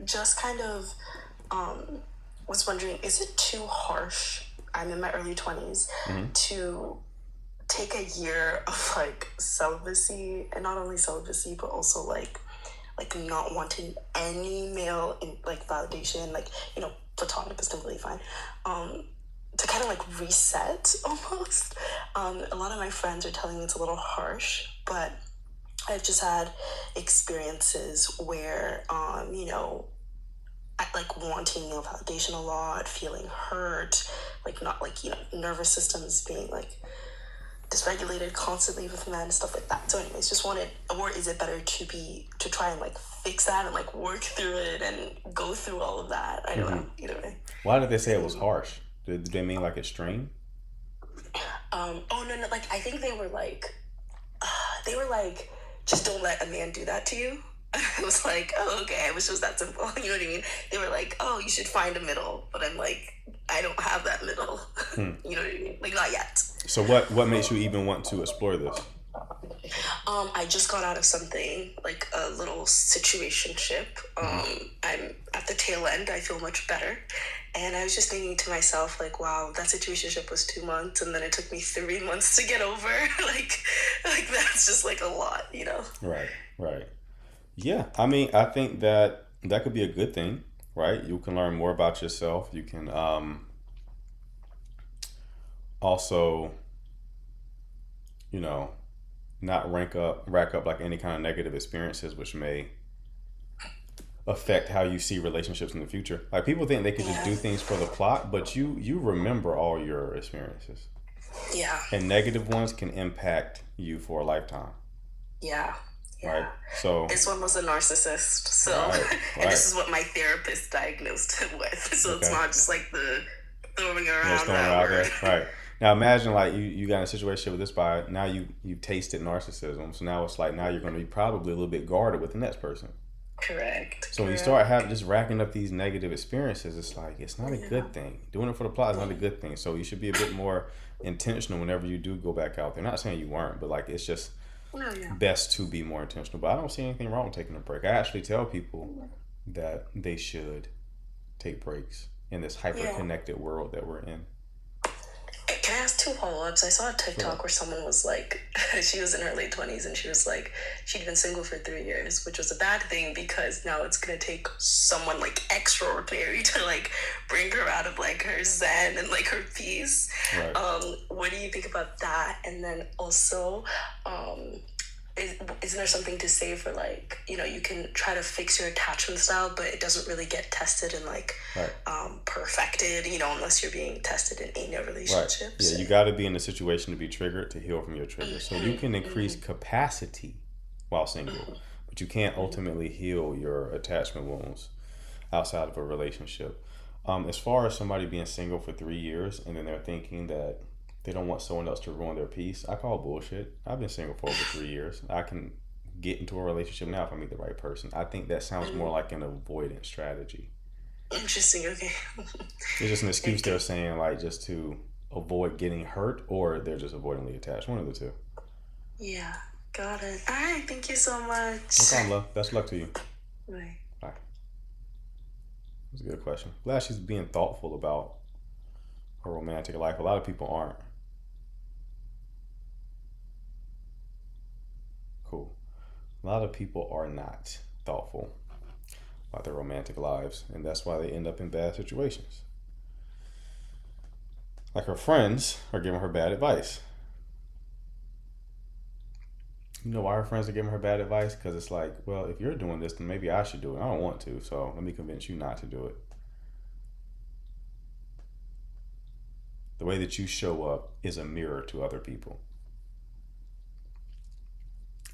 just kind of was wondering, is it too harsh? I'm in my early 20s Hmm. to take a year of like celibacy, and not only celibacy, but also like not wanting any male in like validation, like, platonic is completely fine. To kind of like reset almost. A lot of my friends are telling me it's a little harsh, but I've just had experiences where, I like wanting male validation a lot, feeling hurt, like not like, nervous systems being like dysregulated constantly with men and stuff like that. So anyways, just wanted, or is it better to try and like fix that and like work through it and go through all of that? I don't Hmm. know. Either way. Why did they say it was harsh? Did they mean like extreme? Oh no, no, like I think they were like, just don't let a man do that to you. It was like, oh, okay, I wish it was that simple. You know what I mean? They were like, oh, you should find a middle. But I'm like, I don't have that middle. Hmm. You know what I mean? Like, not yet. So what makes you even want to explore this? I just got out of something, like a little situationship. Hmm. I'm at the tail end. I feel much better. And I was just thinking to myself, like, wow, that situationship was 2 months, and then it took me 3 months to get over. like that's just like a lot. Right, right. Yeah, I mean, I think that that could be a good thing, right? You can learn more about yourself. You can also, you know, not rack up like any kind of negative experiences, which may affect how you see relationships in the future. Like people think they could just Yeah. do things for the plot, but you remember all your experiences, Yeah. and negative ones can impact you for a lifetime, Yeah. right? Yeah. So, This one was a narcissist. So, right, and right, this is what my therapist diagnosed him with. So it's okay. not just like the throwing Yeah, just around throwing it that out word. there, right? Now imagine like you got in a situation with this guy. Now you tasted narcissism, so now it's like now you're going to be probably a little bit guarded with the next person. Correct. So when you start Correct. having just racking up these negative experiences, it's like it's not a Yeah. good thing. Doing it for the plot is not a good thing. So you should be a bit more intentional whenever you do go back out there. Not saying you weren't, but like it's just No, yeah. best to be more intentional. But I don't see anything wrong with taking a break. I actually tell people that they should take breaks in this hyper Yeah. connected world that we're in. Can I ask two follow-ups? I saw a Sure. TikTok where someone was like, she was in her late 20s and she was like, she'd been single for 3 years, which was a bad thing because now it's gonna take someone like extraordinary to like bring her out of like her zen and like her peace. Right. What do you think about that? And then also, um, isn't there something to say for like, you can try to fix your attachment style, but it doesn't really get tested and like Right. perfected, unless you're being tested in a Right. relationship. Yeah, So you got to be in a situation to be triggered to heal from your trigger. So you can increase mhm, capacity while single, mhm, but you can't mhm, ultimately heal your attachment wounds outside of a relationship. As far as somebody being single for 3 years and then they're thinking that they don't want someone else to ruin their peace, I call bullshit. I've been single for over 3 years. I can get into a relationship now if I meet the right person. I think that sounds more mhm. like an avoidance strategy. Interesting. Okay. It's just an excuse they're Okay. saying, like, just to avoid getting hurt, or they're just avoidingly attached. One of the two. Yeah. Got it. All right. Thank you so No much. problem, love. Best of luck to you. Bye. Bye. That's a good question. Glad she's being thoughtful about her romantic life. A lot of people aren't. Cool. A lot of people are not thoughtful about their romantic lives, and that's why they end up in bad situations. Like her friends are giving her bad advice. You know why her friends are giving her bad advice? Because it's like, well, if you're doing this, then maybe I should do it. I don't want to, so let me convince you not to do it. The way that you show up is a mirror to other people.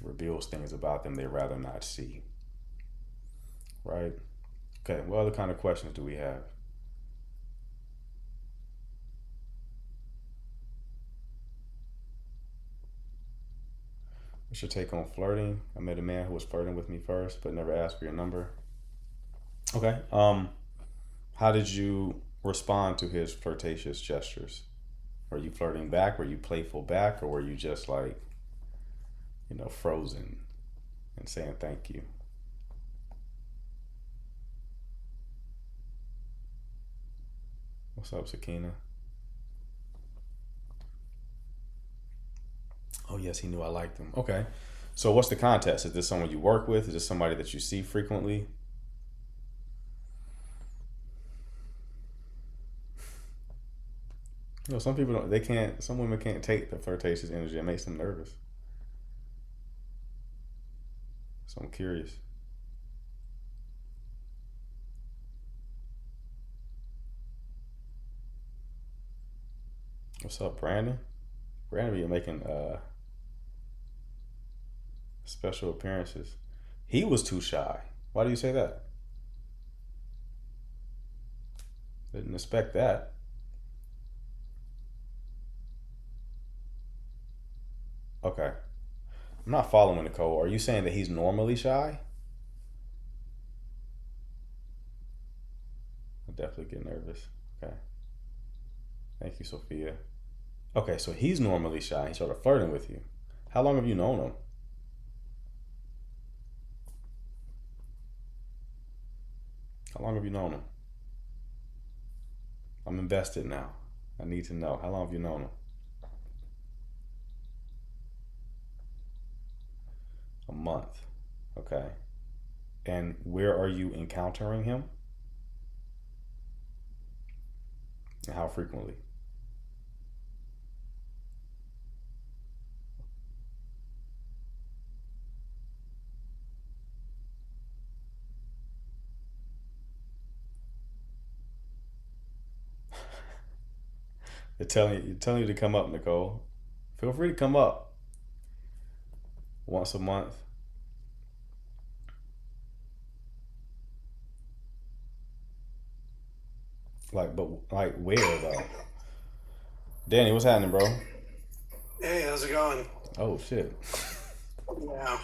It reveals things about them they'd rather not see. Right? Okay, what other kind of questions do we have? What's your take on flirting? I met a man who was flirting with me first, but never asked for your number. Okay. How did you respond to his flirtatious gestures? Were you flirting back? Were you playful back? Or were you just like, frozen and saying thank you? What's up, Sakina? Oh, yes, he knew I liked him. Okay. So what's the context? Is this someone you work with? Is this somebody that you see frequently? You know, some people don't, they can't, some women can't take the flirtatious energy. It makes them nervous. So I'm curious. What's up, Brandon? Brandon be making special appearances. He was too shy. Why do you say that? Didn't expect that. Okay. I'm not following Nicole. Are you saying that he's normally shy? I definitely get nervous. Okay. Thank you, Sophia. Okay, so he's normally shy. He started flirting with you. How long have you known him? How long have you known him? I'm invested now. I need to know. How long have you known him? A month. Okay. And where are you encountering him? And how frequently? They're telling you to come up, Nicole. Feel free to come up once a month. Like, but like where though? Danny, what's happening, bro? Hey, how's it going? Oh shit. Yeah.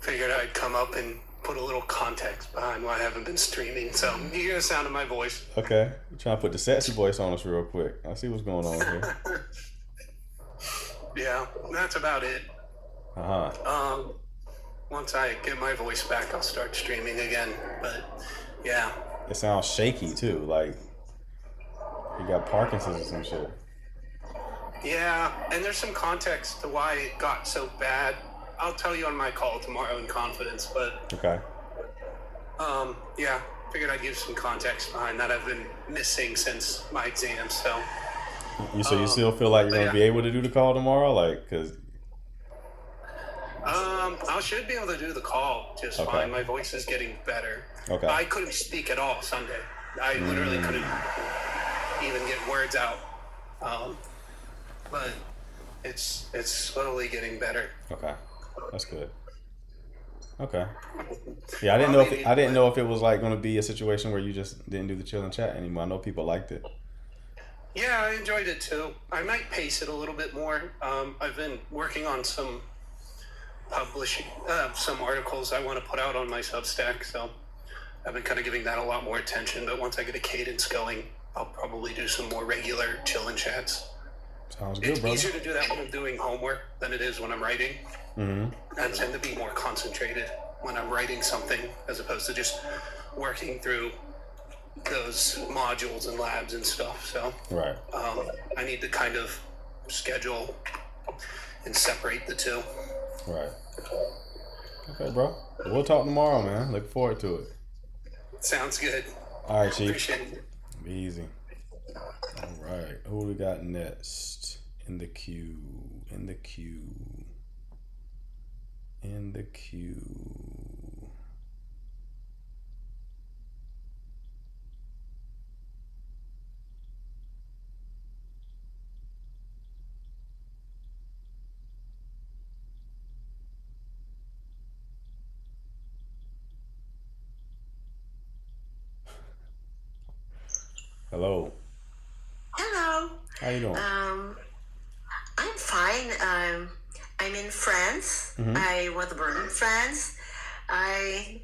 Figured I'd come up and put a little context behind why I haven't been streaming. So you hear the sound of my voice. Okay. I'm trying to put the sexy voice on us real quick. I see what's going on here. Yeah, that's about it. Uh huh. Um, Once I get my voice back, I'll start streaming again. But yeah, It sounds shaky too. Like you got Parkinson's or some shit. yeah, and there's some context to why it got so bad. I'll tell you on my call tomorrow in confidence. But Okay. yeah, figured I'd give some context behind that. I've been missing since my exam, so You still feel like you're but gonna yeah. be able to do the call tomorrow? Like, cause I should be able to do the call just okay, fine. My voice is getting better. okay, I couldn't speak at all Sunday. I literally couldn't even get words out. Um, but it's slowly getting better. okay. That's good. Okay. Yeah, I didn't Well, know if maybe, I didn't but know if it was like gonna be a situation where you just didn't do the chill and chat anymore. I know people liked it. yeah, I enjoyed it too. I might pace it a little bit more. I've been working on some publishing, some articles I want to put out on my Substack, so I've been kind of giving that a lot more attention. But once I get a cadence going, I'll probably do some more regular chill and chats. Sounds good, It's brother. easier to do that when I'm doing homework than it is when I'm writing. Mm-hmm. I tend to be more concentrated when I'm writing something as opposed to just working through those modules and labs and stuff. So Right. I need to kind of schedule and separate the two. Right. Okay, bro. We'll talk tomorrow, man. Look forward to it. Sounds good. All right, Chief. Appreciate it. Be easy. All right. Who we got next in the queue? In the queue. In the queue. Hello. Hello. How you doing? I'm fine. I'm in France. Mm-hmm. I was born in France. I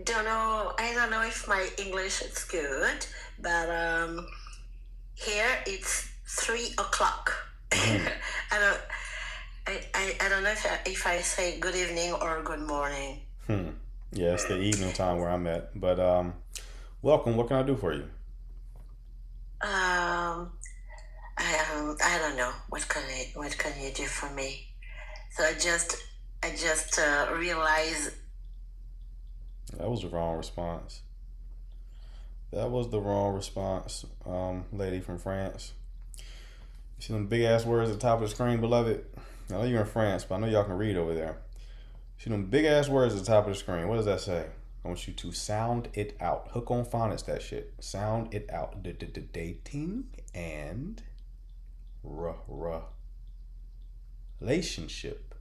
don't know if my English is good, but here it's 3 o'clock. Mm-hmm. I don't I don't know if I say good evening or good morning. Yeah, it's the evening time where I'm at. But welcome. What can I do for you? I don't know what can you do for me. So I just realize. That was the wrong response. That was the wrong response, lady from France. You see them big ass words at the top of the screen, beloved? I know you're in France, but I know y'all can read over there. See them big ass words at the top of the screen. What does that say? I want you to sound it out. Hook on phonics, that shit. Sound it out. Dating and relationship.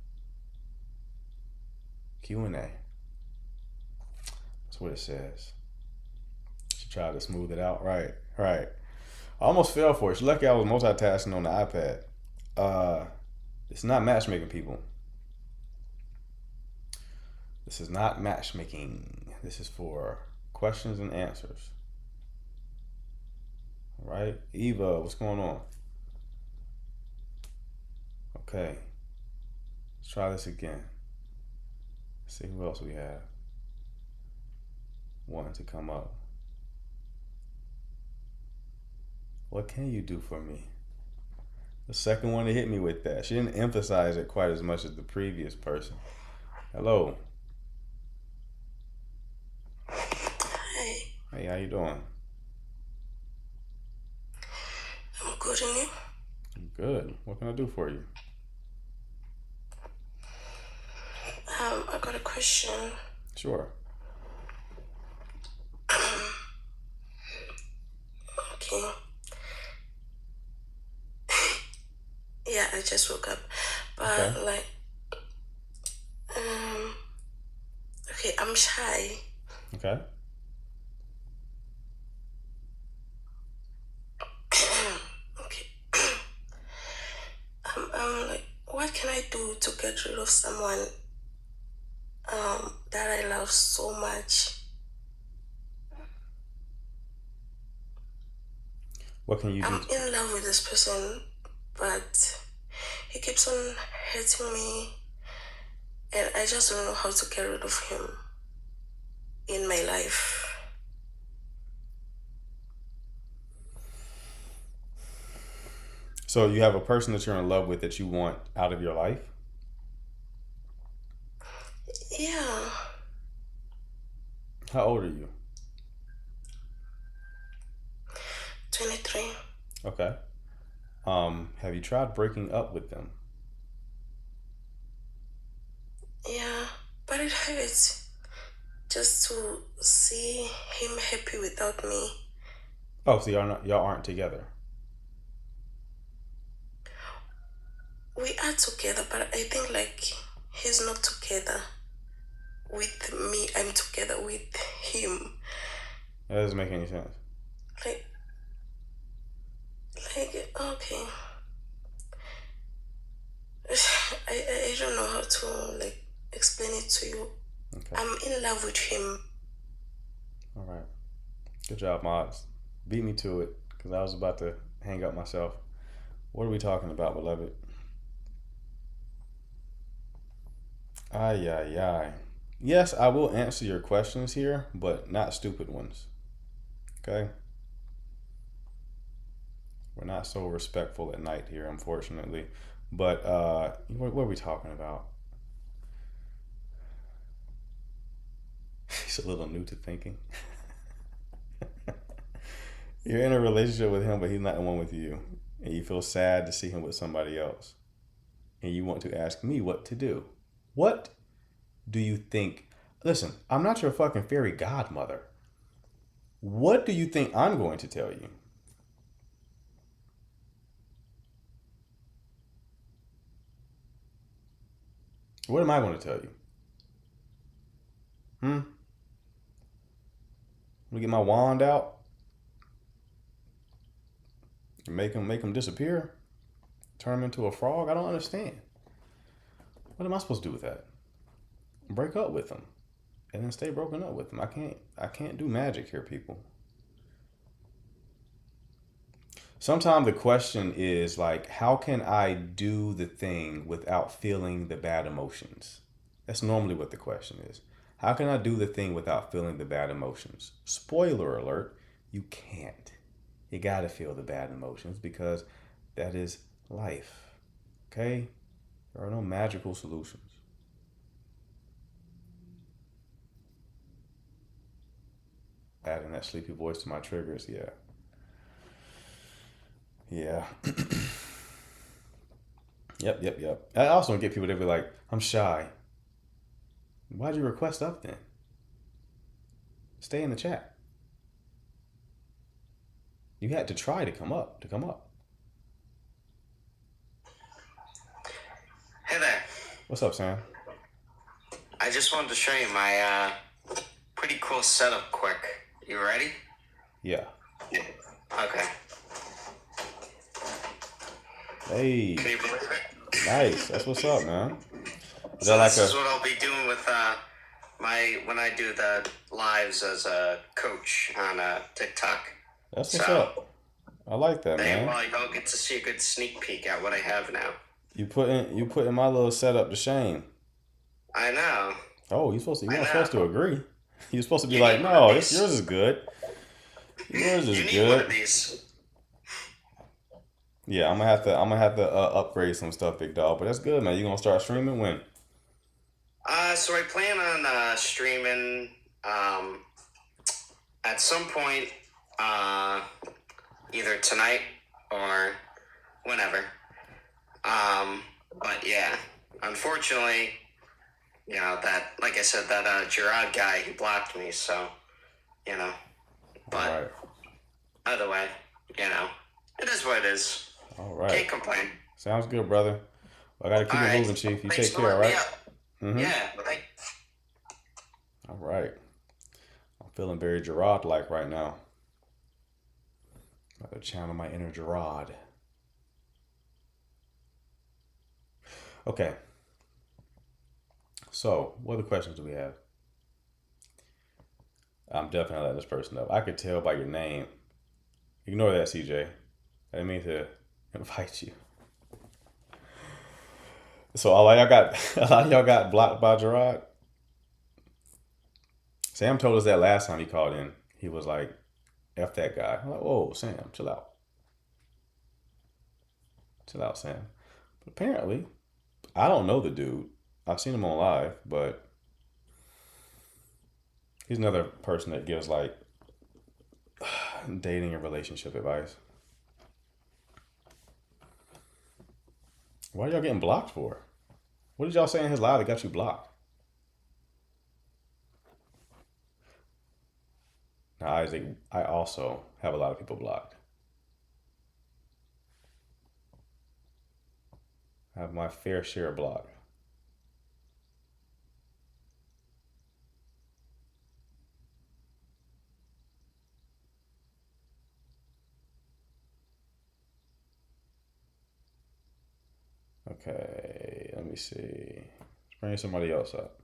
Q&A. That's what it says. She tried to smooth it out. Right. I almost fell for it. She's lucky I was multitasking on the iPad. It's not matchmaking, people. This is not matchmaking. This is for questions and answers. All right. Eva, what's going on? Okay. Let's try this again. Let's see who else we have. Wanting to come up. What can you do for me? The second one to hit me with that. She didn't emphasize it quite as much as the previous person. Hello. Hey, Hey, how you doing? I'm good, and you? Good. What can I do for you? I got a question. Sure. Okay. Yeah, I just woke up, but Okay. like, okay, I'm shy. Okay. Okay. Like, what can I do to get rid of someone that I love so much? What can you do? I'm in love with this person, but he keeps on hurting me, and I just don't know how to get rid of him in my life. So you have a person that you're in love with that you want out of your life? Yeah, How old are you? 23. Okay. Have you tried breaking up with them? Yeah, but it hurts just to see him happy without me. Oh, so y'all aren't together. We are together, but I think like he's not together with me. I'm together with him. That doesn't make any sense. Like, okay. I don't know how to like explain it to you. Okay. I'm in love with him. All right. Good job, Mods. Beat me to it, because I was about to hang up myself. What are we talking about, beloved? Ay, ay, ay. Yes, I will answer your questions here, but not stupid ones. Okay? We're not so respectful at night here, unfortunately. But what are we talking about? He's a little new to thinking. You're in a relationship with him, but he's not the one with you. And you feel sad to see him with somebody else. And you want to ask me what to do. What do you think? Listen, I'm not your fucking fairy godmother. What do you think I'm going to tell you? What am I going to tell you? I'm gonna get my wand out and make him disappear, turn him into a frog. I don't understand. What am I supposed to do with that? Break up with him, and then stay broken up with him. I can't do magic here, people. Sometimes the question is like, how can I do the thing without feeling the bad emotions? That's normally what the question is. How can I do the thing without feeling the bad emotions? Spoiler alert, you can't. You gotta feel the bad emotions because that is life. Okay? There are no magical solutions. Adding that sleepy voice to my triggers, yeah. Yeah. Yep. I also get people that be like, I'm shy. Why'd you request up then? Stay in the chat. You had to try to come up. Hey there. What's up, Sam? I just wanted to show you my pretty cool setup quick. You ready? Yeah. Okay. Hey, Can you believe it? nice. That's what's up, man. Is So that like this is a? what I'll be doing with when I do the lives as a coach on TikTok. That's what's So up. I like that, there you man. go. You'll get to see a good sneak peek at what I have now. You putting my little setup to shame. I know. Oh, you weren't supposed to agree. You're supposed to be You like, need one of no, these. yours is good. Yours is You need one of good. these. Yeah, I'm gonna have to upgrade some stuff, big dog. But that's good, man. You gonna start streaming when? So I plan on streaming at some point, either tonight or whenever. But yeah, unfortunately, that, like I said, that Gerard guy, he blocked me. So, All but right. either way, it is what it is. All right. Can't complain. Sounds good, brother. I gotta keep All it right. moving, Chief. You Thanks take for care, all letting me right? up. Mm-hmm. Yeah. All right. I'm feeling very Gerard-like right now. I gotta channel my inner Gerard. Okay. So, what other questions do we have? I'm definitely letting this person know. I could tell by your name. Ignore that, CJ. I didn't mean to invite you. So a lot of y'all got blocked by Gerard. Sam told us that last time he called in. He was like, F that guy. I'm like, whoa, Sam, chill out. Chill out, Sam. But apparently, I don't know the dude. I've seen him on live, but he's another person that gives like dating and relationship advice. What are y'all getting blocked for? What did y'all say in his live that got you blocked? Now, Isaac, I also have a lot of people blocked. I have my fair share blocked. Okay, let me see. Let's bring somebody else up.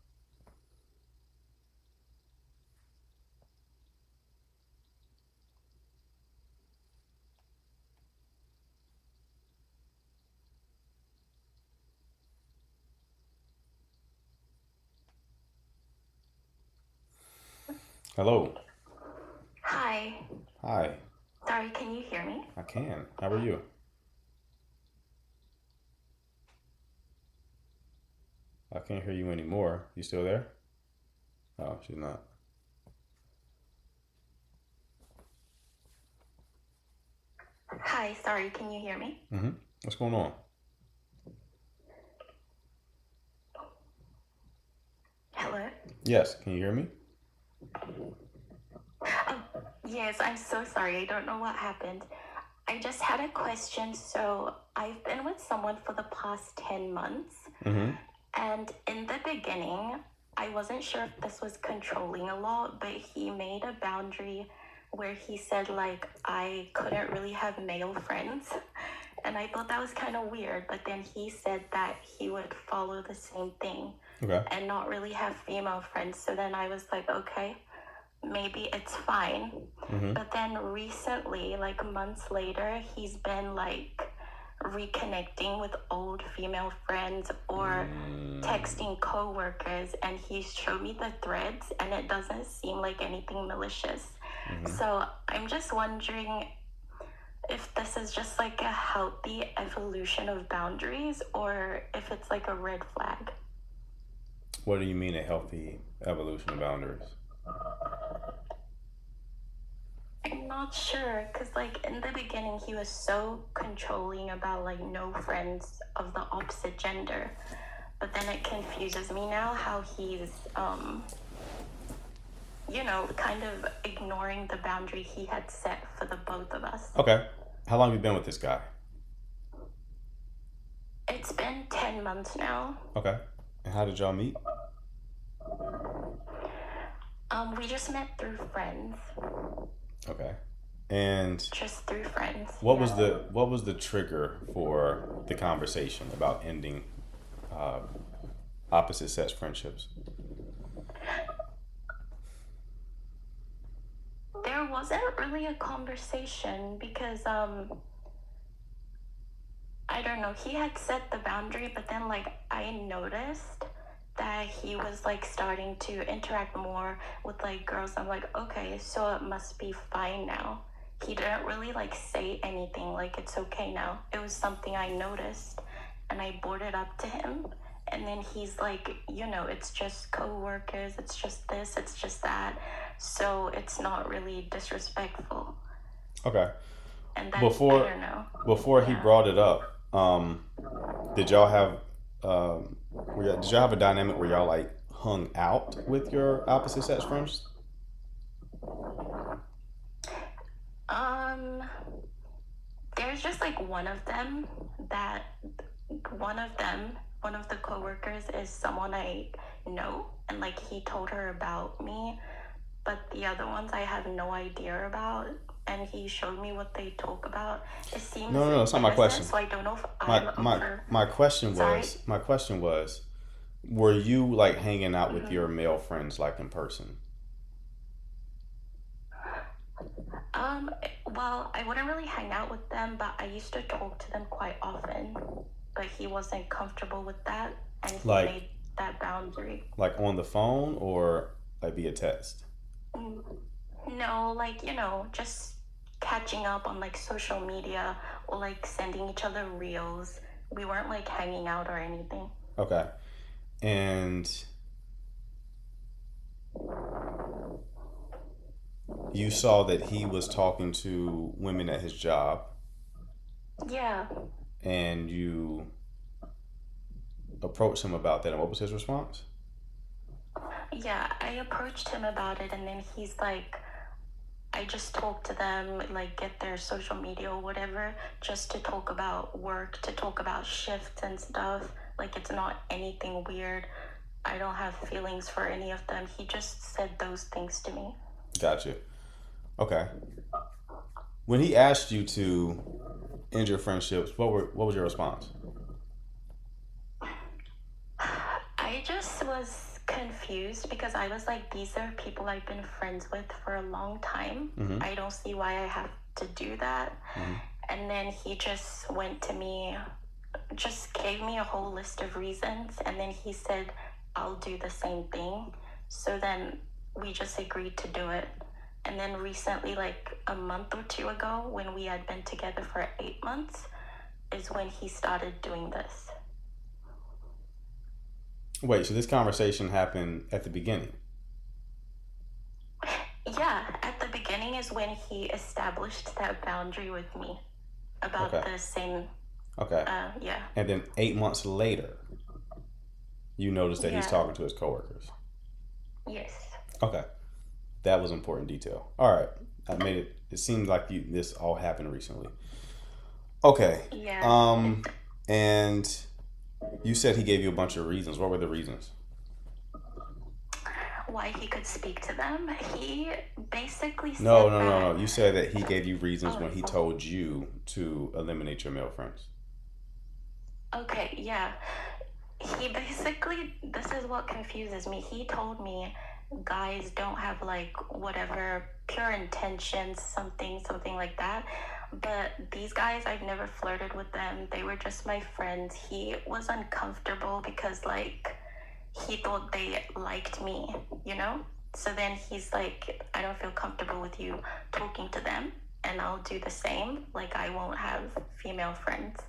Hello. Hi. Hi. Sorry, can you hear me? I can. How are you? I can't hear you anymore. You still there? Oh, she's not. Hi, sorry, can you hear me? Mm-hmm. What's going on? Hello? Yes, can you hear me? Oh, yes, I'm so sorry. I don't know what happened. I just had a question. So I've been with someone for the past 10 months. Mm-hmm. And in the beginning, I wasn't sure if this was controlling a lot, but he made a boundary where he said, like, I couldn't really have male friends. And I thought that was kind of weird. But then he said that he would follow the same thing Okay. and not really have female friends. So then I was like, okay, maybe it's fine. Mm-hmm. But then recently, like months later, he's been like reconnecting with old female friends or texting coworkers, and he's showed me the threads and it doesn't seem like anything malicious. So I'm just wondering if this is just like a healthy evolution of boundaries or if it's like a red flag. What do you mean a healthy evolution of boundaries? I'm not sure, because like in the beginning he was so controlling about like no friends of the opposite gender, but then it confuses me now how he's kind of ignoring the boundary he had set for the both of us. Okay. How long have you been with this guy? It's been 10 months now. Okay. And how did y'all meet? We just met through friends. Okay. And Just through friends. what was yeah. the trigger for the conversation about ending opposite sex friendships? There wasn't really a conversation because I don't know, he had set the boundary, but then like I noticed that he was like starting to interact more with like girls. I'm like, okay, so it must be fine now. He didn't really like say anything like it's okay now. It was something I noticed and I brought it up to him, and then he's like, it's just co-workers, it's just this, it's just that, so it's not really disrespectful. Okay. And then Before I don't know. before he Yeah. brought it up, did y'all have did y'all have a dynamic where y'all like hung out with your opposite sex friends? There's just like one of the coworkers is someone I know, and like he told her about me, but the other ones I have no idea about, and he showed me what they talk about. It seems No, that's not my innocent, question. so I don't know if My I'm my over. my question Sorry? was my question was, were you like hanging out with your male friends like in person? Well, I wouldn't really hang out with them, but I used to talk to them quite often. But he wasn't comfortable with that, and he Like made that boundary. like on the phone or like via text? Mm, No, like, just catching up on like social media or like sending each other reels. We weren't like hanging out or anything. Okay. And you saw that he was talking to women at his job, Yeah. and you approached him about that, and what was his response? Yeah, I approached him about it, and then he's like, I just talk to them, like get their social media or whatever, just to talk about work, to talk about shifts and stuff. Like it's not anything weird. I don't have feelings for any of them. He just said those things to me. Gotcha. Okay. When he asked you to end your friendships, what was your response? I just was confused because I was like, these are people I've been friends with for a long time. Mm-hmm. I don't see why I have to do that. Mm-hmm. And then he just went to me, just gave me a whole list of reasons, and then he said, I'll do the same thing. So then we just agreed to do it. And then recently, like a month or two ago, when we had been together for 8 months, is when he started doing this. Wait, so this conversation happened at the beginning? Yeah, at the beginning is when he established that boundary with me about Okay. the same, Okay. yeah. And then 8 months later, you noticed that he's Yeah. talking to his coworkers. Yes. Okay. That was important detail. All right. I made it. It seemed like this all happened recently. Okay. Yeah. And you said he gave you a bunch of reasons. What were the reasons? Why he could speak to them. He basically said No. that. You said that he gave you reasons Oh, when he oh. told you to eliminate your male friends. Okay, yeah. He basically, this is what confuses me. He told me guys don't have like whatever pure intentions, something like that. But these guys, I've never flirted with them. They were just my friends. He was uncomfortable because like he thought they liked me, you know? So then he's like, I don't feel comfortable with you talking to them. and I'll do the same. Like, I won't have female friends.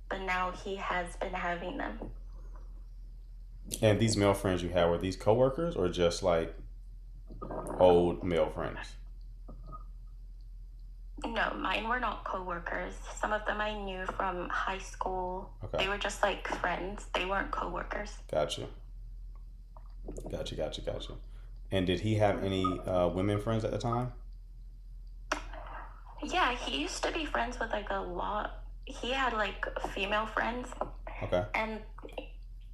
But now he has been having them. And these male friends you have, were these coworkers or just like old male friends? No, mine were not coworkers. Some of them I knew from high school. Okay. They were just like friends. They weren't coworkers. Gotcha. And did he have any women friends at the time? Yeah, he used to be friends with like a lot. He had like female friends, Okay. and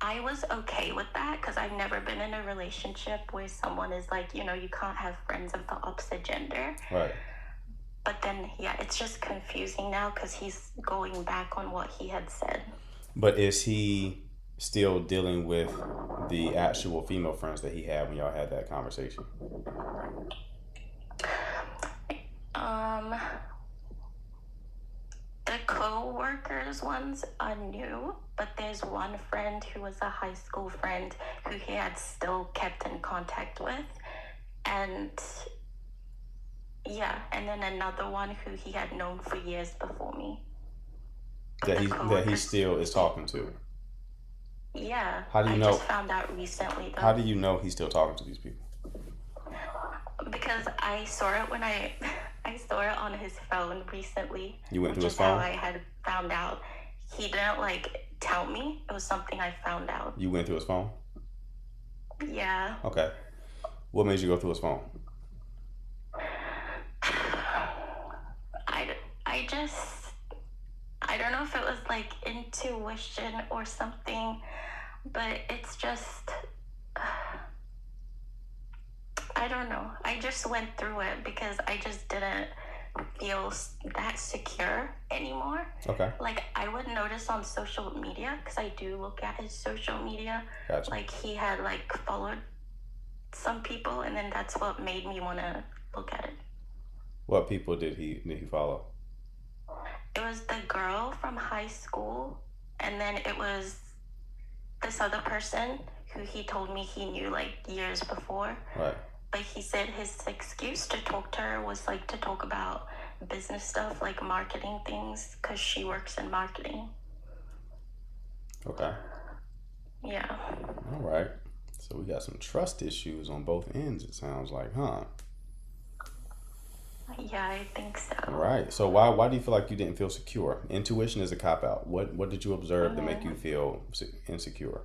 I was okay with that because I've never been in a relationship where someone is like, you can't have friends of the opposite gender. Right. But then, yeah, it's just confusing now because he's going back on what he had said. But is he still dealing with the actual female friends that he had when y'all had that conversation? The co-workers ones are new, but there's one friend who was a high school friend who he had still kept in contact with. And yeah, and then another one who he had known for years before me. That he still is talking to? Yeah. How do you I know? just found out recently though. How do you know he's still talking to these people? Because I saw it when I saw it on his phone recently. You went through his Which is how phone? I had found out. He didn't like tell me. It was something I found out. You went through his phone? Yeah. Okay. What made you go through his phone? I don't know if it was like intuition or something, but it's just, I don't know. I just went through it because I just didn't feel that secure anymore. Okay. Like, I would notice on social media, because I do look at his social media, Gotcha. like he had like followed some people, and then that's what made me want to look at it. What people did he follow? It was the girl from high school, and then it was this other person who he told me he knew like years before. Right. But he said his excuse to talk to her was like to talk about business stuff, like marketing things, because she works in marketing. Okay. Yeah. All right. So we got some trust issues on both ends, it sounds like, huh? Yeah, I think so. All right. So why do you feel like you didn't feel secure? Intuition is a cop out. What did you observe to make you feel insecure?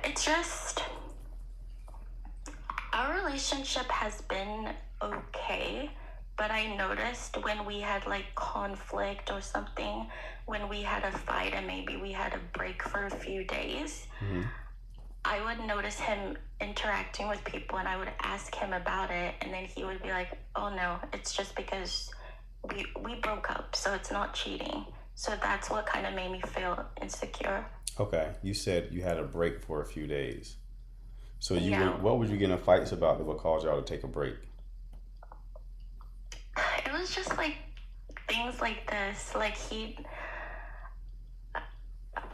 It's just, our relationship has been okay, but I noticed when we had like conflict or something, when we had a fight and maybe we had a break for a few days, I would notice him interacting with people, and I would ask him about it, and then he would be like, oh no, it's just because we broke up, so it's not cheating. So that's what kind of made me feel insecure. Okay. You said you had a break for a few days. So Yeah. what would you get in fights about that would cause y'all to take a break? It was just like things like this. Like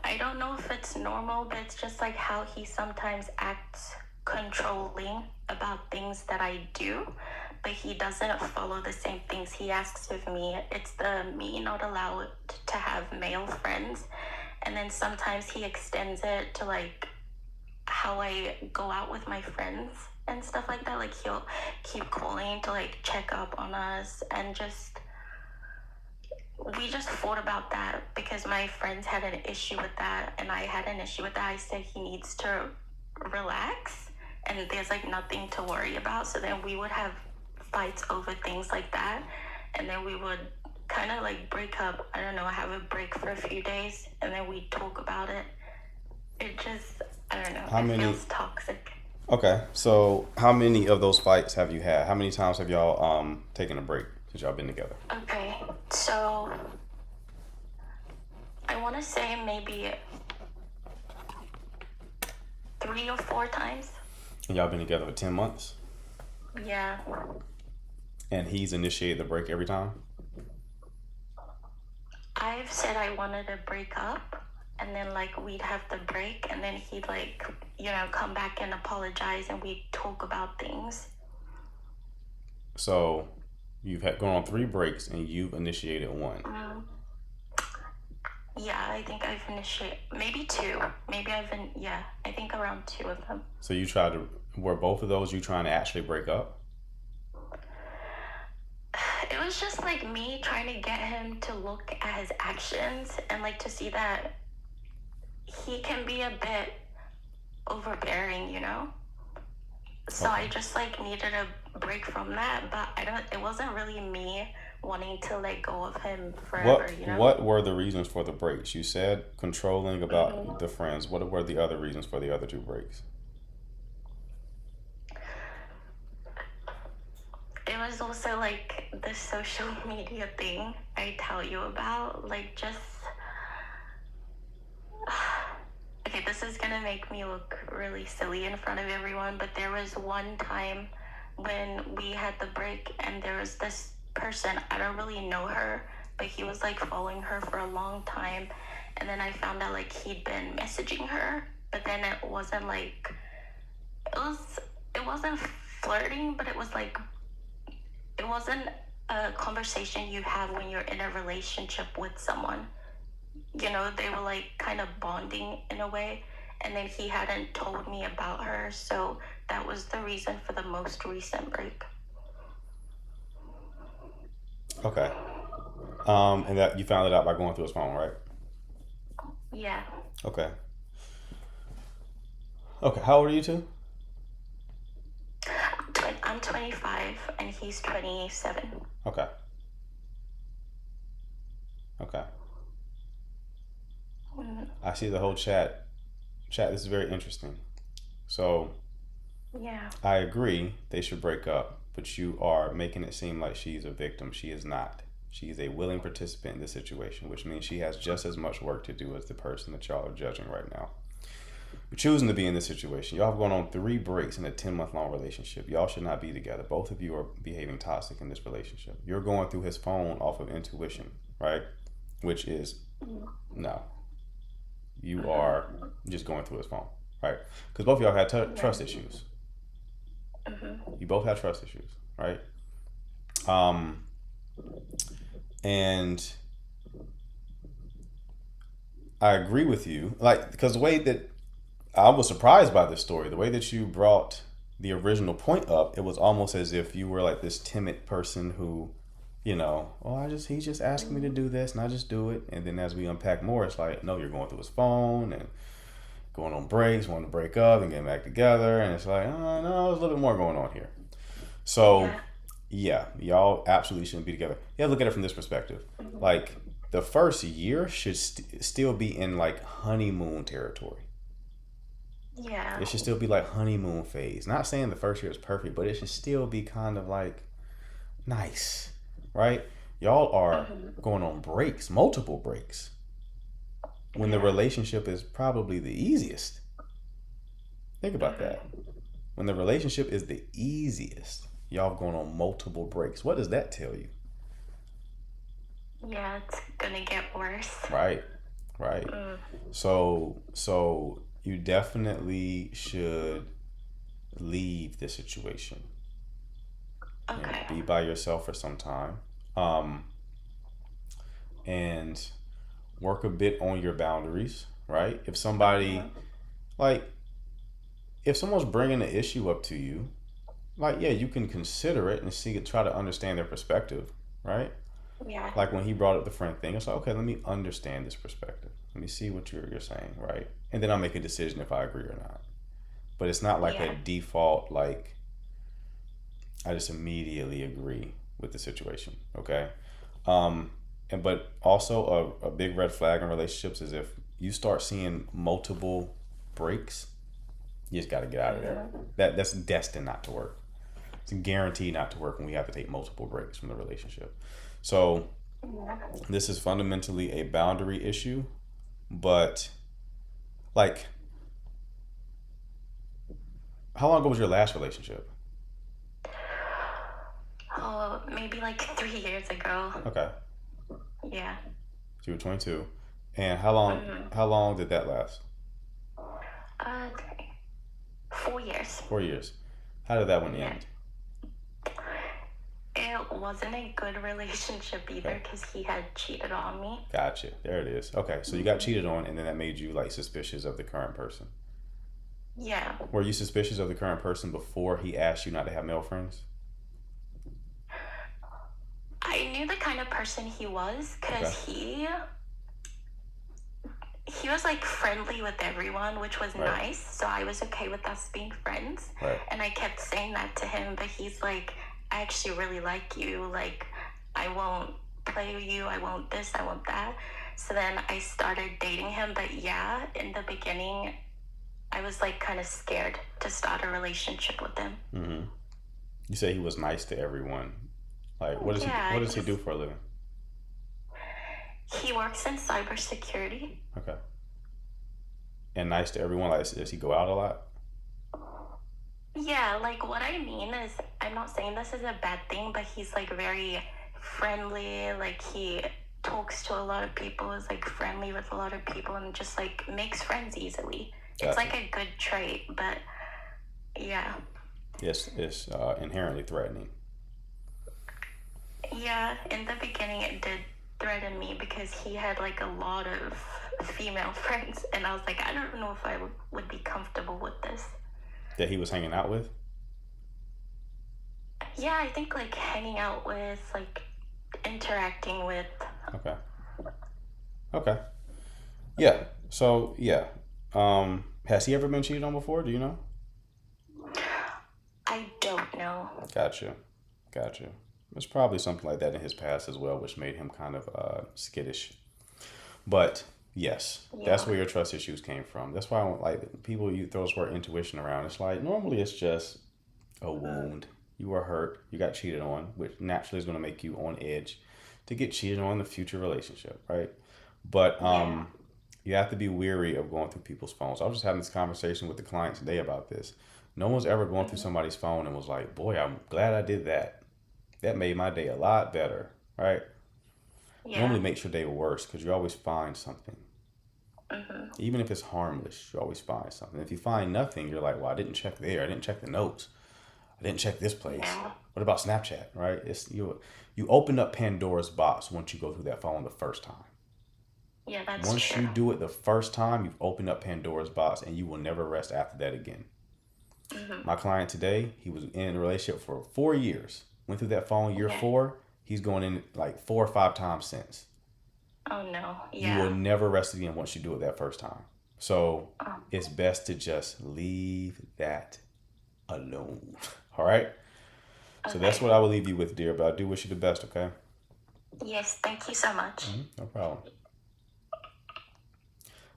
I don't know if it's normal, but it's just like how he sometimes acts controlling about things that I do, but he doesn't follow the same things he asks of me. It's the me not allowed to have male friends. And then sometimes he extends it to like how I go out with my friends and stuff like that. Like he'll keep calling to like check up on us, and we just fought about that because my friends had an issue with that and I had an issue with that. I said he needs to relax and there's like nothing to worry about. So then we would have fights over things like that, and then we would kind of like break up. I don't know, have a break for a few days, and then we talk about it. It just, I don't know, feels toxic. Okay, so how many of those fights have you had? How many times have y'all taken a break since y'all been together? Okay, so I want to say maybe 3 or 4 times. And y'all been together for 10 months? Yeah. And he's initiated the break every time? I've said I wanted to break up, and then like we'd have the break, and then he'd like, come back and apologize, and we'd talk about things. So you've had gone on 3 breaks and you've initiated 1. Yeah, I think I've initiated maybe 2. Maybe I think around 2 of them. So you tried to, were both of those you trying to actually break up? It was just like me trying to get him to look at his actions and like to see that he can be a bit overbearing, you know? So I just like needed a break from that, but it wasn't really me wanting to let go of him forever, you know? What were the reasons for the breaks? You said controlling about the friends. What were the other reasons for the other 2 breaks? It was also like the social media thing I tell you about, like just okay, this is gonna make me look really silly in front of everyone, but there was one time when we had the break and there was this person, I don't really know her, but he was like following her for a long time, and then I found out like he'd been messaging her, but then it wasn't like it wasn't flirting, but it was like it wasn't a conversation you have when you're in a relationship with someone. You know, they were like kind of bonding in a way, and then he hadn't told me about her, so that was the reason for the most recent break. Okay. And that you found it out by going through his phone, right? Yeah. Okay. Okay, how old are you 2? I'm 25 and he's 27. Okay. Okay. I see the whole chat. This is very interesting. So Yeah. I agree they should break up, but you are making it seem like she's a victim. She is not. She is a willing participant in this situation, which means she has just as much work to do as the person that y'all are judging right now. You're choosing to be in this situation. Y'all have gone on 3 breaks in a 10-month-long relationship. Y'all should not be together. Both of you are behaving toxic in this relationship. You're going through his phone off of intuition, right? Which is no. You are just going through his phone, right? Because both of y'all had trust issues. You both have trust issues, right? And I agree with you, like, because the way that I was surprised by this story, the way that you brought the original point up, it was almost as if you were like this timid person who, you know, oh, he's just asking me to do this and I just do it. And then as we unpack more, it's like, no, you're going through his phone and going on breaks, wanting to break up and getting back together. And it's like, oh, no, there's a little bit more going on here. So, yeah, y'all absolutely shouldn't be together. You have to look at it from this perspective. Like, the first year should still be in like honeymoon territory. Yeah. It should still be like honeymoon phase. Not saying the first year is perfect, but it should still be kind of like nice, right? Y'all are going on breaks, multiple breaks, when the relationship is probably the easiest. Think about that. When the relationship is the easiest, y'all have gone on multiple breaks. What does that tell you? Yeah, it's gonna get worse. Right. So you definitely should leave the situation. Okay. And be by yourself for some time. And work a bit on your boundaries, right? If somebody, if someone's bringing an issue up to you, like, yeah, you can consider it and try to understand their perspective, right? Yeah. Like when he brought up the friend thing, it's like, okay, let me understand this perspective. Let me see what you're saying, right? And then I'll make a decision if I agree or not. But it's not like a default, like, I just immediately agree with the situation, okay? But also a big red flag in relationships is if you start seeing multiple breaks, you just got to get out of there. That's destined not to work. It's guaranteed not to work when we have to take multiple breaks from the relationship. So this is fundamentally a boundary issue, but like, how long ago was your last relationship? Oh, maybe like 3 years ago. Okay. Yeah. So you were 22. And how long did that last? 3, 4 years. 4 years. How did that one end? wasn't a good relationship either Okay. because he had cheated on me. Gotcha. There it is. Okay, so you got cheated on, and then that made you like suspicious of the current person. Yeah. Were you suspicious of the current person before he asked you not to have male friends? I knew the kind of person he was because he was like friendly with everyone, which was Right. nice. So I was okay with us being friends. Right. And I kept saying that to him, but he's like, I actually really like you. Like, I won't play with you. I won't this, I won't that. So then I started dating him. But yeah, in the beginning, I was like kind of scared to start a relationship with him. Mm-hmm. You say he was nice to everyone. Like, what does Yeah, he do for a living? He works in cybersecurity. Okay. And nice to everyone. Like, does he go out a lot? Yeah, like what I mean is, I'm not saying this is a bad thing, but he's like very friendly. Like he talks to a lot of people, is like friendly with a lot of people, and just like makes friends easily. It's Gotcha. like a good trait, but yeah. Yes, it's inherently threatening. Yeah, in the beginning it did threaten me because he had like a lot of female friends, and I was like, I don't know if I would be comfortable with this. That he was hanging out with? Yeah, I think like hanging out with, like interacting with. Okay. Okay. Yeah. So, yeah. Has he ever been cheated on before? Do you know? I don't know. Gotcha. There's probably something like that in his past as well, which made him kind of skittish. But yes, that's Yeah. where your trust issues came from. That's why I don't like people you throw this word intuition around. It's like normally it's just a wound. You were hurt. You got cheated on, which naturally is going to make you on edge to get cheated on in the future relationship, right? But Yeah. you have to be weary of going through people's phones. I was just having this conversation with the client today about this. No one's ever gone through somebody's phone and was like, boy, I'm glad I did that. That made my day a lot better, right? Yeah. Normally makes your day worse because you always find something. Mm-hmm. Even if it's harmless, you always find something. If you find nothing, you're like, well, I didn't check there. I didn't check the notes. I didn't check this place. Yeah. What about Snapchat, right? It's you open up Pandora's box once you go through that phone the first time. Yeah, that's Once true. you do it the first time, you've opened up Pandora's box and you will never rest after that again. Mm-hmm. My client today, he was in a relationship for 4 years. Went through that phone year Okay. 4. He's going in like 4 or 5 times since. Oh no. You Yeah. will never rest again once you do it that first time. So Oh. it's best to just leave that alone. All right? So that's Okay. what I will leave you with, dear. But I do wish you the best, okay? Yes, thank you so much. No problem.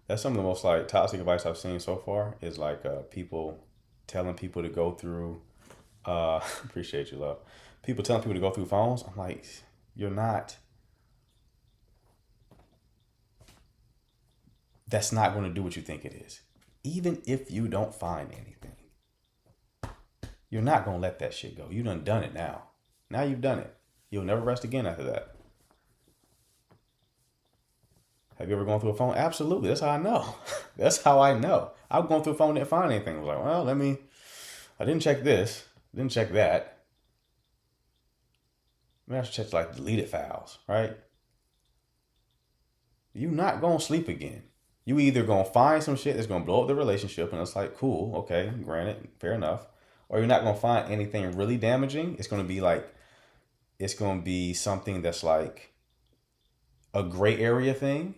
That's some of the most like toxic advice I've seen so far is like people telling people to go through appreciate you, love. People telling people to go through phones. I'm like, you're not. That's not going to do what you think it is. Even if you don't find anything, you're not going to let that shit go. You done it now. Now you've done it. You'll never rest again after that. Have you ever gone through a phone? Absolutely. That's how I know. That's how I know. I've gone through a phone and didn't find anything. I was like, well, I didn't check this. Didn't check that. Maybe I should check like deleted files, right? You're not going to sleep again. You either going to find some shit that's going to blow up the relationship and it's like, cool, okay, granted, fair enough. Or you're not going to find anything really damaging. It's going to be something that's like a gray area thing.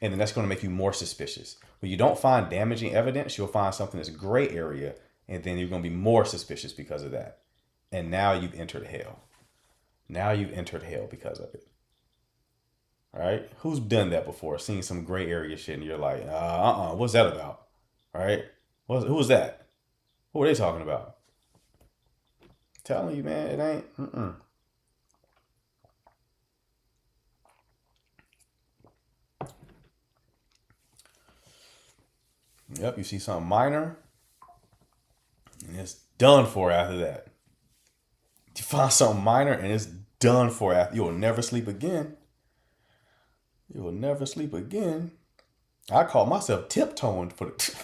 And then that's going to make you more suspicious. When you don't find damaging evidence, you'll find something that's gray area. And then you're going to be more suspicious because of that. And now you've entered hell. Now you've entered hell because of it. All right? Who's done that before? Seen some gray area shit and you're like, what's that about? All right? Who was that? What were they talking about? I'm telling you, man, it ain't. Yep, you see something minor, and it's done for after that. You find something minor, and it's done for after. You will never sleep again. You will never sleep again. I call myself tiptoeing for the.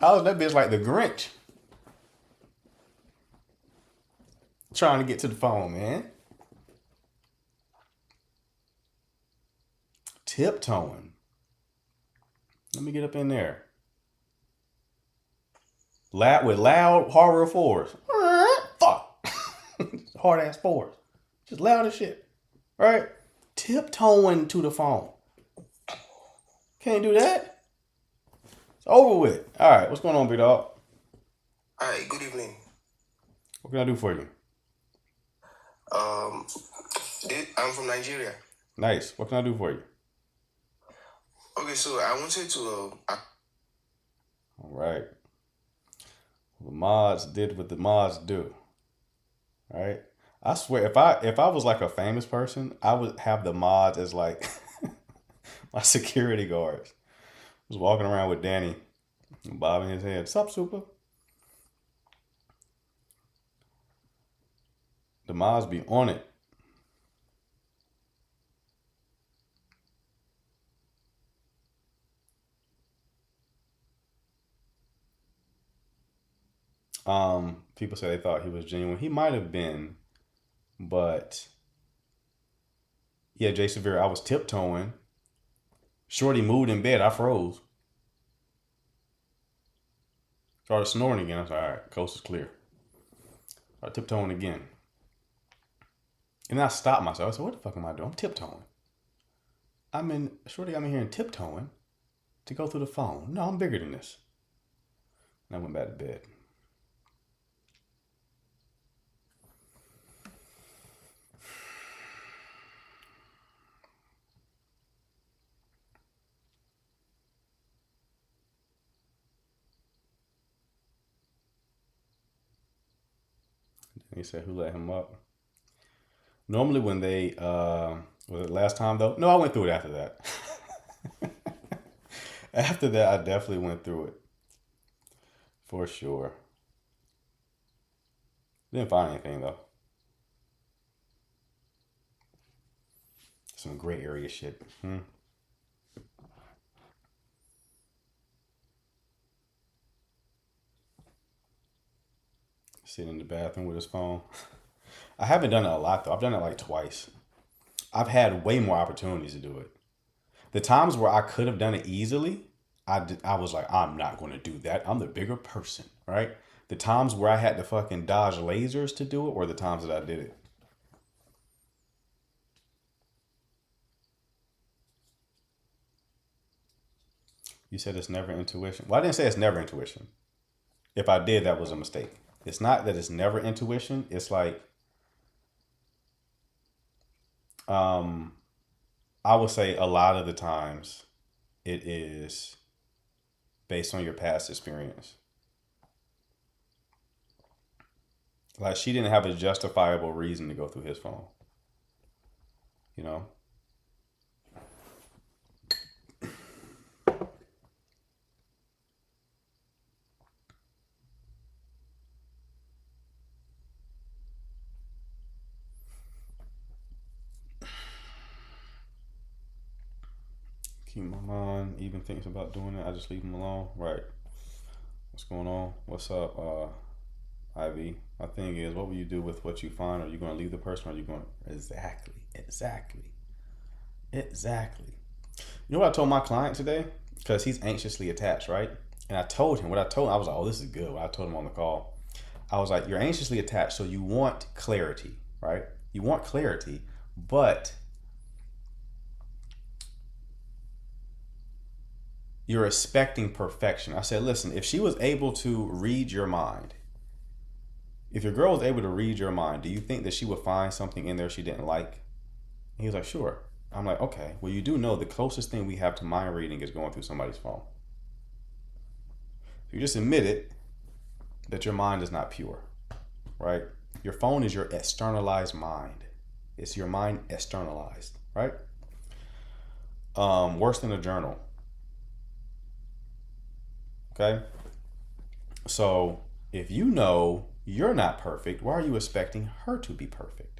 I was that bitch like the Grinch. trying to get to the phone, man. Tiptoeing. Let me get up in there. With loud horror fours. Fuck. Hard ass fours. Just loud as shit. Right? Tiptoeing to the phone. Can't do that. It's over with. All right, what's going on, big dog? Hi, good evening. What can I do for you? I'm from Nigeria. Nice. What can I do for you? Okay, so I wanted to. All right. The mods did what the mods do. All right. I swear, if I was like a famous person, I would have the mods as like my security guards. I was walking around with Danny, bobbing his head. Sup, super? The mods be on it. People say they thought he was genuine. He might have been, but yeah, Jay Severe, I was tiptoeing. Shorty moved in bed. I froze. Started snoring again. I was like, all right, coast is clear. Started tiptoeing again. And I stopped myself. I said, what the fuck am I doing? I'm tiptoeing. Shorty got me here and tiptoeing to go through the phone. No, I'm bigger than this. And I went back to bed. He said, who let him up? Normally when they, was it last time though? No, I went through it after that. After that, I definitely went through it. For sure. Didn't find anything though. Some gray area shit. Sitting in the bathroom with his phone. I haven't done it a lot though. I've done it like twice. I've had way more opportunities to do it. The times where I could have done it easily, I was like, I'm not going to do that. I'm the bigger person, right? The times where I had to fucking dodge lasers to do it were the times that I did it. You said it's never intuition. Well, I didn't say it's never intuition. If I did, that was a mistake. It's not that it's never intuition. It's like, I would say a lot of the times it is based on your past experience. Like she didn't have a justifiable reason to go through his phone. You know? Keep my mind even thinks about doing it. I just leave him alone. Right. What's going on? What's up, Ivy? My thing is, what will you do with what you find? Are you going to leave the person or are you going to... Exactly. You know what I told my client today? Because he's anxiously attached, right? And I told him, I was like, oh, this is good. What I told him on the call, I was like, you're anxiously attached, so you want clarity, right? You want clarity, but you're expecting perfection. I said, listen, if she was able to read your mind, if your girl was able to read your mind, do you think that she would find something in there she didn't like? And he was like, sure. I'm like, okay, well, you do know the closest thing we have to mind reading is going through somebody's phone. So you just admitted that your mind is not pure, right? Your phone is your externalized mind. It's your mind externalized, right? Worse than a journal. Okay? So if you know you're not perfect, why are you expecting her to be perfect?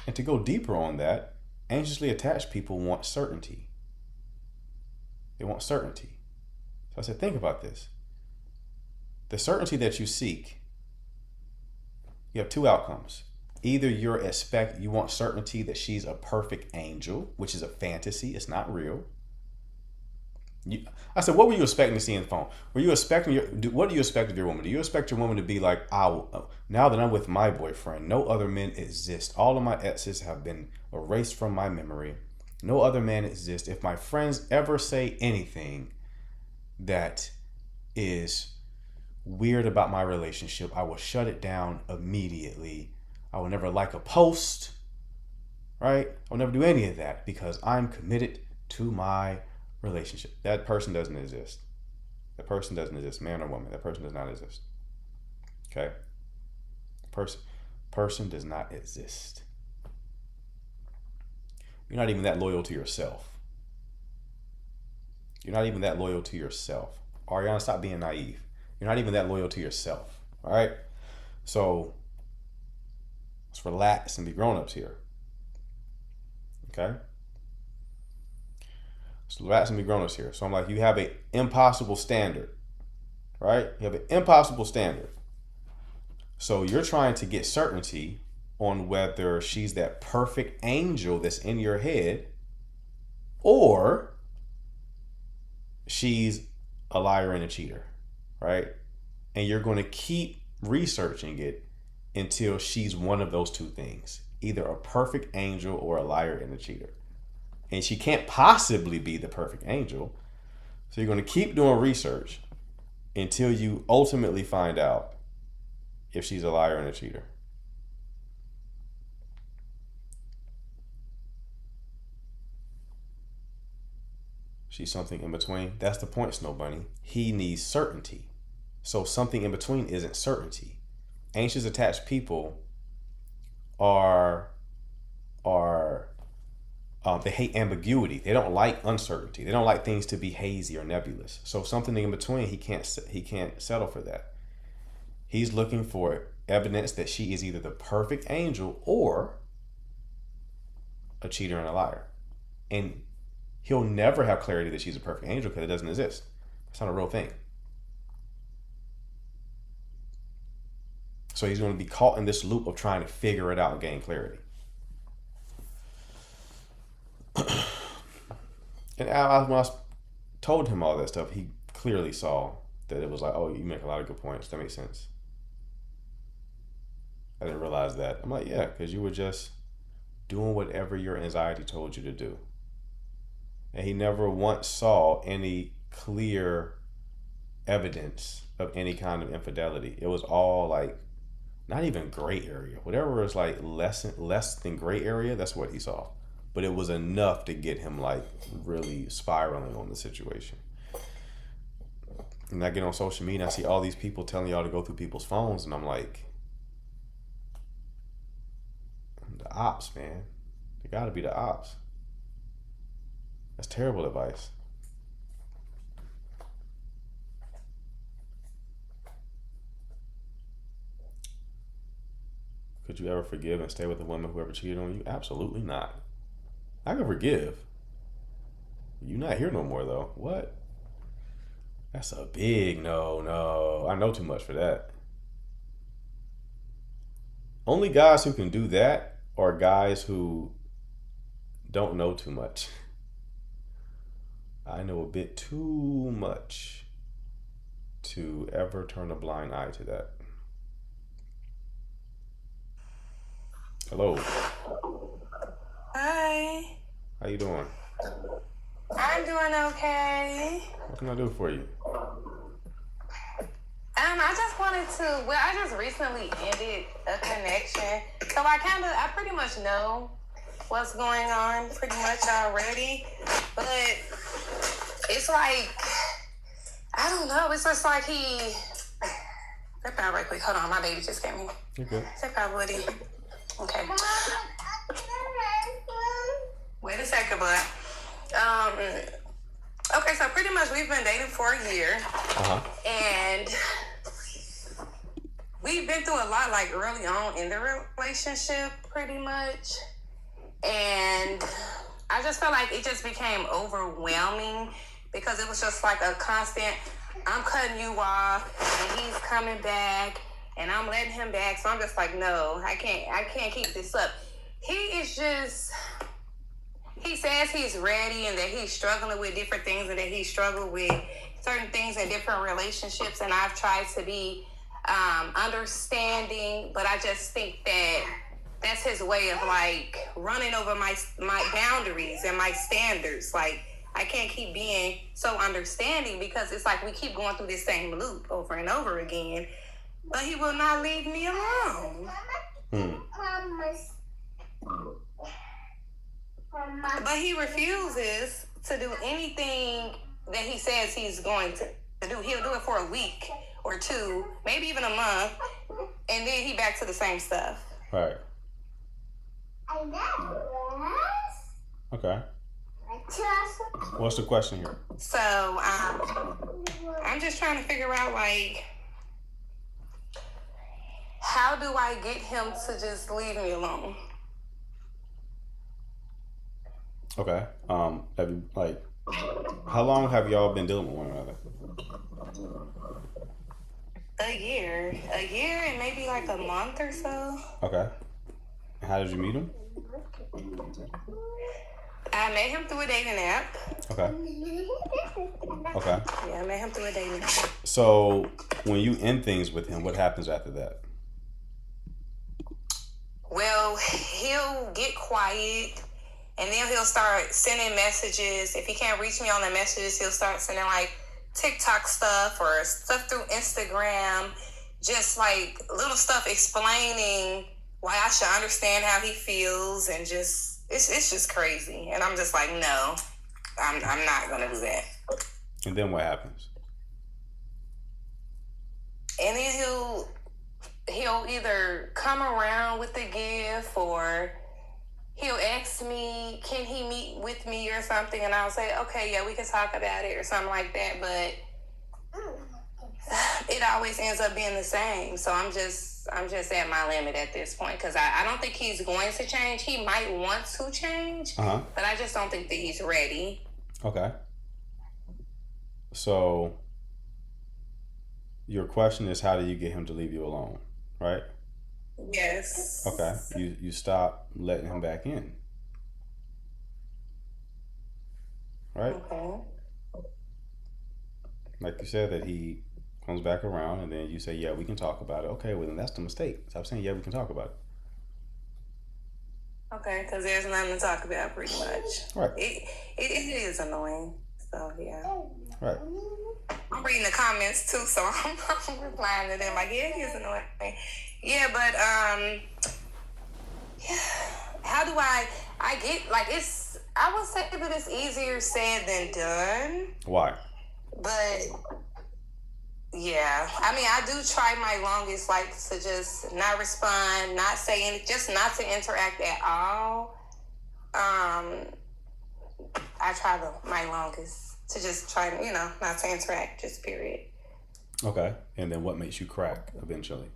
And to go deeper on that, anxiously attached people want certainty. They want certainty. So I said, think about this. The certainty that you seek, You have two outcomes. Either you want certainty that she's a perfect angel, which is a fantasy, it's not real. I said, what were you expecting to see in the phone? What do you expect of your woman? Do you expect your woman to be like, now that I'm with my boyfriend, no other men exist. All of my exes have been erased from my memory. No other man exists. If my friends ever say anything that is weird about my relationship, I will shut it down immediately. I will never like a post, right? I'll never do any of that because I'm committed to my relationship. That person doesn't exist. That person doesn't exist, man or woman. That person does not exist. Okay? Person does not exist. You're not even that loyal to yourself. You're not even that loyal to yourself. Ariana, stop being naive. You're not even that loyal to yourself. All right? So let's relax and be grown-ups here. Okay? So relax and be grown-ups here. So I'm like, you have an impossible standard. Right? You have an impossible standard. So you're trying to get certainty on whether she's that perfect angel that's in your head or she's a liar and a cheater, right? And you're going to keep researching it until she's one of those two things, either a perfect angel or a liar and a cheater. And she can't possibly be the perfect angel. So you're going to keep doing research until you ultimately find out if she's a liar and a cheater. She's something in between. That's the point, Snow Bunny. He needs certainty. So something in between isn't certainty. Anxious attached people they hate ambiguity. They don't like uncertainty. They don't like things to be hazy or nebulous. So something in between, he can't settle for that. He's looking for evidence that she is either the perfect angel or a cheater and a liar. And he'll never have clarity that she's a perfect angel because it doesn't exist. It's not a real thing. So he's going to be caught in this loop of trying to figure it out and gain clarity. And when I told him all that stuff, he clearly saw that it was like, oh, you make a lot of good points. That makes sense. I didn't realize that. I'm like, yeah, because you were just doing whatever your anxiety told you to do. And he never once saw any clear evidence of any kind of infidelity. It was all like, not even gray area. Whatever is like less than gray area, that's what he saw. But it was enough to get him like really spiraling on the situation. And I get on social media, I see all these people telling y'all to go through people's phones, and I'm like, the ops, man. They gotta be the ops. That's terrible advice. Could you ever forgive and stay with a woman who ever cheated on you? Absolutely not. I can forgive. You're not here no more, though. What? That's a big no. I know too much for that. Only guys who can do that are guys who don't know too much. I know a bit too much to ever turn a blind eye to that. Hello. Hi. How you doing? I'm doing okay. What can I do for you? I just wanted to, I just recently ended a connection. So I pretty much know what's going on pretty much already. But it's like, I don't know. It's just like Step out right quick. Hold on. My baby just came in. You're good. Step out, Woody. Okay. Wait a second, bud. Okay, so pretty much we've been dating for a year. And we've been through a lot, like, early on in the relationship, pretty much. And I just felt like it just became overwhelming because it was just like a constant, I'm cutting you off, and he's coming back, and I'm letting him back. So I'm just like, no, I can't keep this up. He is just, he says he's ready and that he's struggling with different things and that he struggled with certain things in different relationships. And I've tried to be understanding, but I just think that that's his way of like running over my boundaries and my standards. Like, I can't keep being so understanding because it's like we keep going through this same loop over and over again, but he will not leave me alone. But he refuses to do anything that he says he's going to do. He'll do it for a week or two, maybe even a month, and then he back to the same stuff. Right. Okay. What's the question here? So I'm just trying to figure out, like, how do I get him to just leave me alone? Okay. Have you, like, how long have y'all been dealing with one another? A year and maybe like a month or so. Okay. How did you meet him? I met him through a dating app. Okay. Okay. Yeah, I met him through a dating app. So when you end things with him, what happens after that? Well, he'll get quiet and then he'll start sending messages. If he can't reach me on the messages, he'll start sending like TikTok stuff or stuff through Instagram. Just like little stuff explaining why I should understand how he feels, and just it's just crazy. And I'm just like, no, I'm not gonna do that. And then what happens? And then he'll either come around with the gift, or he'll ask me, can he meet with me or something? And I'll say, okay, yeah, we can talk about it or something like that. But it always ends up being the same. So I'm just at my limit at this point, because I don't think he's going to change. He might want to change, but I just don't think that he's ready. Okay. So your question is, how do you get him to leave you alone, right? Yes. Okay. You stop letting him back in, right? Okay. Like you said, that he comes back around, and then you say, yeah, we can talk about it. Okay, well, then that's the mistake. Stop saying, yeah, we can talk about it. Okay, because there's nothing to talk about, pretty much. Right. It is annoying. So, yeah. Right. I'm reading the comments, too, so I'm replying to them. Like, yeah, it is annoying. Yeah, but, how do I get, like, I would say that it's easier said than done. Why? But, yeah, I mean, I do try my longest, like, to just not respond, not say anything, just not to interact at all. I try my longest to just try, not to interact, just period. Okay. And then what makes you crack eventually?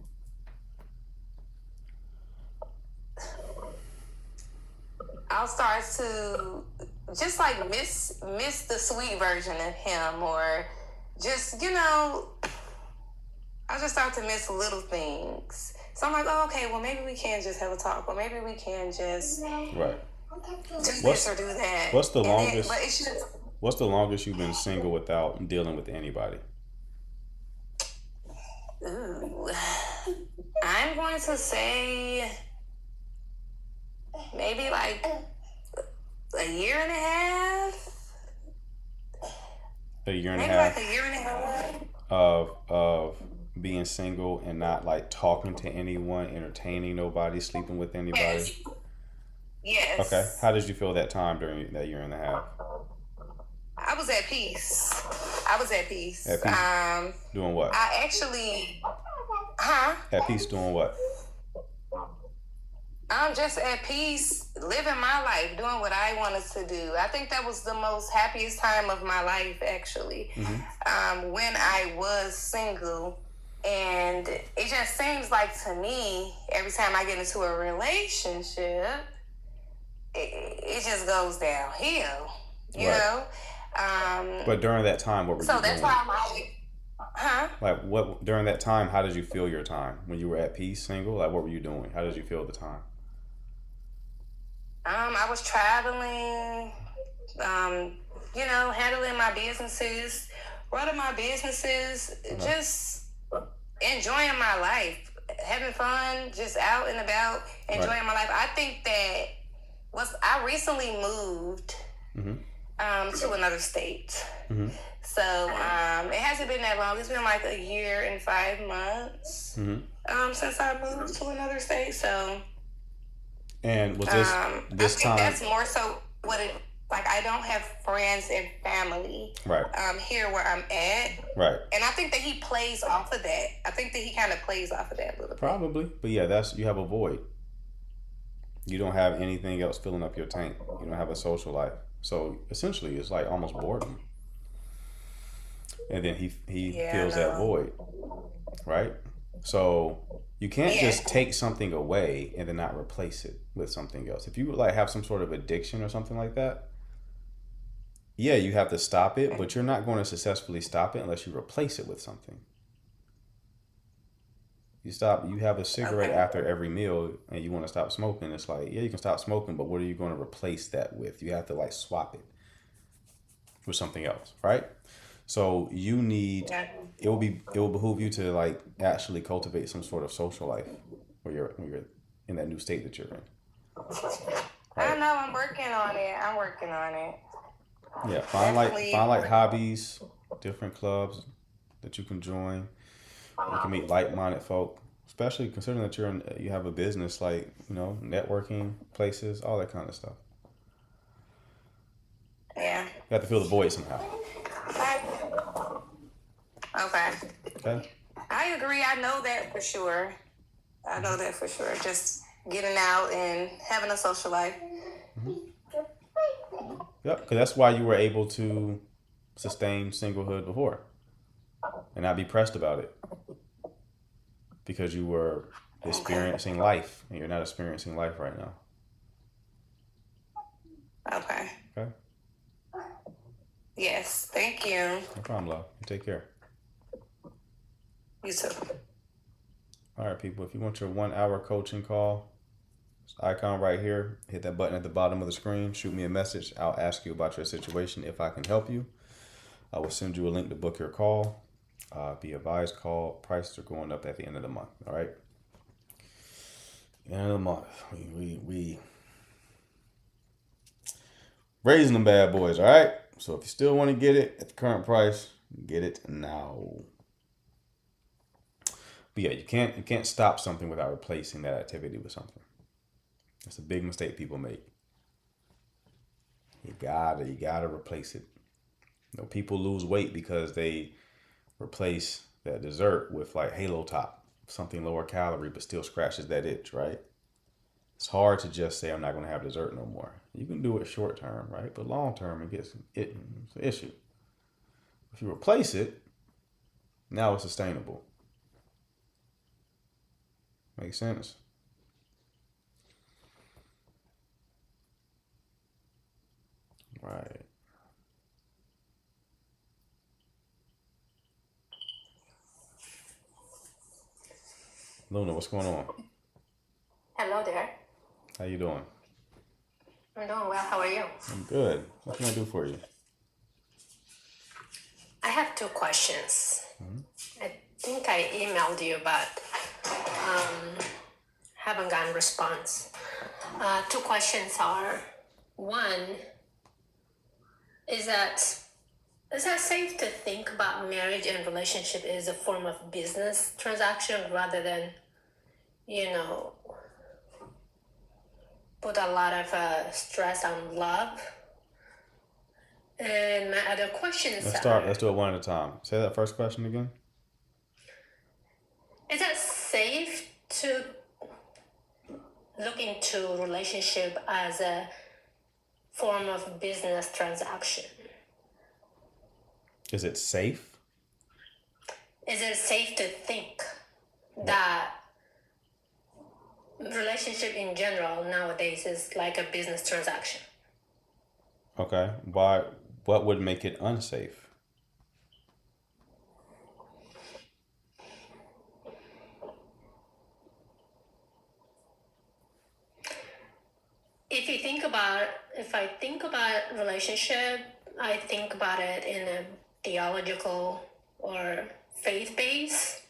I'll start to just like miss the sweet version of him, or just, I'll just start to miss little things. So I'm like, oh, okay, well, maybe we can just have a talk, or maybe we can just right. do this or do that. What's the longest? Then, but it's just, what's the longest you've been single without dealing with anybody? ooh, I'm going to say maybe like a year and a half. A year and Maybe a half like a year and a half. of being single and not like talking to anyone, entertaining nobody, sleeping with anybody. Yes. Yes. Okay. How did you feel that time during that year and a half? I was at peace. At peace. Doing what? I actually, At peace doing what? I'm just at peace, living my life, doing what I wanted to do. I think that was the most happiest time of my life, actually, when I was single. And it just seems like, to me, every time I get into a relationship, it just goes downhill, you know? But during that time, what were you doing? So that's why I'm like, Huh? Like, what during that time? How did you feel your time when you were at peace, single? Like, what were you doing? How did you feel at the time? I was traveling, handling my businesses, running my businesses, just enjoying my life, having fun, just out and about, enjoying my life. I think that I recently moved to another state. So it hasn't been that long. It's been like a year and 5 months since I moved to another state. So, And was I this think time? that's more so what it like. I don't have friends and family Right. here where I'm at, Right. and I think that he plays off of that. I think that he kind of plays off of that a little bit. Probably, but yeah, you have a void. You don't have anything else filling up your tank. You don't have a social life. So essentially, it's like almost boredom. And then he fills that void, right? So you can't just take something away and then not replace it with something else. If you like have some sort of addiction or something like that, yeah, you have to stop it, but you're not going to successfully stop it unless you replace it with something. You have a cigarette after every meal and you want to stop smoking. It's like, yeah, you can stop smoking, but what are you going to replace that with? You have to like swap it with something else, right? So you need, it will behoove you to like actually cultivate some sort of social life when you're in that new state that you're in. I know, I'm working on it. Yeah, find like hobbies, different clubs that you can join. You can meet like-minded folk, especially considering that you have a business, like, networking places, all that kind of stuff. Yeah. You have to fill the void somehow. Okay. I agree. I know that for sure. Just getting out and having a social life. Yep, because that's why you were able to sustain singlehood before and not be pressed about it. Because you were experiencing life and you're not experiencing life right now. Okay. Okay. Yes, thank you. No problem, love. You take care. You too. All right, people. If you want your 1 hour coaching call, it's the icon right here. Hit that button at the bottom of the screen. Shoot me a message. I'll ask you about your situation if I can help you. I will send you a link to book your call. Be advised, call prices are going up at the end of the month. All right. End of the month. We raising them bad boys. All right. So if you still want to get it at the current price, get it now. But yeah, you can't stop something without replacing that activity with something. That's a big mistake people make. You gotta replace it. People lose weight because they replace that dessert with like Halo Top, something lower calorie but still scratches that itch, right? It's hard to just say I'm not going to have dessert no more. You can do it short term, right? But long term it's an issue. If you replace it, now it's sustainable. Makes sense? Right. Luna, what's going on? Hello there. How you doing? I'm doing well. How are you? I'm good. What can I do for you? I have two questions. I think I emailed you, but haven't gotten response. Two questions are, one, is that safe to think about marriage and relationship as a form of business transaction rather than, put a lot of stress on love? And my other questions Let's do it one at a time. Say that first question again. Is it safe to look into relationship as a form of business transaction? Is it safe? Is it safe to think that relationship in general nowadays is like a business transaction? Okay. Why? What would make it unsafe? if I think about relationship, I think about it in a theological or faith base,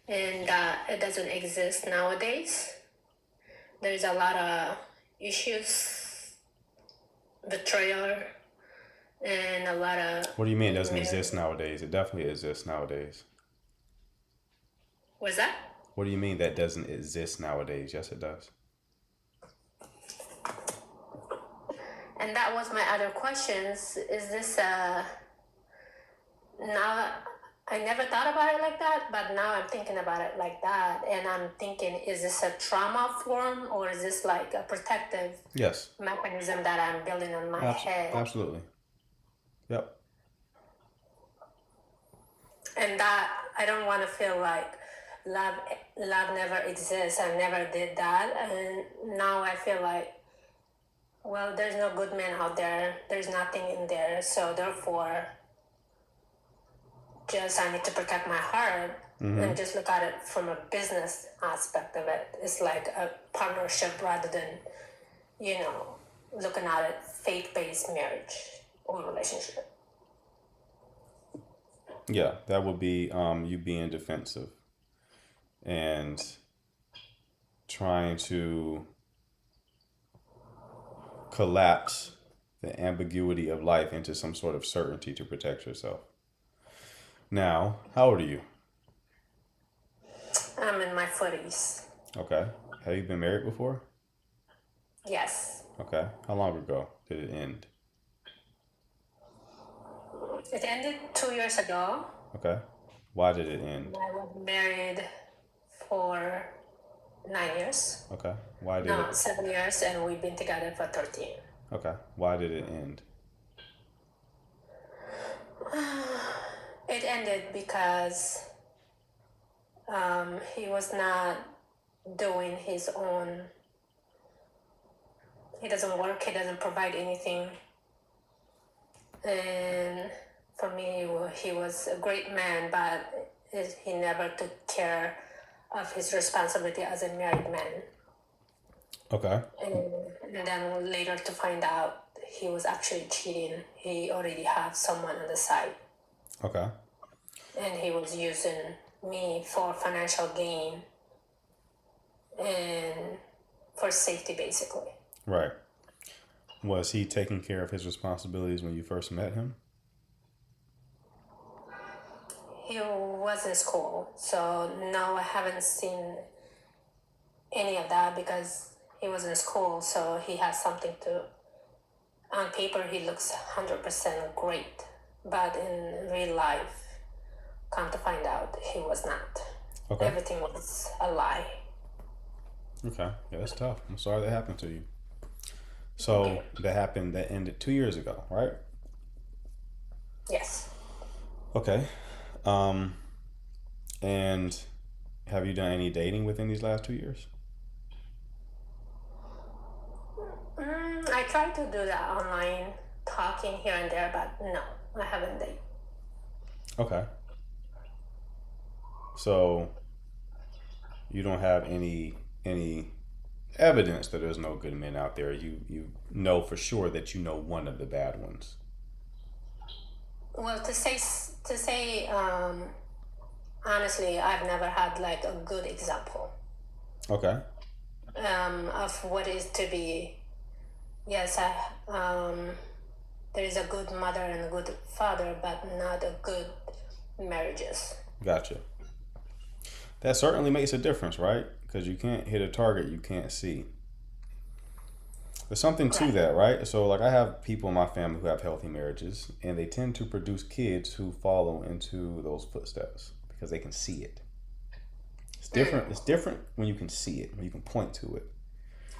and that it doesn't exist nowadays. There's a lot of issues, betrayal, and a lot of. What do you mean it doesn't exist nowadays? It definitely exists nowadays. What's that? What do you mean that doesn't exist nowadays? Yes, it does. And that was my other questions. Is this now? I never thought about it like that, but now I'm thinking about it like that, and I'm thinking, is this a trauma form or is this like a protective Yes. mechanism that I'm building in my head? Absolutely. Yep. And that I don't want to feel like love never exists. I never did that, and now I feel like, well, there's no good man out there. There's nothing in there, so therefore, just I need to protect my heart and just look at it from a business aspect of it. It's like a partnership rather than, looking at it faith-based marriage or relationship. Yeah, that would be you being defensive and trying to collapse the ambiguity of life into some sort of certainty to protect yourself. Now, how old are you? I'm in my 40s. Okay. Have you been married before? Yes. Okay. How long ago did it end? It ended 2 years ago. Okay. Why did it end? I was married for 9 years. Okay. Why did No, it? 7 years, and we've been together for 13. Okay. Why did it end? It ended because he was not doing his own. He doesn't work. He doesn't provide anything. And for me, he was a great man, but he never took care of his responsibility as a married man. Okay. And then later to find out he was actually cheating. He already had someone on the side. Okay. And he was using me for financial gain and for safety, basically. Right. Was he taking care of his responsibilities when you first met him? He was in school, so no, I haven't seen any of that because he was in school, so he has something to. On paper, he looks 100% great, but in real life, come to find out, he was not. Okay. Everything was a lie. Okay. Yeah, that's tough. I'm sorry that happened to you. So that ended 2 years ago, right? Yes. Okay. And have you done any dating within these last 2 years? I tried to do that online, talking here and there, but no, I haven't dated. Okay. So you don't have any evidence that there's no good men out there. You know for sure that you know one of the bad ones. Well, to say honestly, I've never had like a good example. Okay. Of what is to be. Yes, there is a good mother and a good father, but not a good marriages. Gotcha. That certainly makes a difference, right? Because you can't hit a target you can't see. There's something to that, right? So, like, I have people in my family who have healthy marriages, and they tend to produce kids who follow into those footsteps because they can see it. It's different. It's different when you can see it, when you can point to it.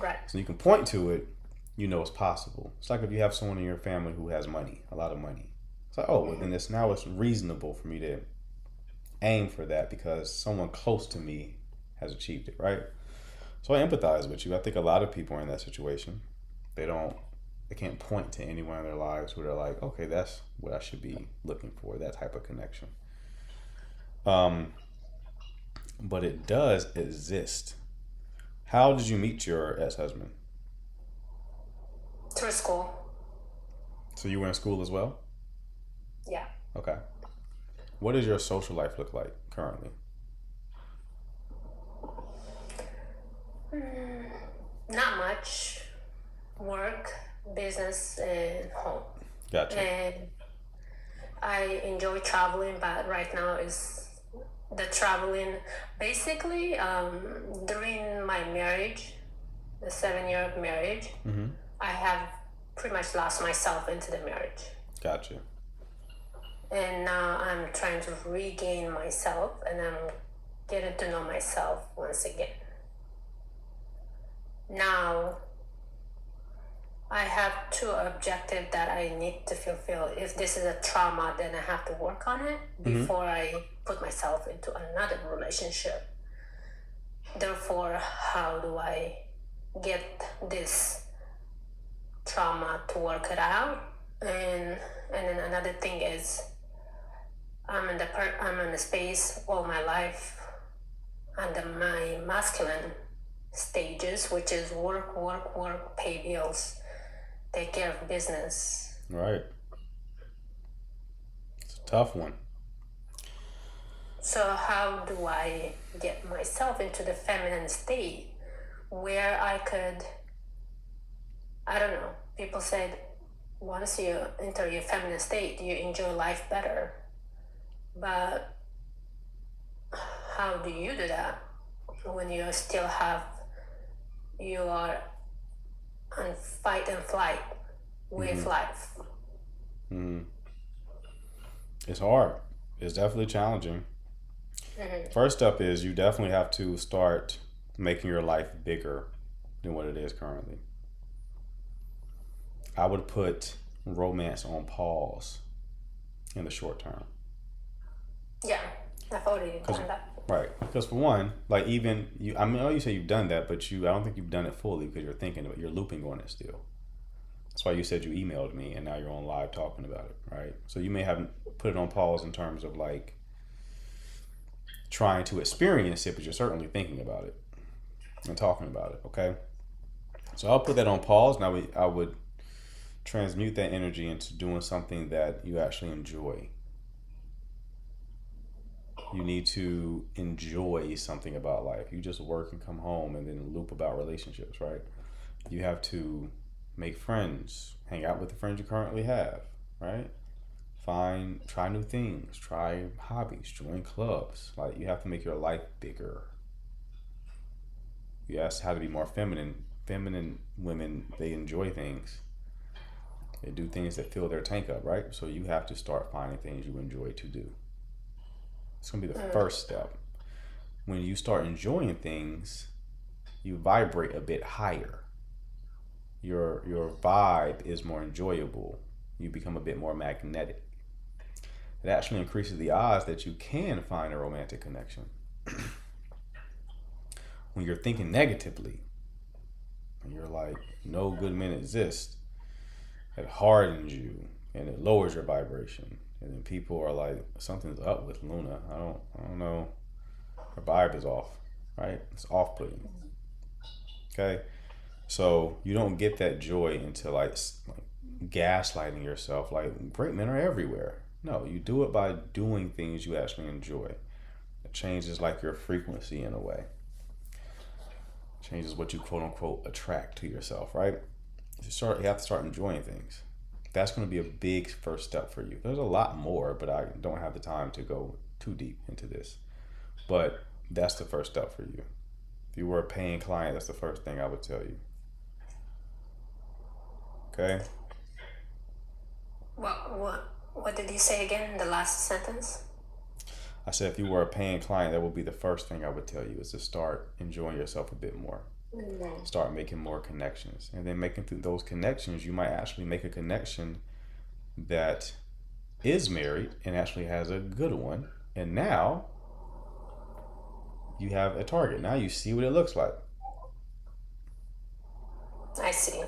Right. So you can point to it, you know it's possible. It's like if you have someone in your family who has money, a lot of money. It's like, oh, well, then it's reasonable for me to aim for that because someone close to me has achieved it, right? So I empathize with you. I think a lot of people are in that situation. They can't point to anyone in their lives where they're like, okay, that's what I should be looking for, that type of connection. But it does exist. How did you meet your ex-husband? through school. So you were in school as well? Yeah. Okay. What does your social life look like currently? Not much. Work, business, and home. Gotcha. And I enjoy traveling, but right now is the traveling. Basically, during my marriage, the 7-year marriage, Mm-hmm. I have pretty much lost myself into the marriage. Gotcha. And now I'm trying to regain myself, and I'm getting to know myself once again. Now, I have two objectives that I need to fulfill. If this is a trauma, then I have to work on it before I put myself into another relationship. Therefore, how do I get this trauma to work it out? And then another thing is, I'm in the space all my life under my masculine stages, which is work, pay bills, take care of business. Right. It's a tough one. So how do I get myself into the feminine state where I could, I don't know, people said once you enter your feminine state, you enjoy life better. But how do you do that when you still have, you are on fight and flight with life? It's hard. It's definitely challenging. First step is you definitely have to start making your life bigger than what it is currently. I would put romance on pause in the short term. Yeah, I've already done that. Right, because for one, like even you, I know you say you've done that, but I don't think you've done it fully because you're thinking of it. You're looping on it still. That's why you said you emailed me and now you're on live talking about it, right? So you may have put it on pause in terms of like trying to experience it, but you're certainly thinking about it and talking about it, okay? So I'll put that on pause. Now I would transmute that energy into doing something that you actually enjoy. You need to enjoy something about life. You just work and come home and then loop about relationships, right? You have to make friends, hang out with the friends you currently have, right? Try new things, try hobbies, join clubs. Like you have to make your life bigger. You ask how to be more feminine. Feminine women, they enjoy things. They do things that fill their tank up, right? So you have to start finding things you enjoy to do. It's gonna be the first step. When you start enjoying things, you vibrate a bit higher. Your vibe is more enjoyable. You become a bit more magnetic. It actually increases the odds that you can find a romantic connection. When you're thinking negatively, and you're like, no good men exist, it hardens you and it lowers your vibration. And then people are like, something's up with Luna. I don't know. Her vibe is off, right? It's off-putting. Okay? So you don't get that joy until like gaslighting yourself. Like, great men are everywhere. No, you do it by doing things you actually enjoy. It changes like your frequency in a way. It changes what you quote unquote attract to yourself, right? You have to start enjoying things. That's going to be a big first step for you. There's a lot more, but I don't have the time to go too deep into this. But that's the first step for you. If you were a paying client, that's the first thing I would tell you. Okay? What did you say again in the last sentence? I said if you were a paying client, that would be the first thing I would tell you is to start enjoying yourself a bit more. Start making more connections. And then making through those connections, you might actually make a connection that is married and actually has a good one. And now you have a target. Now you see what it looks like. I see.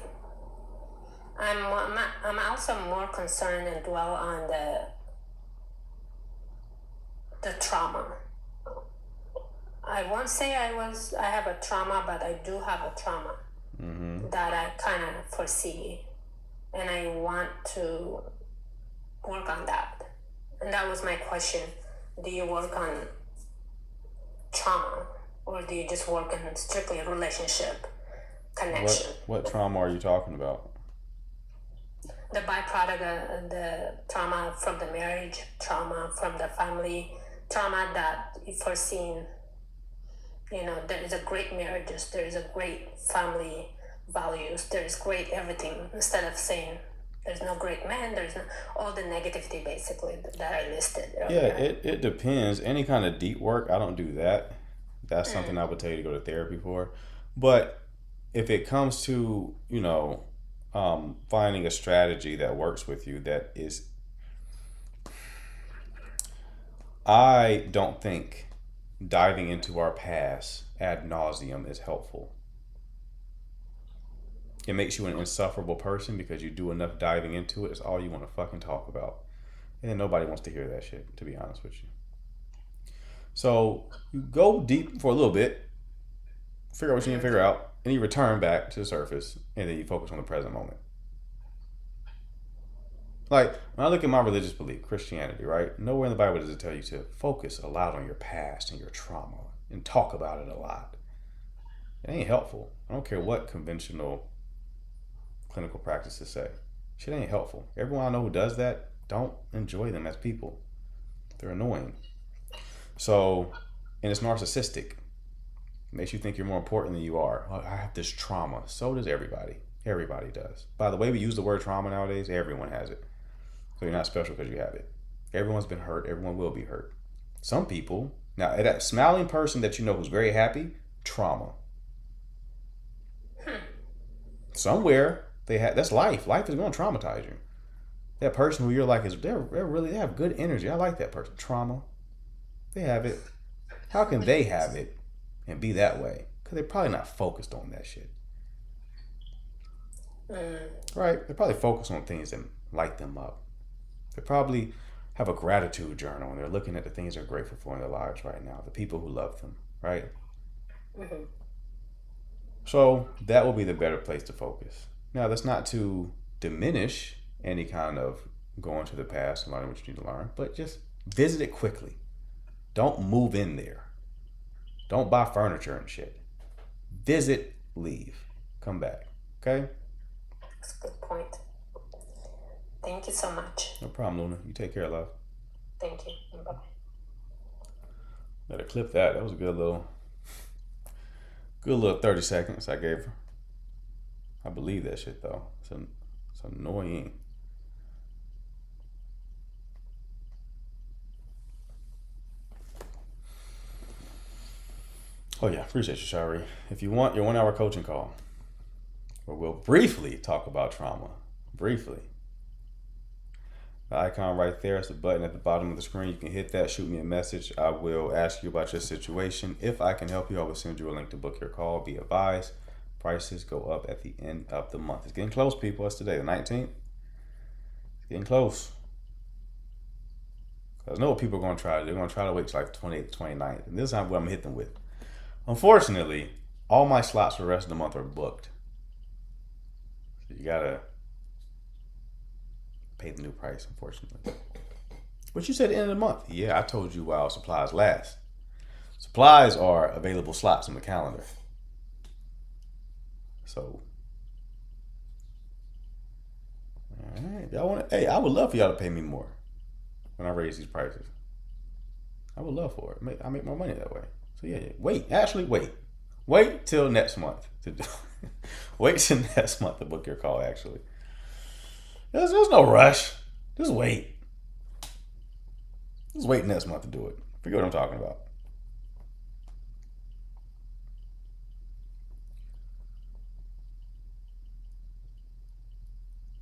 I'm also more concerned and dwell on the trauma. I won't say I have a trauma, but I do have a trauma that I kind of foresee and I want to work on that. And that was my question. Do you work on trauma, or do you just work on strictly a relationship connection? What trauma are you talking about? The byproduct of the trauma from the marriage, trauma from the family, trauma that you've foreseen. There is a great marriages, there is a great family values, there is great everything, instead of saying there's no great man, there's no, all the negativity basically that I listed earlier. Yeah, it depends. Any kind of deep work, I don't do that. That's something I would tell you to go to therapy for. But if it comes to, finding a strategy that works with you, I don't think diving into our past ad nauseum is helpful. It makes you an insufferable person because you do enough diving into it. It's all you want to fucking talk about. And nobody wants to hear that shit, to be honest with you. So you go deep for a little bit, figure out what you need to figure out, and you return back to the surface, and then you focus on the present moment. Like, when I look at my religious belief, Christianity, right? Nowhere in the Bible does it tell you to focus a lot on your past and your trauma and talk about it a lot. It ain't helpful. I don't care what conventional clinical practices say. Shit ain't helpful. Everyone I know who does that, don't enjoy them as people. They're annoying. So, and it's narcissistic. It makes you think you're more important than you are. Oh, I have this trauma. So does everybody. Everybody does. By the way we use the word trauma nowadays, everyone has it. So you're not special because you have it. Everyone's been hurt. Everyone will be hurt. Some people, now that smiling person that you know who's very happy, trauma. Somewhere they that's life. Life is going to traumatize you. That person who you're like they have good energy. I like that person. Trauma. They have it. How can they have it and be that way? Because they're probably not focused on that shit. Right? They're probably focused on things that light them up. They probably have a gratitude journal and they're looking at the things they're grateful for in their lives right now, the people who love them, right? So that will be the better place to focus. Now, that's not to diminish any kind of going to the past and learning what you need to learn, but just visit it quickly. Don't move in there. Don't buy furniture and shit. Visit, leave, come back. Okay? That's a good point. Thank you so much. No problem, Luna. You take care, love. Thank you. Bye-bye. Better clip that. That was a good little 30 seconds I gave her. I believe that shit though. It's annoying. Oh yeah, appreciate you, Shari. If you want your 1 hour coaching call, where we'll briefly talk about trauma. Briefly. The icon right there is the button at the bottom of the screen. You can hit that, shoot me a message. I will ask you about your situation. If I can help you, I will send you a link to book your call. Be advised, prices go up at the end of the month. It's getting close, people. It's today, the 19th. It's getting close. Because I know what people are going to try to do. They're going to try to wait till like the 28th, 29th. And this is what I'm going to hit them with. Unfortunately, all my slots for the rest of the month are booked. So you got to pay the new price, unfortunately. But you said the end of the month. Yeah, I told you while supplies last. Supplies are available slots on the calendar. So, all right, y'all want to? Hey, I would love for y'all to pay me more when I raise these prices. I would love for it. I make more money that way. So yeah. Wait till next month to do. Wait till next month to book your call. Actually, there's no rush. Just wait. Just wait next month to do it. Forget what I'm talking about.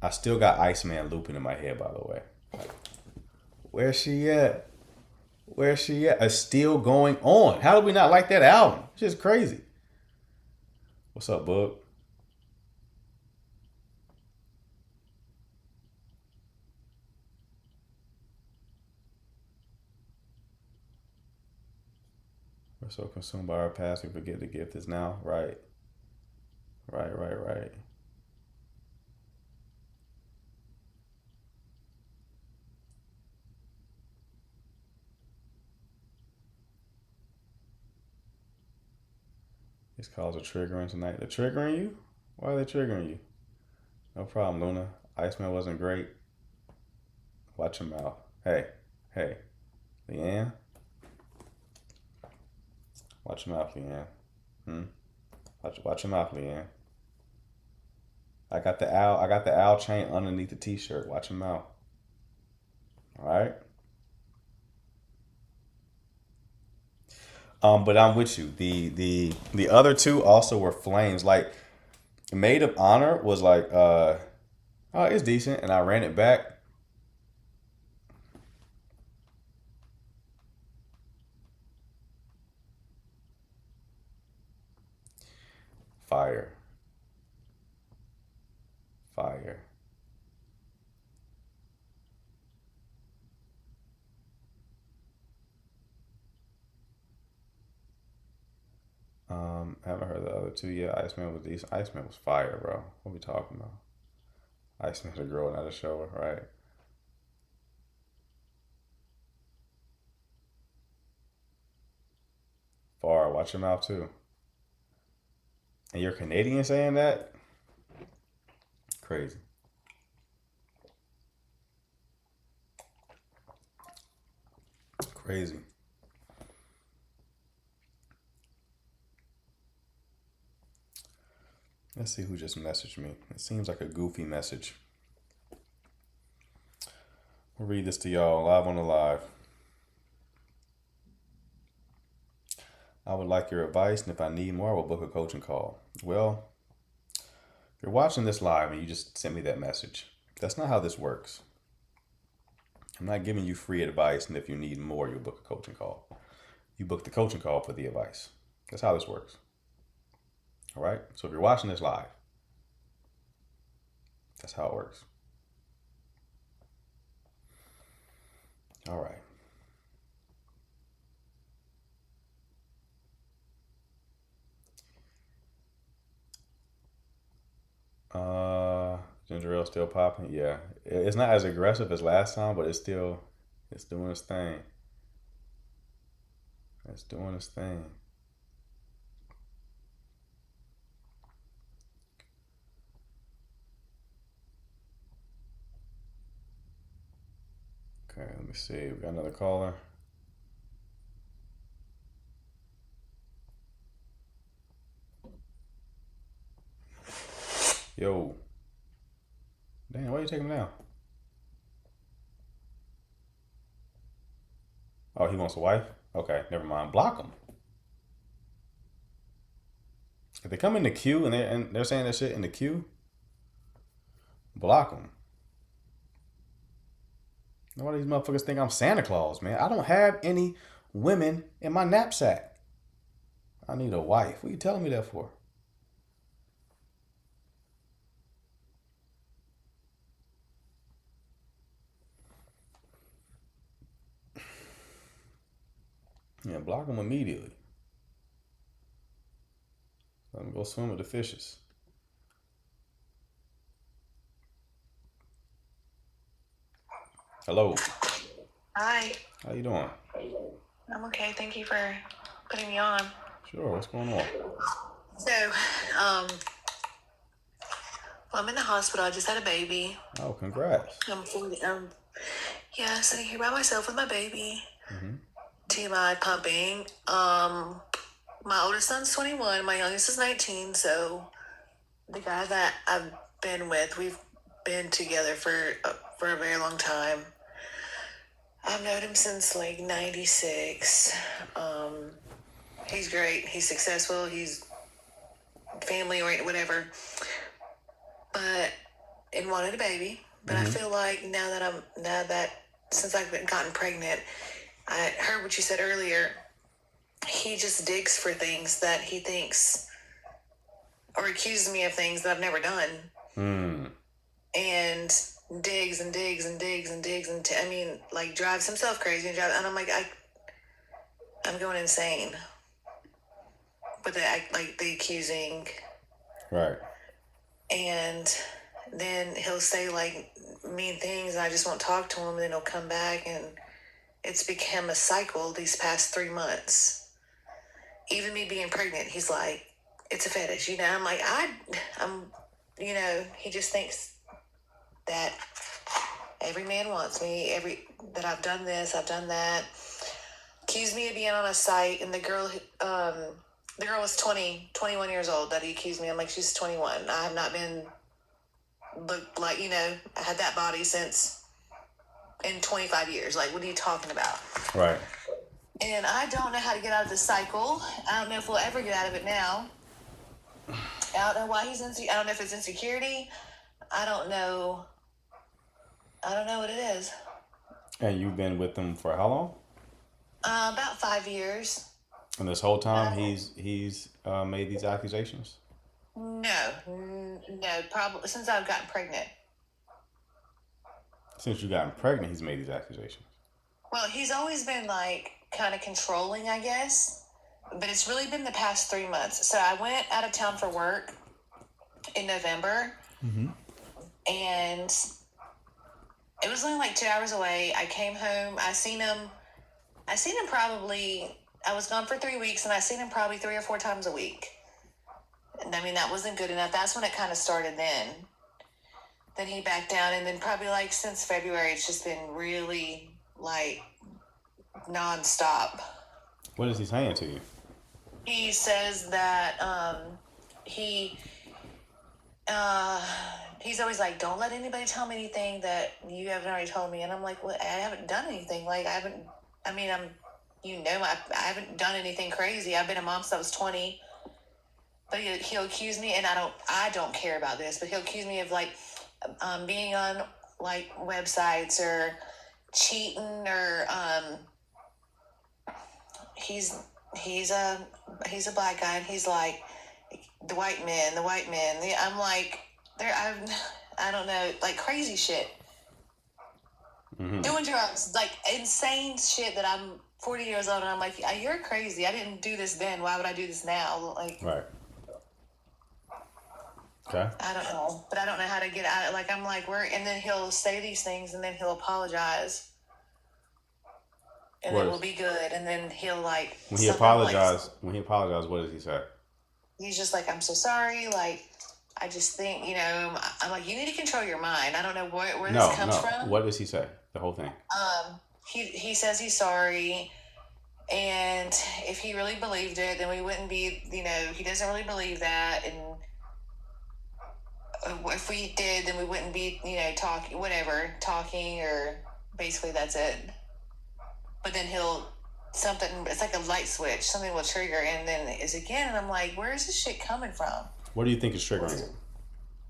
I still got Iceman looping in my head, by the way. Like, where's she at? Where's she at? It's still going on. How do we not like that album? It's just crazy. What's up, Bug? We're so consumed by our past, we forget the gift is now. Right. These calls are triggering tonight. They're triggering you? Why are they triggering you? No problem, Luna. Iceman wasn't great. Watch your mouth. Hey. Leanne? Watch your mouth, Leanne. Watch your mouth, Leanne. I got the owl chain underneath the t-shirt. Watch your mouth. Alright? But I'm with you. The other two also were flames. Like, Maid of Honor was like, oh, it's decent, and I ran it back. Fire. Haven't heard the other two yet. Iceman was decent. Iceman was fire, bro. What are we talking about? Iceman's a girl, not a shower, right? Far. Watch your mouth too. And you're Canadian saying that? Crazy. Crazy. Let's see who just messaged me. It seems like a goofy message. I'll read this to y'all live on the live. I would like your advice, and if I need more, I will book a coaching call. Well, if you're watching this live and you just sent me that message, that's not how this works. I'm not giving you free advice, and if you need more, you'll book a coaching call. You book the coaching call for the advice. That's how this works. All right? So if you're watching this live, that's how it works. All right. Ginger ale still popping? Yeah. It's not as aggressive as last time, but it's doing its thing. It's doing its thing. Okay, let me see. We got another caller. Yo. Damn, why you taking him down? Oh, he wants a wife? Okay, never mind. Block him. If they come in the queue and they're saying that shit in the queue, block them. Why do these motherfuckers think I'm Santa Claus, man? I don't have any women in my knapsack. I need a wife. What are you telling me that for? Yeah, block them immediately. Let them go swim with the fishes. Hello. Hi. How you doing? I'm okay. Thank you for putting me on. Sure. What's going on? So, well, I'm in the hospital. I just had a baby. Oh, congrats. Sitting here by myself with my baby. Mm-hmm. TMI pumping. My oldest son's 21. My youngest is 19. So, the guy that I've been with, we've been together for a very long time. I've known him since like 96. He's great. He's successful. He's family oriented, whatever. And wanted a baby. But I feel like since I've gotten pregnant, I heard what you said earlier. He just digs for things that he thinks, or accuses me of things that I've never done. And digs and digs and digs and digs and drives himself crazy and I'm like, I'm going insane. But the accusing, right? And then he'll say like mean things, and I just won't talk to him. And then he'll come back, and it's become a cycle these past 3 months. Even me being pregnant, he's like, it's a fetish, you know. I'm like, I'm, you know, he just thinks that every man wants me, that I've done this, I've done that. Accused me of being on a site, and the girl was 21 years old that he accused me. I'm like, she's 21. I have not been looked like, you know, I had that body since in 25 years. Like, what are you talking about? Right. And I don't know how to get out of this cycle. I don't know if we'll ever get out of it now. I don't know why he's I don't know if it's insecurity. I don't know what it is. And you've been with him for how long? About 5 years. And this whole time he's made these accusations? No, probably since I've gotten pregnant. Since you gotten pregnant, he's made these accusations. Well, he's always been like kind of controlling, I guess. But it's really been the past 3 months. So I went out of town for work in November. Mm-hmm. And it was only like 2 hours away. I came home. I seen him probably, I was gone for 3 weeks, and I seen him probably 3 or 4 times a week. And I mean, that wasn't good enough. That's when it kind of started then. Then he backed down, and then probably like since February, it's just been really like nonstop. What is he saying to you? He says that he's always like, don't let anybody tell me anything that you haven't already told me. And I'm like, well, I haven't done anything. Like, I haven't done anything crazy. I've been a mom since I was 20. But he'll accuse me, and I don't care about this, but he'll accuse me of like being on like websites or cheating, or he's a black guy, and he's like the white men. I'm like, I don't know, like crazy shit. Mm-hmm. Doing drugs, like insane shit that I'm 40 years old, and I'm like, you're crazy. I didn't do this then. Why would I do this now? Like, right. Okay. I don't know, but I don't know how to get out of it. Like, I'm like, and then he'll say these things, and then he'll apologize, and it will be good, and then he'll like. When he apologized, what does he say? He's just like, I'm so sorry. Like, I just think, you know, I'm like, you need to control your mind. I don't know where this comes from. What does he say? The whole thing. He says he's sorry, and if he really believed it, then we wouldn't be. You know, he doesn't really believe that, and if we did, then we wouldn't be. You know, talking, or basically that's it. But then it's like a light switch. Something will trigger, and then it's again, and I'm like, where is this shit coming from? What do you think is triggering it?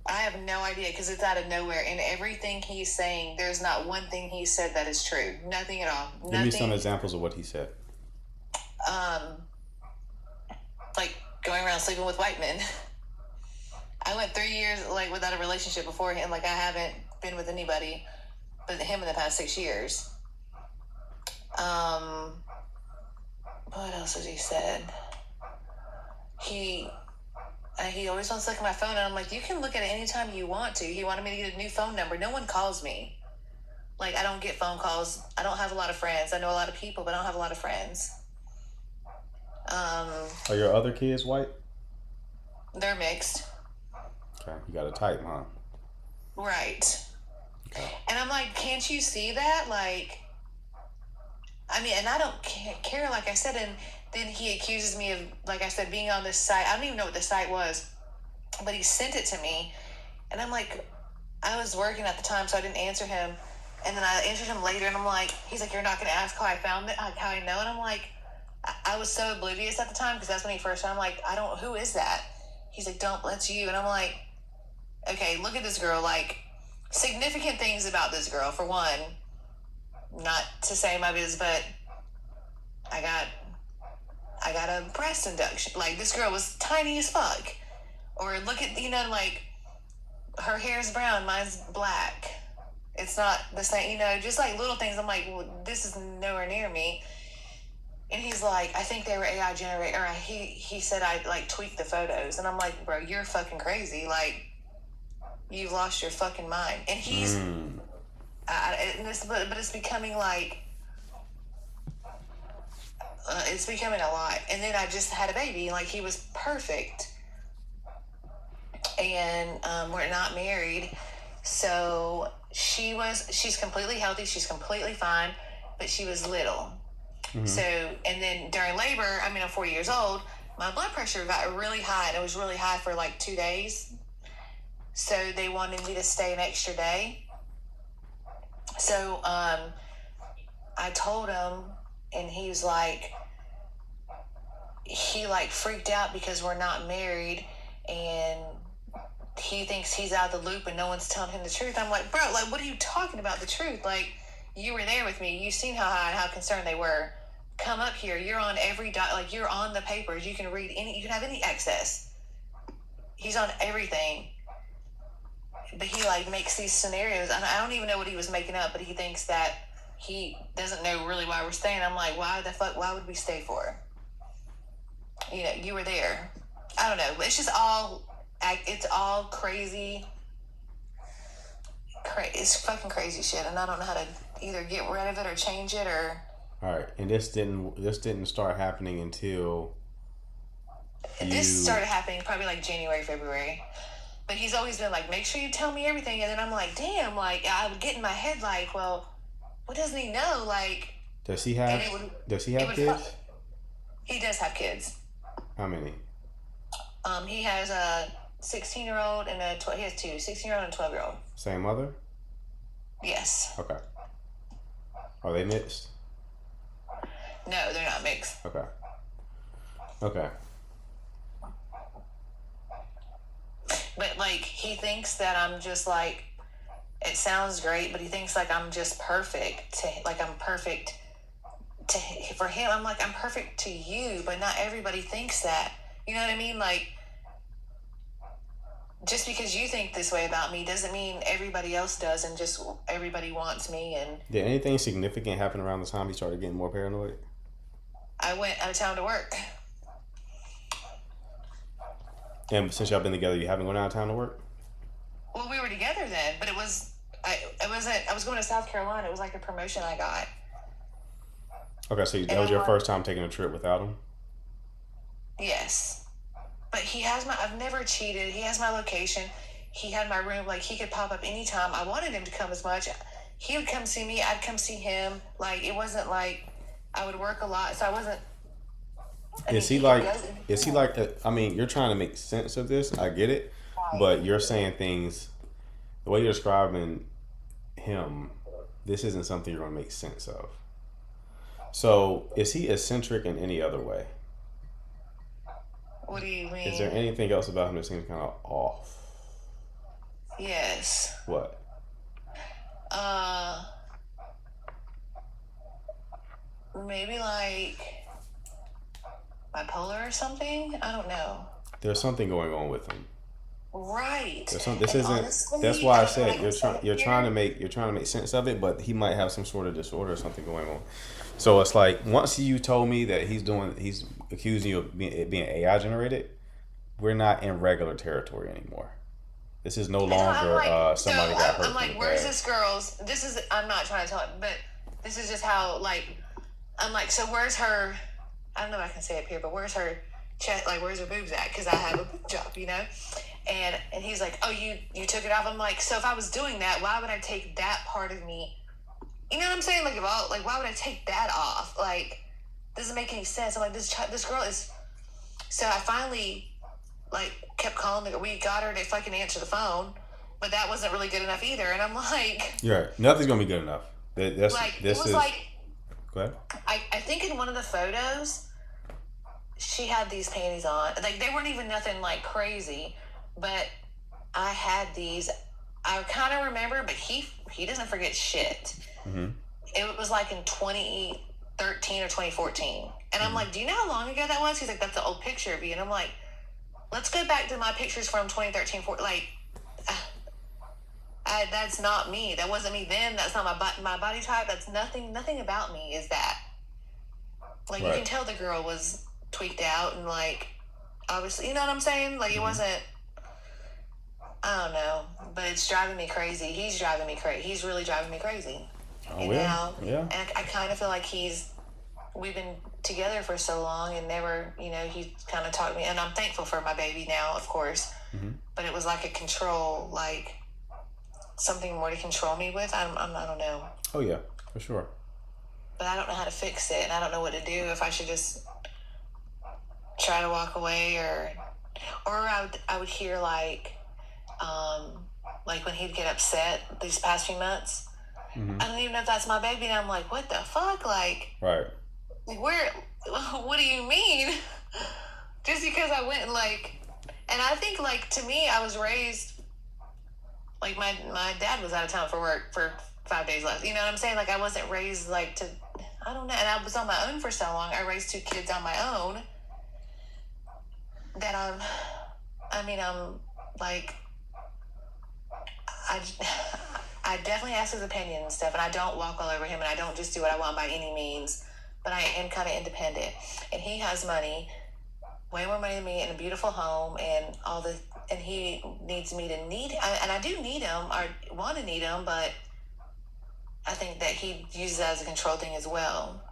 I have no idea, because it's out of nowhere. And everything he's saying, there's not one thing he said that is true. Nothing at all. Give me some examples of what he said. Like going around sleeping with white men. I went 3 years like without a relationship before him. Like, I haven't been with anybody but him in the past 6 years. What else has he said? He always wants to look at my phone, and I'm like, you can look at it anytime you want to. He wanted me to get a new phone number. No one calls me. Like, I don't get phone calls. I don't have a lot of friends. I know a lot of people, but I don't have a lot of friends. Are your other kids white? They're mixed. Okay, you got a type, huh? Right. Okay. And I'm like, can't you see that? Like, I mean, and I don't care, like I said, and then he accuses me of, like I said, being on this site. I don't even know what the site was, but he sent it to me, and I'm like, I was working at the time, so I didn't answer him, and then I answered him later, and I'm like, he's like, you're not going to ask how I found it, like how I know, and I'm like, I was so oblivious at the time, because that's when he first started. I'm like, who is that? He's like, that's you, and I'm like, okay, look at this girl, like, significant things about this girl. For one, not to say my business, but I got a breast induction. Like, this girl was tiny as fuck. Or look at, like, her hair's brown, mine's black. It's not the same, just like little things. I'm like, well, this is nowhere near me. And he's like, I think they were AI generated. Or he said I, like, tweaked the photos. And I'm like, bro, you're fucking crazy. Like, you've lost your fucking mind. And he's... but it's becoming like... it's becoming a lot. And then I just had a baby. Like, he was perfect. and we're not married. So she's completely healthy. She's completely fine, but she was little. So, and then during labor, I mean, I'm 40 years old. My blood pressure got really high, and it was really high for like 2 days. So they wanted me to stay an extra day. So I told him, and he was like, he like freaked out because we're not married, and he thinks he's out of the loop and no one's telling him the truth. I'm like, bro, like, what are you talking about, the truth? Like, you were there with me. You've seen how concerned they were. Come up here. You're on every like, you're on the papers. You can read you can have any access. He's on everything. But he like makes these scenarios. I don't even know what he was making up, but he thinks that he doesn't know really why we're staying. I'm like, why would we stay for? You know, you were there. I don't know. It's just it's all crazy. It's fucking crazy shit, and I don't know how to either get rid of it or change it or. All right, and this didn't start happening until. This started happening probably like January, February. But he's always been like, make sure you tell me everything. And then I'm like, damn, like, I would get in my head like, well, what doesn't he know? Like, does he have kids? He does have kids. How many? He has a 16-year-old and he has two, 16-year-old and 12-year-old. Same mother? Yes. Okay. Are they mixed? No, they're not mixed. Okay. But like, he thinks that I'm just like, it sounds great, but he thinks like I'm just perfect for him. I'm like, I'm perfect to you, but not everybody thinks that. You know what I mean? Like, just because you think this way about me doesn't mean everybody else does, and just everybody wants me. And did anything significant happen around the time he started getting more paranoid? I went out of town to work. And since y'all been together, you haven't gone out of town to work? Well, we were together then, but I was going to South Carolina. It was like a promotion I got. Okay, so that was your first time taking a trip without him? Yes. But I've never cheated. He has my location. He had my room. Like, he could pop up anytime. I wanted him to come as much. He would come see me. I'd come see him. Like, it wasn't like I would work a lot, so I wasn't. Is he like, I mean, you're trying to make sense of this. I get it. But you're saying things, the way you're describing him, this isn't something you're going to make sense of. So, is he eccentric in any other way? What do you mean? Is there anything else about him that seems kind of off? Yes. What? Maybe like bipolar or something. I don't know. There's something going on with him. Right. Honestly, that's why I said you're trying to make sense of it, but he might have some sort of disorder or something going on. So it's like, once you told me that he's accusing you of being AI generated, we're not in regular territory anymore. This is no longer somebody got hurt. I'm like, where's this girl's? I'm not trying to tell it, but this is just how, like, I'm like, so where's her? I don't know if I can say it here, but where's her chest? Like, where's her boobs at? Because I have a boob job, you know. And he's like, oh, you took it off. I'm like, so if I was doing that, why would I take that part of me? You know what I'm saying? Like, why would I take that off? Like, doesn't make any sense. I'm like, this girl is. So I finally, like, kept calling her. We got her to fucking answer the phone, but that wasn't really good enough either. And I'm like, you're right. Nothing's gonna be good enough. Go ahead. I think in one of the photos, she had these panties on. Like, they weren't even nothing like crazy, but I had these. I kind of remember, but he doesn't forget shit. Mm-hmm. It was like in 2013 or 2014. And I'm like, do you know how long ago that was? He's like, that's an old picture of you. And I'm like, let's go back to my pictures from 2013. Like, that's not me. That wasn't me then. That's not my body type. That's nothing about me is that. Like, right. You can tell the girl was tweaked out and, like, obviously, you know what I'm saying? Like, it wasn't, I don't know, but it's driving me crazy. He's driving me crazy. He's really driving me crazy. Oh, yeah. And I kind of feel like we've been together for so long and never, you know, he kind of taught me, and I'm thankful for my baby now, of course. Mm-hmm. but it was like a control, like something more to control me with. I don't know. Oh yeah, for sure. But I don't know how to fix it, and I don't know what to do. If I should just try to walk away, or I would hear like when he'd get upset these past few months. Mm-hmm. I don't even know if that's my baby, and I'm like, what the fuck, like, Right. where? What do you mean? Just because I went and I think like to me, I was raised like my dad was out of town for work for 5 days left. You know what I'm saying? Like I wasn't raised like to, I don't know. And I was on my own for so long. I raised 2 kids on my own that I'm like, I definitely ask his opinion and stuff, and I don't walk all over him, and I don't just do what I want by any means, but I am kind of independent. And he has money, way more money than me, and a beautiful home, and and he needs me to and I do need him, or want to need him, but I think that he uses that as a control thing as well.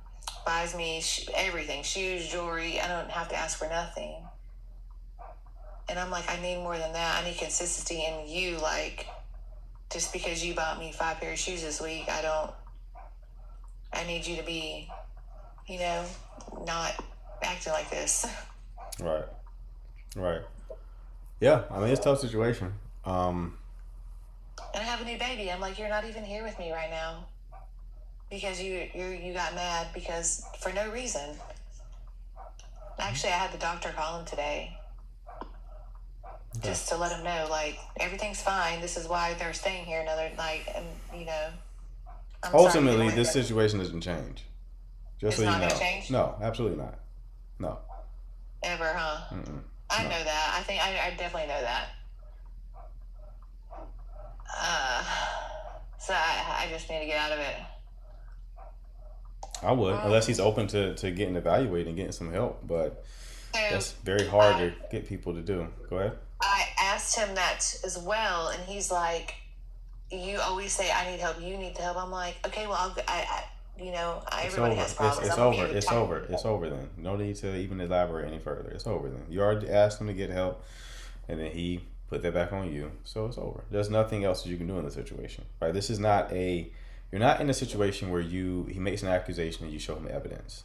Buys me everything, shoes, jewelry. I don't have to ask for nothing. And I'm like, I need more than that. I need consistency in you. Like, just because you bought me 5 pairs of shoes this week, I need you to be, not acting like this. Right. Right. Yeah, I mean, it's a tough situation. And I have a new baby. I'm like, you're not even here with me right now because you got mad because for no reason. Actually, I had the doctor call him today just to let him know, like, everything's fine. This is why they're staying here another night, and I'm Ultimately, sorry, this situation doesn't change. Just so you know. It's not gonna change? No, absolutely not. No. Ever, huh? Mm-mm. I No. know that. I think I definitely know that. So I just need to get out of it. I would, unless he's open to getting evaluated and getting some help, but that's very hard to get people to do. Go ahead. I asked him that as well, and he's like, "You always say I need help. You need the help." I'm like, "Okay, well, It's everybody over. has problems. It's I'm gonna be over. able to It's talk." over. It's over then. No need to even elaborate any further. It's over then. You already asked him to get help, and then he put that back on you. So it's over. There's nothing else that you can do in the situation, right? This is not you're not in a situation where he makes an accusation and you show him evidence,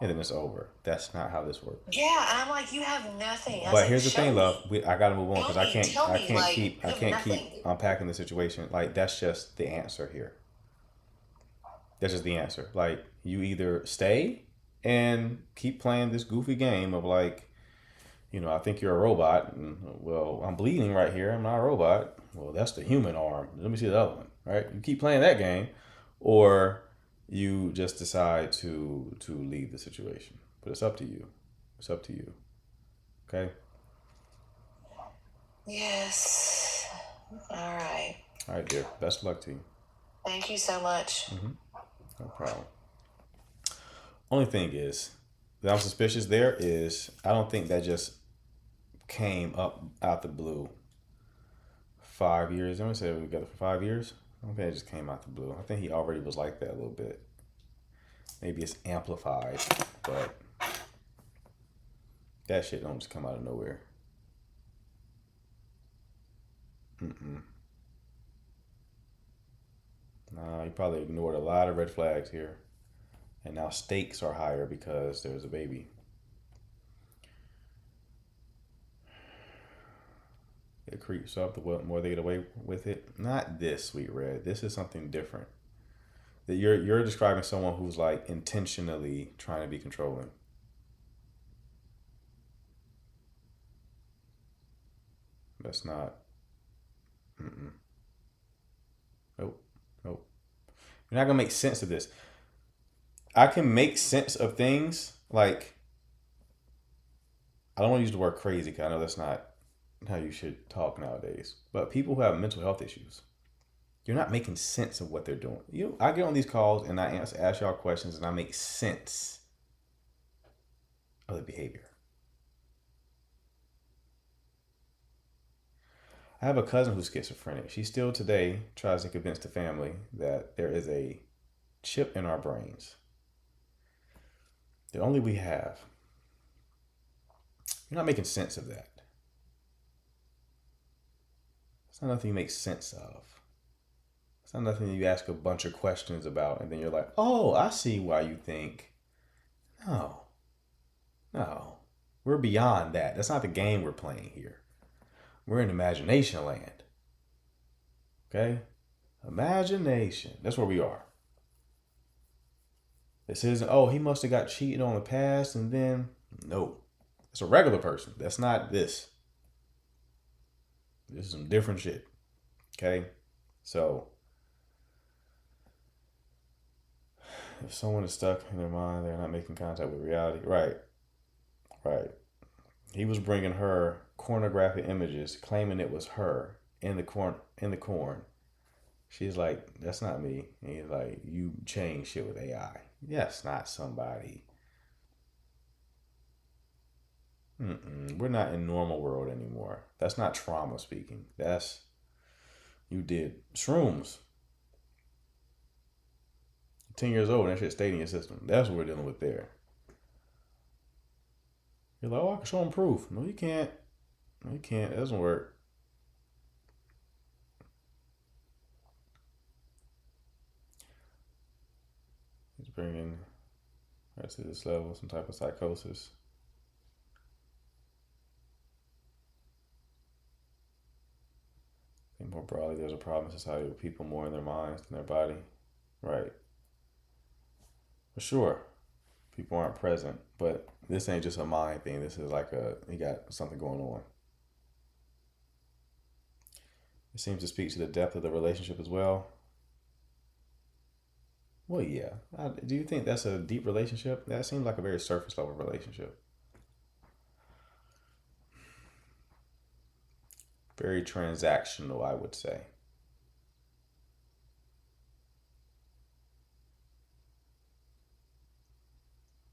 and then it's over. That's not how this works. Yeah, and I'm like, "You have nothing." I was But like, here's the "Show thing, me." love. I gotta move on because I can't Tell me, like, keep you have nothing. unpacking the situation. Like that's just the answer here. That's just the answer. Like you either stay and keep playing this goofy game of like, I think you're a robot. And, well, I'm bleeding right here. I'm not a robot. Well, that's the human arm. Let me see the other one. Right? You keep playing that game, or you just decide to leave the situation. But it's up to you. It's up to you. Okay. Yes. All right. All right, dear. Best of luck to you. Thank you so much. No problem. Only thing is that I'm suspicious there is I don't think that just came up out the blue. 5 years. I'm gonna say we were together for 5 years. I don't think it just came out the blue. I think he already was like that a little bit. Maybe it's amplified, but that shit don't just come out of nowhere. Nah, you probably ignored a lot of red flags here. And now stakes are higher because there's a baby. It creeps up the more they get away with it. Not this, Sweet Red. This is something different. That you're describing someone who's like intentionally trying to be controlling. That's not. Nope. Nope. You're not gonna make sense of this. I can make sense of things like. I don't want to use the word crazy because I know that's not how you should talk nowadays. But people who have mental health issues, you're not making sense of what they're doing. I get on these calls and I ask y'all questions and I make sense of the behavior. I have a cousin who's schizophrenic. She still today tries to convince the family that there is a chip in our brains that only we have. You're not making sense of that. It's not nothing you make sense of. It's not nothing you ask a bunch of questions about and then you're like, oh, I see why you think. No. No. We're beyond that. That's not the game we're playing here. We're in imagination land. Okay? Imagination. That's where we are. This isn't, oh, he must have got cheated on in the past and then, no. It's a regular person. That's not this. This is some different shit. Okay? So, if someone is stuck in their mind, they're not making contact with reality. Right. Right. He was bringing her pornographic images, claiming it was her in the corn. She's like, that's not me. And he's like, you change shit with AI. Yes, not somebody. We're not in normal world anymore. That's not trauma speaking. That's, you did shrooms. 10 years old, and that shit stayed in your system. That's what we're dealing with there. You're like, oh, I can show them proof. No, you can't. No, you can't. It doesn't work. He's bringing right to this level some type of psychosis. I think more broadly, there's a problem in society with people more in their minds than their body. Right. For sure. People aren't present, but this ain't just a mind thing. This is like he got something going on. It seems to speak to the depth of the relationship as well. Well, yeah. Do you think that's a deep relationship? That seems like a very surface level relationship. Very transactional, I would say.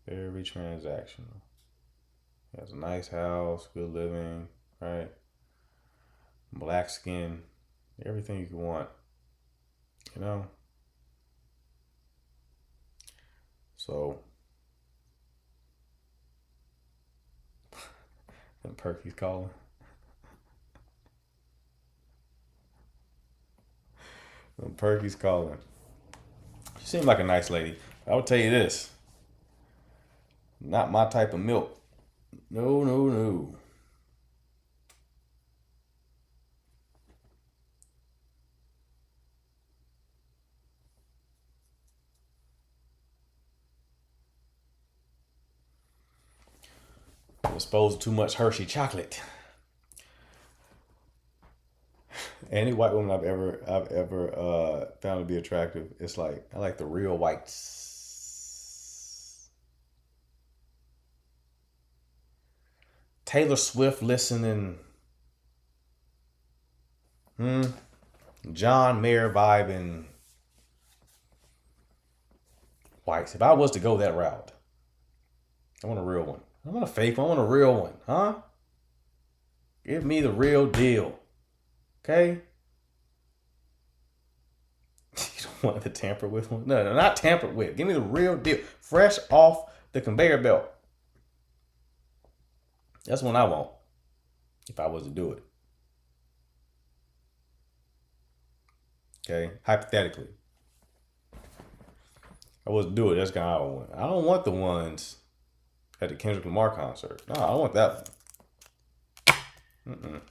Very transactional. He has a nice house, good living, right? Black skin, everything you can want, you know? So, then Perky's calling. Then Perky's calling. She seemed like a nice lady. I will tell you this. Not my type of milk. No, no, no. I'm exposed to too much Hershey chocolate. Any white woman I've ever found to be attractive, it's like I like the real whites. Taylor Swift listening. John Mayer vibing. Whites. If I was to go that route, I want a real one. I want a fake one. I want a real one. Huh? Give me the real deal. Okay? You don't want the tampered with one? No, not tampered with. Give me the real deal. Fresh off the conveyor belt. That's what I want. If I was to do it. Okay? Hypothetically. If I was to do it, that's kind of how I want. I don't want the ones at the Kendrick Lamar concert. No, I don't want that one.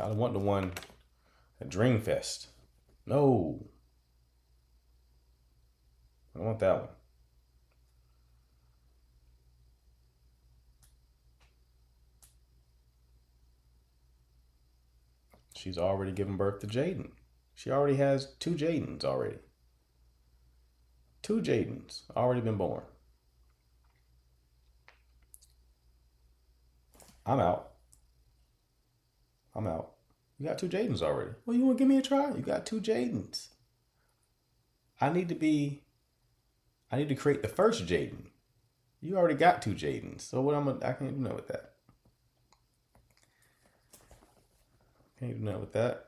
I don't want the one at Dreamfest. No. I don't want that one. She's already given birth to Jaden. She already has 2 Jadens already. 2 Jadens already been born. I'm out. You got 2 Jadens already. Well, you want to give me a try? You got 2 Jadens. I need to create the first Jaden. You already got 2 Jadens. So I can't do nothing with that. Can't do nothing with that.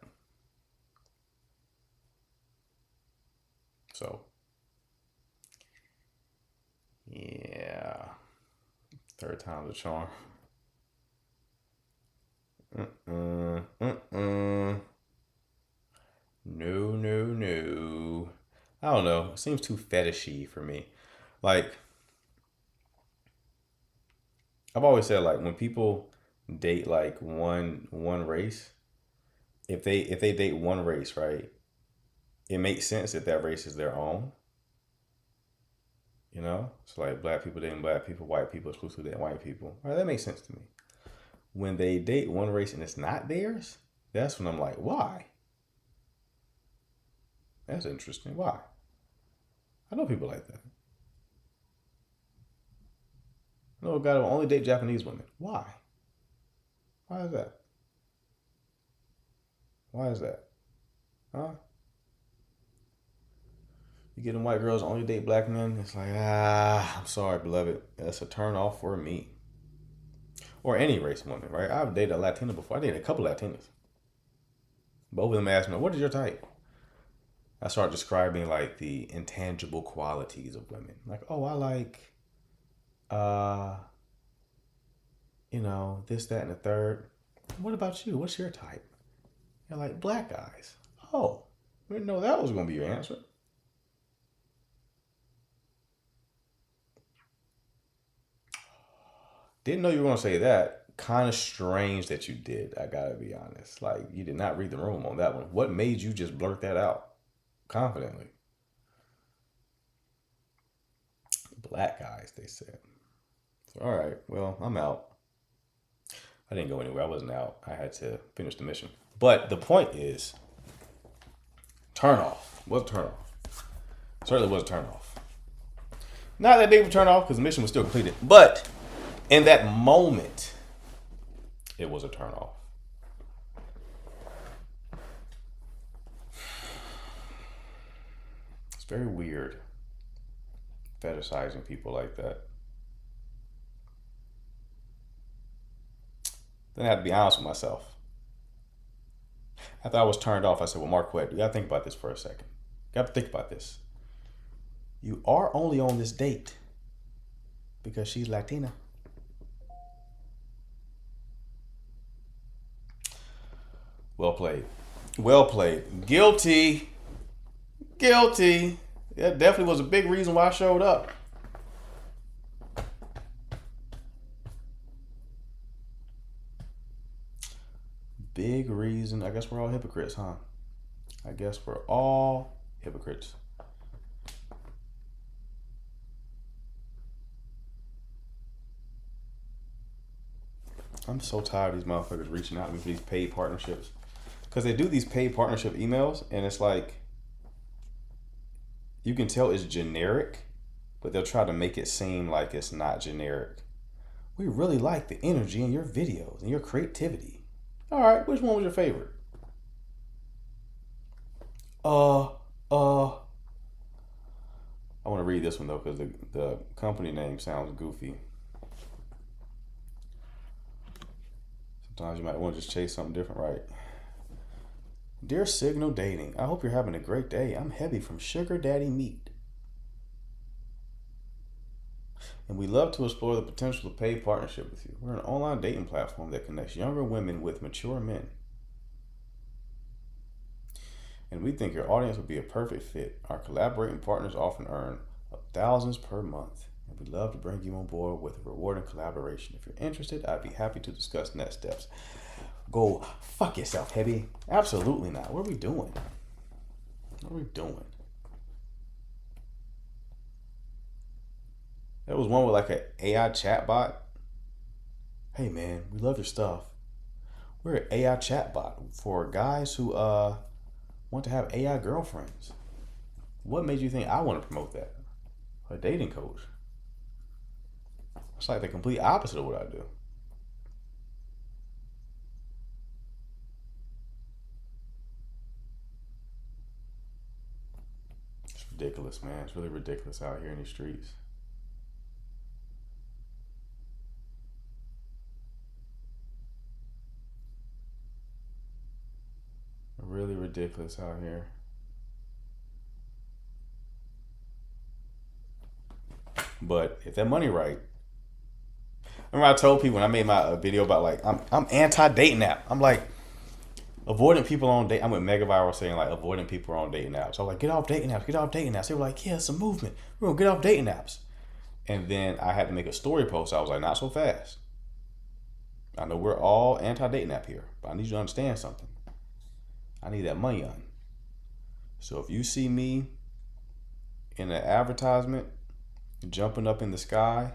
So, yeah. 3rd time's a charm. No. I don't know. It seems too fetishy for me. Like, I've always said, like, when people date like one race, if they date one race, right, it makes sense if that race is their own. You know, so like black people dating black people, white people exclusively dating white people. All right, that makes sense to me. When they date one race and it's not theirs, that's when I'm like, why? That's interesting. Why? I know people like that. I know a guy who only date Japanese women. Why? Why is that? Why is that? Huh? You get them white girls only date black men. It's like, I'm sorry, beloved. That's a turn off for me. Or any race woman, right? I've dated a Latina before. I dated a couple Latinas. Both of them asked me, what is your type? I started describing like the intangible qualities of women. Like, oh, I like, this, that, and the third. What about you? What's your type? You're like, black guys. Oh, we didn't know that was going to be your answer. Didn't know you were going to say that. Kind of strange that you did, I gotta be honest. Like, you did not read the room on that one. What made you just blurt that out confidently? Black guys, they said. So, all right, well, I'm out. I didn't go anywhere. I wasn't out. I had to finish the mission. But the point is, turn off. Was a turn off. Certainly was a turn off. Not that big of a turn off because the mission was still completed. But in that moment, it was a turn off. It's very weird fetishizing people like that. Then I had to be honest with myself. After I was turned off, I said, well, Marquette, you gotta think about this for a second. You gotta think about this. You are only on this date because she's Latina. Well played. Well played. Guilty. Guilty. That definitely was a big reason why I showed up. Big reason. I guess we're all hypocrites, huh? I guess we're all hypocrites. I'm so tired of these motherfuckers reaching out to me for these paid partnerships. Because they do these paid partnership emails, and it's like, you can tell it's generic, but they'll try to make it seem like it's not generic. We really like the energy in your videos and your creativity. All right, which one was your favorite? I want to read this one though, because the company name sounds goofy. Sometimes you might want to just chase something different, right? Dear Signal Dating, I hope you're having a great day. I'm Heavy from Sugar Daddy Meat. And we love to explore the potential of paid partnership with you. We're an online dating platform that connects younger women with mature men. And we think your audience would be a perfect fit. Our collaborating partners often earn thousands per month. And we'd love to bring you on board with a rewarding collaboration. If you're interested, I'd be happy to discuss next steps. Go fuck yourself, Heavy. Absolutely not. What are we doing? What are we doing? There was one with like an AI chatbot. Hey man, we love your stuff. We're an AI chatbot for guys who want to have AI girlfriends. What made you think I want to promote that? A dating coach. It's like the complete opposite of what I do. It's ridiculous, man. It's really ridiculous out here in these streets. Really ridiculous out here. But if that money right, remember I told people when I made my video about like I'm anti-dating app. I'm like, avoiding people on date. I went mega viral saying like avoiding people on dating apps. I was like, get off dating apps, get off dating apps. They were like, yeah, it's a movement. We're gonna get off dating apps. And then I had to make a story post. I was like, not so fast. I know we're all anti-dating app here, but I need you to understand something. I need that money on. So if you see me in an advertisement jumping up in the sky,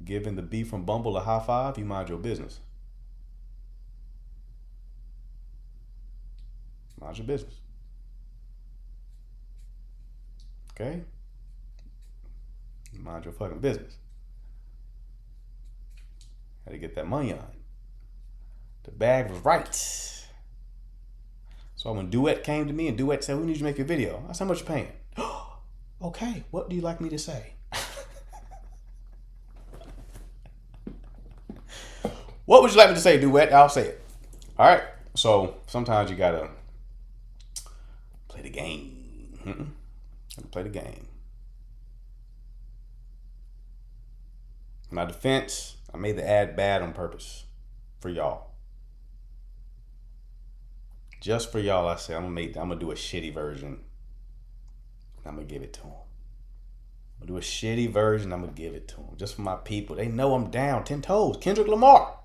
giving the bee from Bumble a high five, you mind your business. Mind your business. Okay? Mind your fucking business. Had to get that money on. The bag was right. So when Duet came to me and Duet said, we need you to make a video. I said, how much you paying? Okay, what do you like me to say? What would you like me to say, Duet? I'll say it. All right. So sometimes you gotta play the game. Play the game. In my defense, I made the ad bad on purpose for y'all. Just for y'all, I said I'm gonna do a shitty version. I'm gonna give it to them. I'm gonna do a shitty version. I'm gonna give it to them. Just for my people. They know I'm down 10 toes. Kendrick Lamar.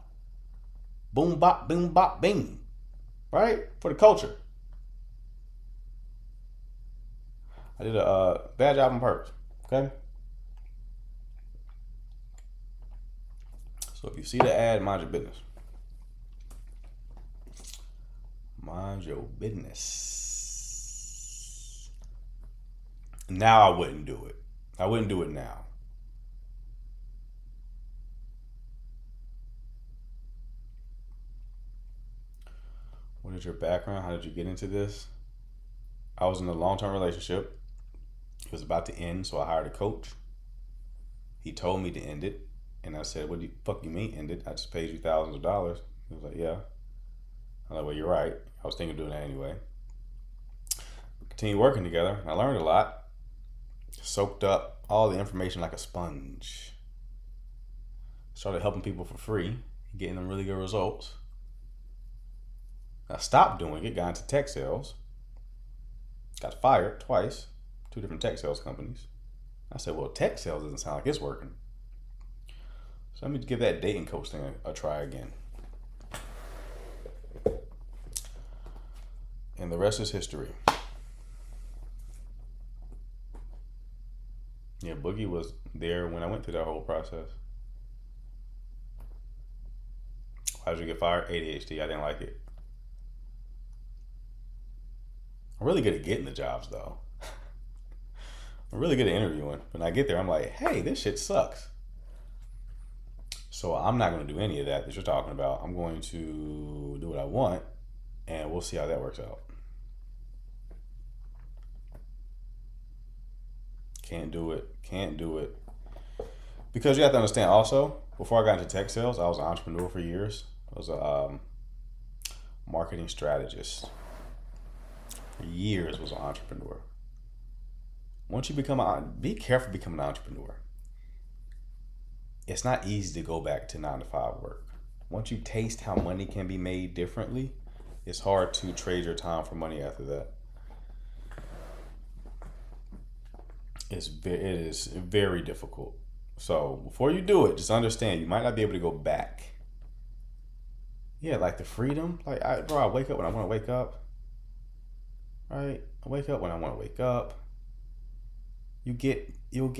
Boom bop, boom bop, bing. Right? For the culture. I did a bad job on purpose. Okay? So if you see the ad, mind your business. Mind your business. Now I wouldn't do it. I wouldn't do it now. What is your background? How did you get into this? I was in a long-term relationship. It was about to end, so I hired a coach. He told me to end it. And I said, what the fuck you mean end it? I just paid you thousands of dollars. He was like, yeah. I'm like, well, you're right. I was thinking of doing that anyway. We continued working together. I learned a lot. Soaked up all the information like a sponge. Started helping people for free, getting them really good results. I stopped doing it, got into tech sales. Got fired twice, 2 different tech sales companies. I said, well, tech sales doesn't sound like it's working. So let me give that dating coach thing a try again. And the rest is history. Yeah, Boogie was there when I went through that whole process. How did you get fired? ADHD. I didn't like it. I'm really good at getting the jobs, though. I'm really good at interviewing. When I get there, I'm like, hey, this shit sucks. So I'm not going to do any of that you're talking about. I'm going to do what I want, and we'll see how that works out. Can't do it. Because you have to understand also, before I got into tech sales, I was an entrepreneur for years. I was a marketing strategist. For years was an entrepreneur. Once you be careful becoming an entrepreneur. It's not easy to go back to 9-to-5 work. Once you taste how money can be made differently, it's hard to trade your time for money after that. It is very difficult. So before you do it, just understand you might not be able to go back. Yeah, like the freedom. Like, I wake up when I want to wake up. Right? I wake up when I want to wake up.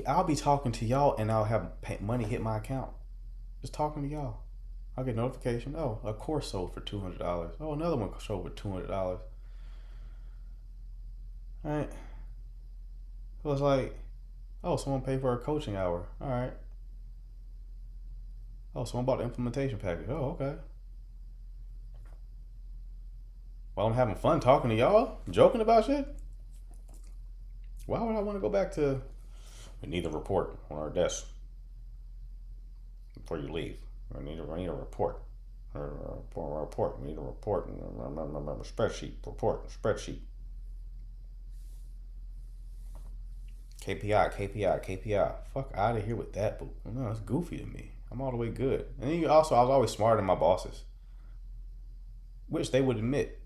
I'll be talking to y'all and I'll have money hit my account. Just talking to y'all. I'll get notification. Oh, a course sold for $200. Oh, another one sold for $200. All right. So it's like, oh, someone paid for a coaching hour. All right. Oh, someone bought the implementation package. Oh, okay. While I'm having fun talking to y'all, joking about shit, why would I want to go back to, we need a report on our desk before you leave. I need a report. We need a report. Spreadsheet. KPI. Fuck out of here with that, boo. No, that's goofy to me. I'm all the way good. And then I was always smarter than my bosses. which they would admit.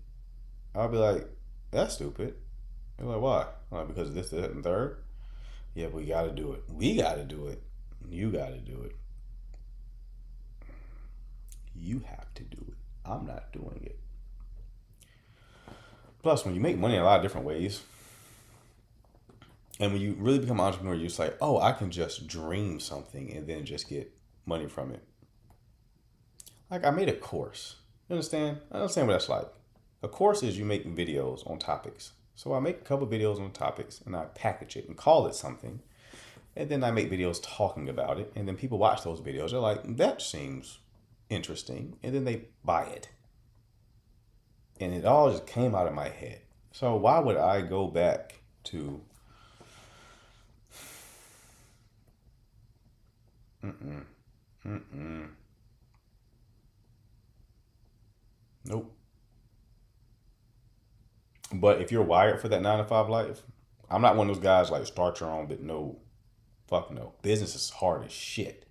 I'll be like, that's stupid. They're like, why? I'm like, because of this, that, and third. Yeah, we got to do it. We got to do it. You got to do it. You have to do it. I'm not doing it. Plus, when you make money in a lot of different ways, and when you really become an entrepreneur, you're just like, oh, I can just dream something and then just get money from it. Like, I made a course. You understand? I understand what that's like. A course is you make videos on topics. So I make a couple videos on topics and I package it and call it something. And then I make videos talking about it. And then people watch those videos. They're like, that seems interesting. And then they buy it. And it all just came out of my head. So why would I go back to... Nope. But if you're wired for that 9-to-5 life, I'm not one of those guys like start your own, but no. Fuck no. Business is hard as shit.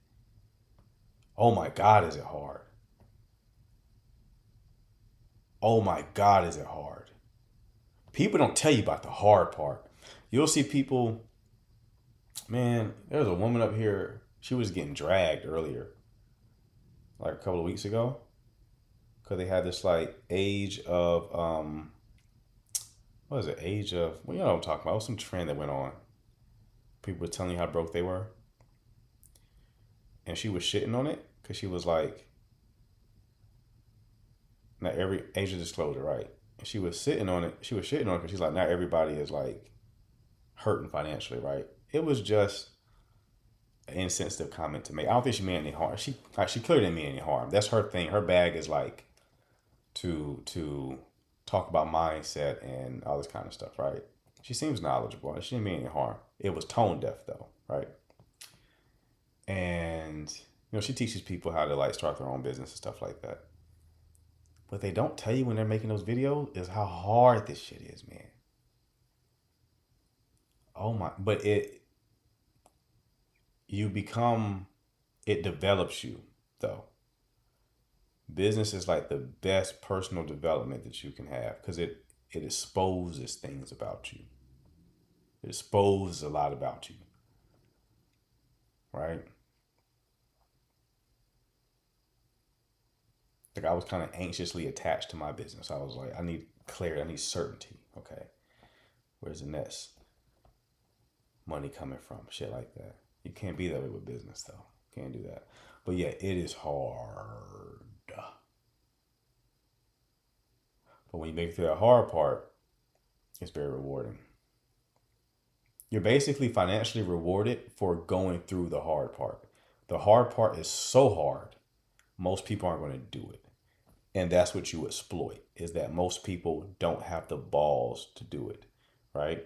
Oh my God, is it hard? Oh my God, is it hard? People don't tell you about the hard part. You'll see people, man, there was a woman up here. She was getting dragged earlier, like a couple of weeks ago. Because they had this like age of, what is it? Age of, well, you know what I'm talking about. It was some trend that went on. People were telling you how broke they were. And she was shitting on it because she was like, not every age of disclosure, right? And she was sitting on it. She was shitting on it because she's like, not everybody is like hurting financially, right? It was just an insensitive comment to make. I don't think she meant any harm. She clearly didn't mean any harm. That's her thing. Her bag is like to talk about mindset and all this kind of stuff, right? She seems knowledgeable. She didn't mean any harm. It was tone deaf though, right? And you know, she teaches people how to like start their own business and stuff like that. What they don't tell you when they're making those videos is how hard this shit is, man. Oh my, but it develops you though. Business is like the best personal development that you can have because it exposes things about you. It exposes a lot about you. Right? Like I was kind of anxiously attached to my business. I was like, I need clarity. I need certainty. Okay. Where's the next money coming from? Shit like that. You can't be that way with business though. Can't do that. But yeah, it is hard. But when you make it through that hard part, it's very rewarding. You're basically financially rewarded for going through the hard part. The hard part is so hard, most people aren't going to do it. And that's what you exploit, is that most people don't have the balls to do it, right?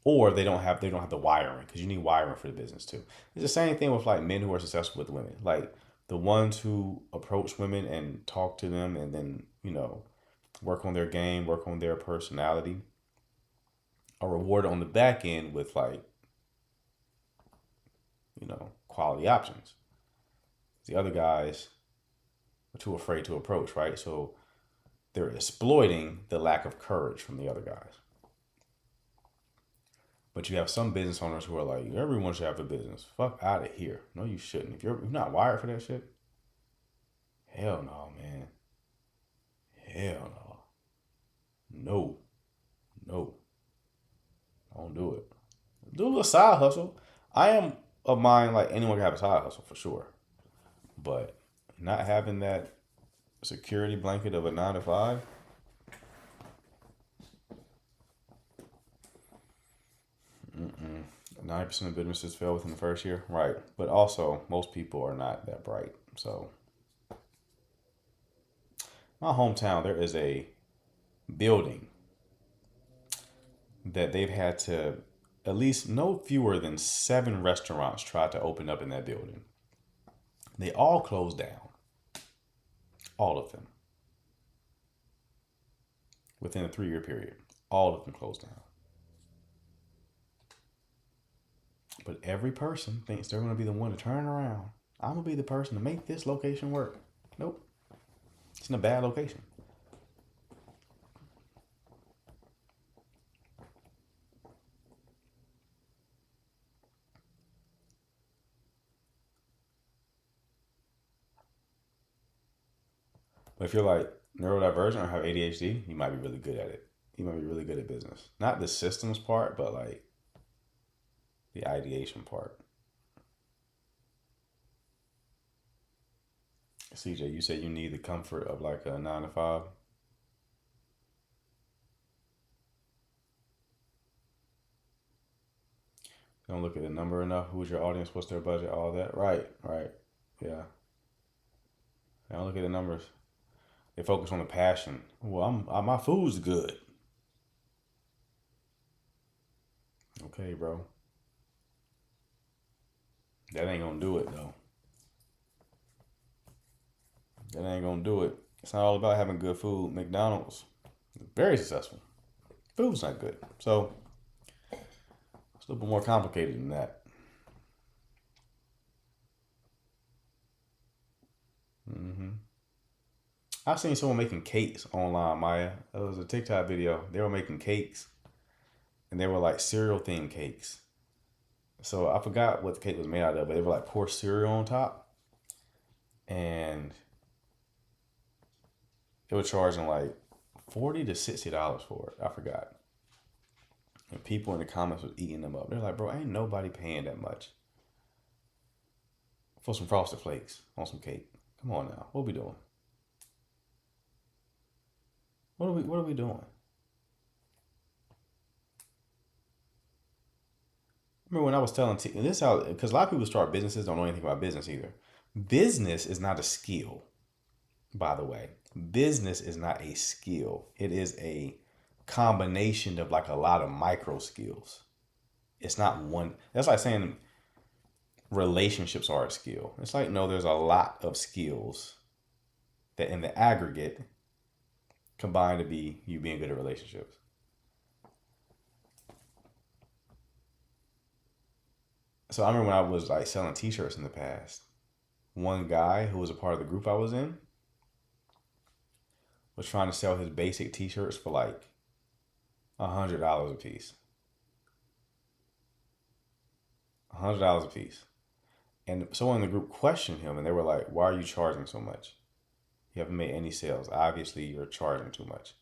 Or they don't have the wiring, because you need wiring for the business too. It's the same thing with like men who are successful with women. Like the ones who approach women and talk to them and then, you know, work on their game, work on their personality, are rewarded on the back end with like, you know, quality options. The other guys are too afraid to approach, right? So they're exploiting the lack of courage from the other guys. But you have some business owners who are like, everyone should have a business. Fuck out of here. No, you shouldn't. If you're not wired for that shit, hell no, man. Hell no. No. Don't do it. Do a little side hustle. I am of mine, like anyone can have a side hustle for sure. But not having that security blanket of a 9-to-5, 90% of businesses fail within the first year. Right. But also, most people are not that bright. So, my hometown, there is a building that they've had to, at least no fewer than 7 restaurants try to open up in that building. They all closed down. All of them. Within a 3-year period. All of them closed down. But every person thinks they're going to be the one to turn around. I'm going to be the person to make this location work. Nope. It's in a bad location. But if you're like neurodivergent or have ADHD, you might be really good at it. You might be really good at business. Not the systems part, but like the ideation part. CJ, you said you need the comfort of like a 9 to 5. Don't look at the number enough. Who's your audience? What's their budget? All that. Right. Yeah. They don't look at the numbers. They focus on the passion. Well, my food's good. Okay, bro. That ain't gonna do it though. That ain't gonna do it. It's not all about having good food. McDonald's, very successful. Food's not good. So it's a little bit more complicated than that. I've seen someone making cakes online, Maya. It was a TikTok video. They were making cakes, and they were like cereal themed cakes. So I forgot what the cake was made out of, but they were like pour cereal on top, and they were charging like $40 to $60 for it. I forgot. And people in the comments was eating them up. They're like, bro, ain't nobody paying that much for some Frosted Flakes on some cake. Come on now, what we doing? What are we doing? Remember when I was telling this how, because a lot of people start businesses don't know anything about business either. Business is not a skill, by the way. Business is not a skill. It is a combination of like a lot of micro skills. It's not one. That's like saying relationships are a skill. It's like, no, there's a lot of skills that in the aggregate combine to be you being good at relationships. So I remember when I was like selling t-shirts in the past, one guy who was a part of the group I was in was trying to sell his basic t-shirts for like $100 a piece. $100 a piece. And someone in the group questioned him and they were like, why are you charging so much? You haven't made any sales. Obviously, you're charging too much.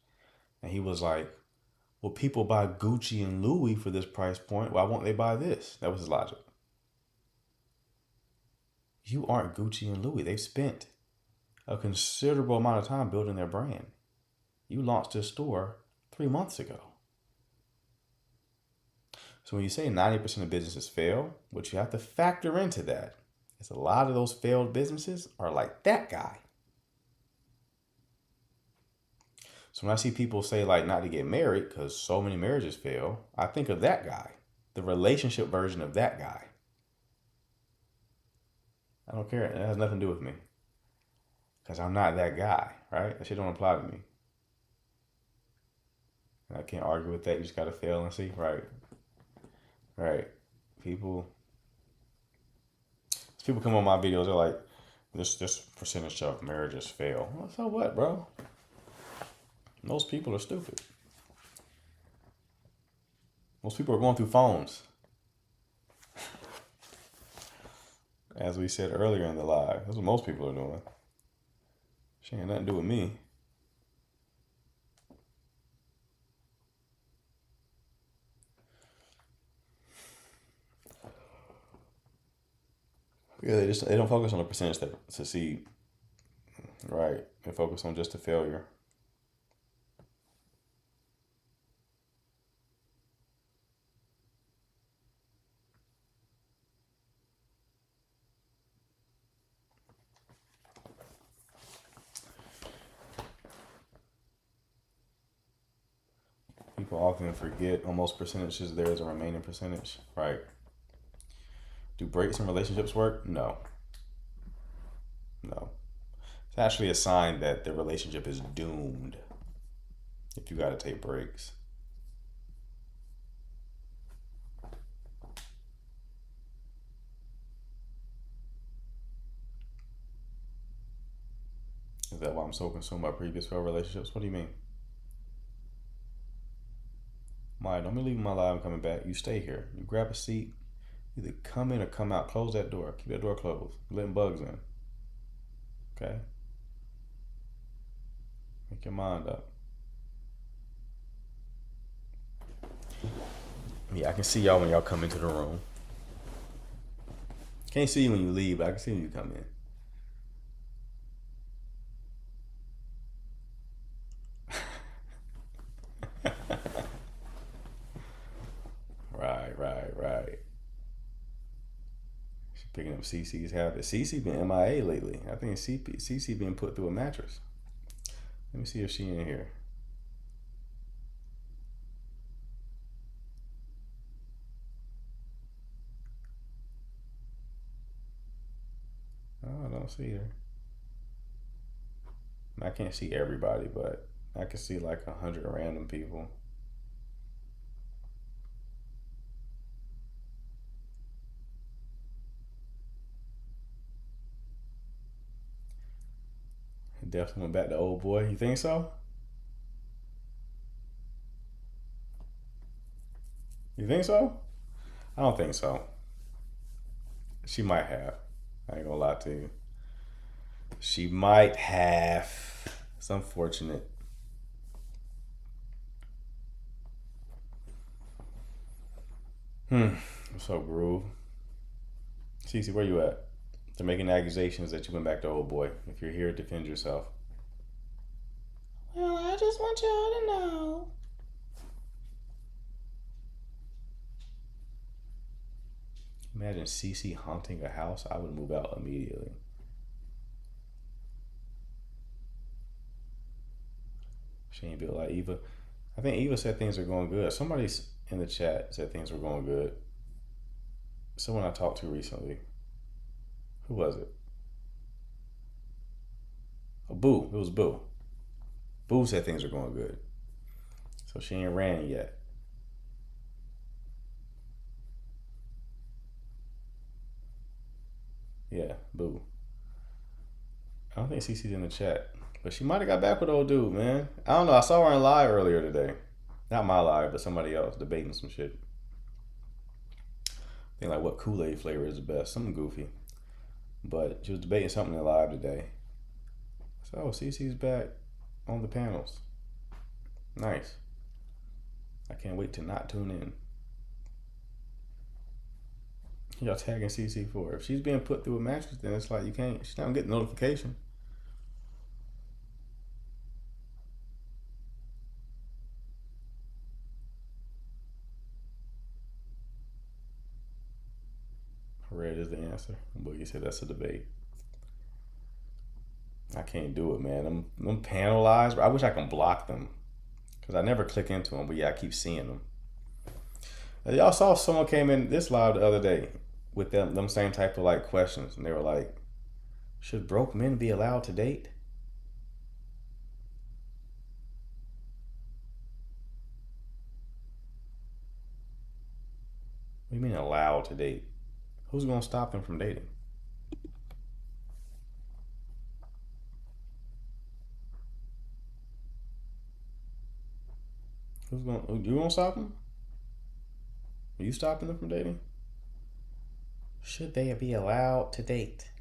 And he was like, well, people buy Gucci and Louis for this price point. Why won't they buy this? That was his logic. You aren't Gucci and Louis. They've spent a considerable amount of time building their brand. You launched this store 3 months ago. So when you say 90% of businesses fail, what you have to factor into that is a lot of those failed businesses are like that guy. So when I see people say like not to get married because so many marriages fail, I think of that guy, the relationship version of that guy. I don't care. It has nothing to do with me because I'm not that guy, right? That shit don't apply to me. And I can't argue with that. You just got to fail and see, right? Right. People come on my videos, they're like, this percentage of marriages fail. Well, so what, bro? Most people are stupid. Most people are going through phones. As we said earlier in the live, that's what most people are doing. She ain't nothing to do with me. Yeah, they don't focus on the percentage that succeed. Right. They focus on just the failure. People often forget on most percentages there is a remaining percentage. Right. Do breaks in relationships work? No. It's actually a sign that the relationship is doomed if you got to take breaks. Is that why I'm so consumed by previous failed relationships? What do you mean? Maya, don't be leaving my live and coming back. You stay here. You grab a seat. Either come in or come out. Close that door. Keep that door closed. Letting bugs in. Okay? Make your mind up. Yeah, I can see y'all when y'all come into the room. Can't see you when you leave, but I can see when you come in. Right. She's picking up CC's habit. CC been MIA lately. I think CC been put through a mattress. Let me see if she in here. Oh, I don't see her. I can't see everybody, but I can see like 100 random people. Definitely went back to old boy. You think so? You think so? I don't think so. She might have. I ain't gonna lie to you. She might have. It's unfortunate. What's up, Groove? Cece, where you at? They're making accusations that you went back to old boy. If you're here, defend yourself. Well, I just want y'all to know. Imagine Cece haunting a house. I would move out immediately. She ain't built like Eva. I think Eva said things are going good. Somebody in the chat said things were going good. Someone I talked to recently. Who was it? Oh, Boo. It was Boo. Boo said things are going good. So she ain't ran yet. Yeah, Boo. I don't think Cece's in the chat. But she might have got back with old dude, man. I don't know. I saw her in live earlier today. Not my live, but somebody else debating some shit. I think like what Kool-Aid flavor is the best. Something goofy. But she was debating something in live today. So, Cece's back on the panels. Nice. I can't wait to not tune in. Y'all tagging CC for her. If she's being put through a mattress, then it's like you can't, she's not gonna get the notification. Red is the answer. Boogie said that's a debate. I can't do it, man. Them panelized. I wish I can block them because I never click into them. But yeah, I keep seeing them. And y'all saw someone came in this live the other day with them same type of like questions, and they were like, "Should broke men be allowed to date?" What do you mean allowed to date? Who's gonna stop them from dating? You gonna stop them? Are you stopping them from dating? Should they be allowed to date?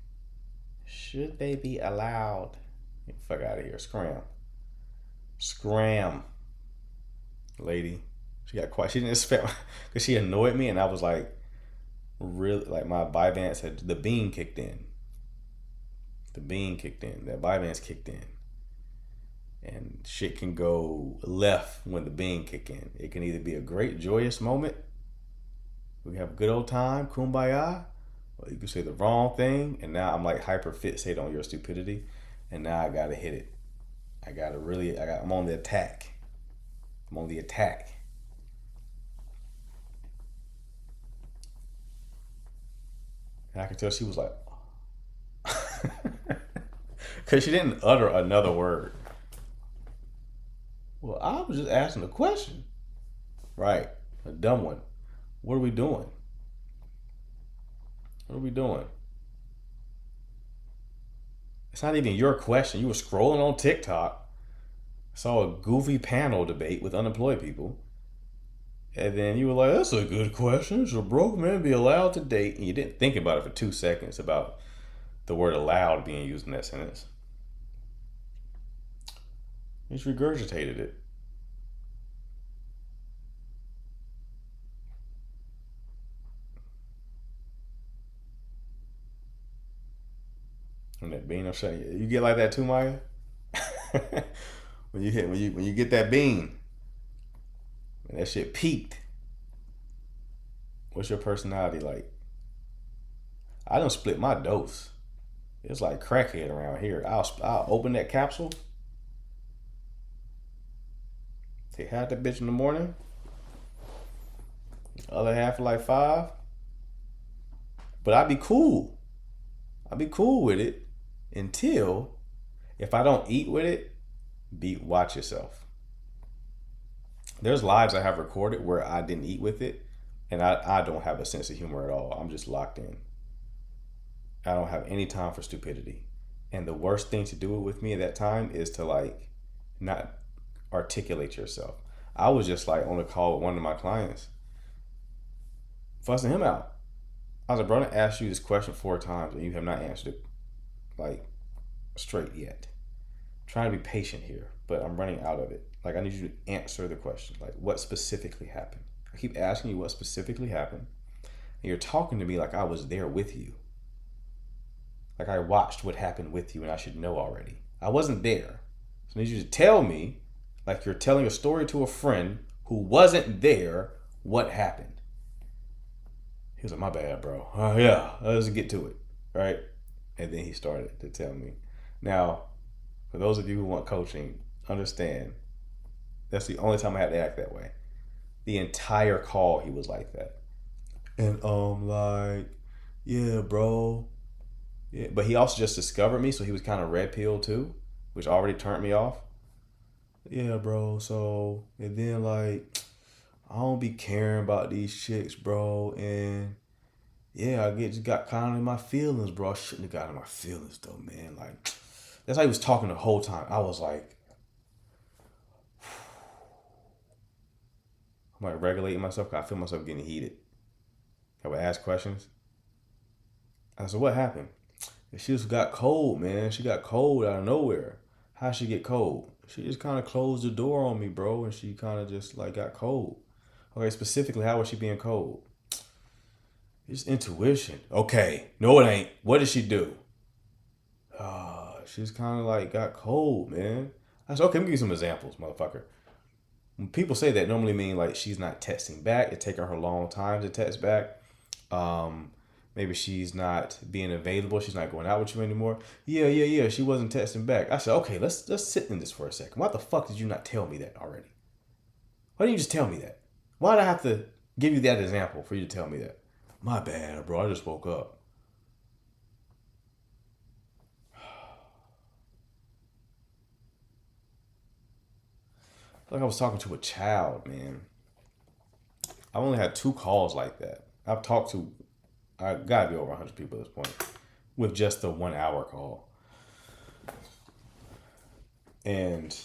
Should they be allowed? Get the fuck out of here. Scram. Lady. She got quiet. She didn't expect, because she annoyed me, and I was like, really, like my Vyvanse had, the bean kicked in. That Vyvanse kicked in. And shit can go left when the bean kick in. It can either be a great, joyous moment. We have a good old time, kumbaya. Or you can say the wrong thing, and now I'm like hyper fixated on your stupidity. And now I gotta hit it. I'm on the attack. And I could tell she was like, because she didn't utter another word. Well, I was just asking a question. Right. A dumb one. What are we doing? It's not even your question. You were scrolling on TikTok, saw a goofy panel debate with unemployed people, and then you were like, that's a good question. Should broke men be allowed to date? And you didn't think about it for 2 seconds about the word allowed being used in that sentence. He just regurgitated it. And that bean, I'm showing you. You get like that too, Maya? when you get that bean, and that shit peaked. What's your personality like? I don't split my dose. It's like crackhead around here. I'll open that capsule. Take half that bitch in the morning. The other half at like 5. But I'd be cool. I'd be cool with it until if I don't eat with it, watch yourself. There's lives I have recorded where I didn't eat with it, and I don't have a sense of humor at all. I'm just locked in. I don't have any time for stupidity. And the worst thing to do with me at that time is to like not articulate yourself. I was just like on a call with one of my clients, fussing him out. I was like, bro, I asked you this question 4 times and you have not answered it like straight yet. I'm trying to be patient here, but I'm running out of it. Like, I need you to answer the question. Like, what specifically happened? I keep asking you what specifically happened, and you're talking to me like I was there with you. Like I watched what happened with you and I should know already. I wasn't there. So I need you to tell me, like you're telling a story to a friend who wasn't there, what happened. He was like, my bad, bro. Yeah, let's get to it, right? And then he started to tell me. Now, for those of you who want coaching, understand, that's the only time I had to act that way. The entire call, he was like that. And like, yeah, bro. Yeah, but he also just discovered me, so he was kind of red pill too, which already turned me off. Yeah, bro. So, and then like, I don't be caring about these chicks, bro. And yeah, I just got kind of in my feelings, bro. I shouldn't have got in my feelings though, man. Like, that's how he was talking the whole time. I was like, I'm like regulating myself because I feel myself getting heated. I would ask questions. I said, what happened? And she just got cold, man. She got cold out of nowhere. How'd she get cold? She just kind of closed the door on me, bro. And she kind of just like got cold. Okay, specifically, how was she being cold? It's intuition. Okay, no it ain't. What did she do? She's kind of like got cold, man. I said, okay, let me give you some examples, motherfucker. When people say that, normally mean like she's not texting back. It's taking her a long time to text back. Maybe she's not being available. She's not going out with you anymore. Yeah. She wasn't texting back. I said, okay, let's sit in this for a second. Why the fuck did you not tell me that already? Why didn't you just tell me that? Why did I have to give you that example for you to tell me that? My bad, bro. I just woke up. Like I was talking to a child, man. I've only had 2 calls like that. I gotta be over 100 people at this point with just the 1 hour call. And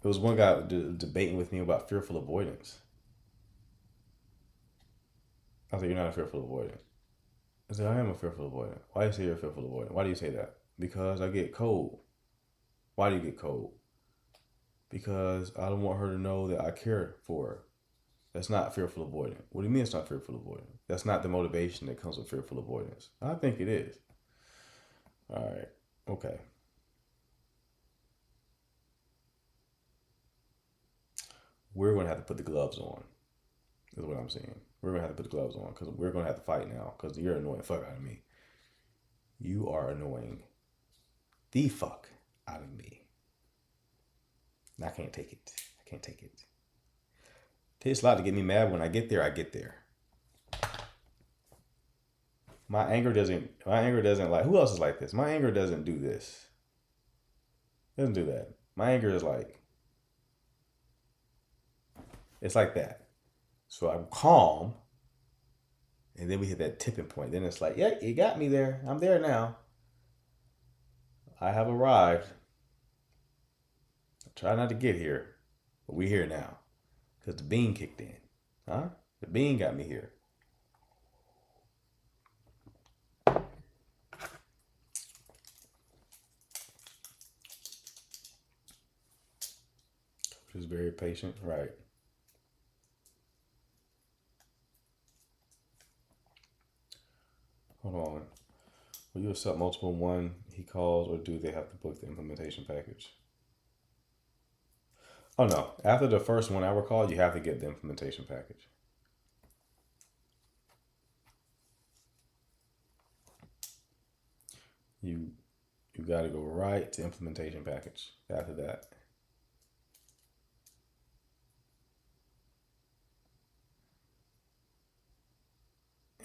there was one guy debating with me about fearful avoidance. I said, you're not a fearful avoidant. I said, I am a fearful avoidant. Why do you say you're a fearful avoidant? Why do you say that? Because I get cold. Why do you get cold? Because I don't want her to know that I care for her. That's not fearful avoidance. What do you mean it's not fearful avoidance? That's not the motivation that comes with fearful avoidance. I think it is. All right. Okay. We're going to have to put the gloves on, is what I'm saying. We're going to have to put the gloves on because we're going to have to fight now because you're annoying the fuck out of me. You are annoying the fuck out of me. And I can't take it. I can't take it. It takes a lot to get me mad. When I get there, I get there. My anger doesn't like, who else is like this? My anger doesn't do this. It doesn't do that. My anger is like, it's like that. So I'm calm. And then we hit that tipping point. Then it's like, yeah, you got me there. I'm there now. I have arrived. I try not to get here, but we're here now. Because the bean kicked in. Huh? The bean got me here. She's very patient, right? Hold on. Will you accept multiple one he calls, or do they have to book the implementation package? Oh no. After the first 1 hour call, you have to get the implementation package. You got to go right to implementation package after that.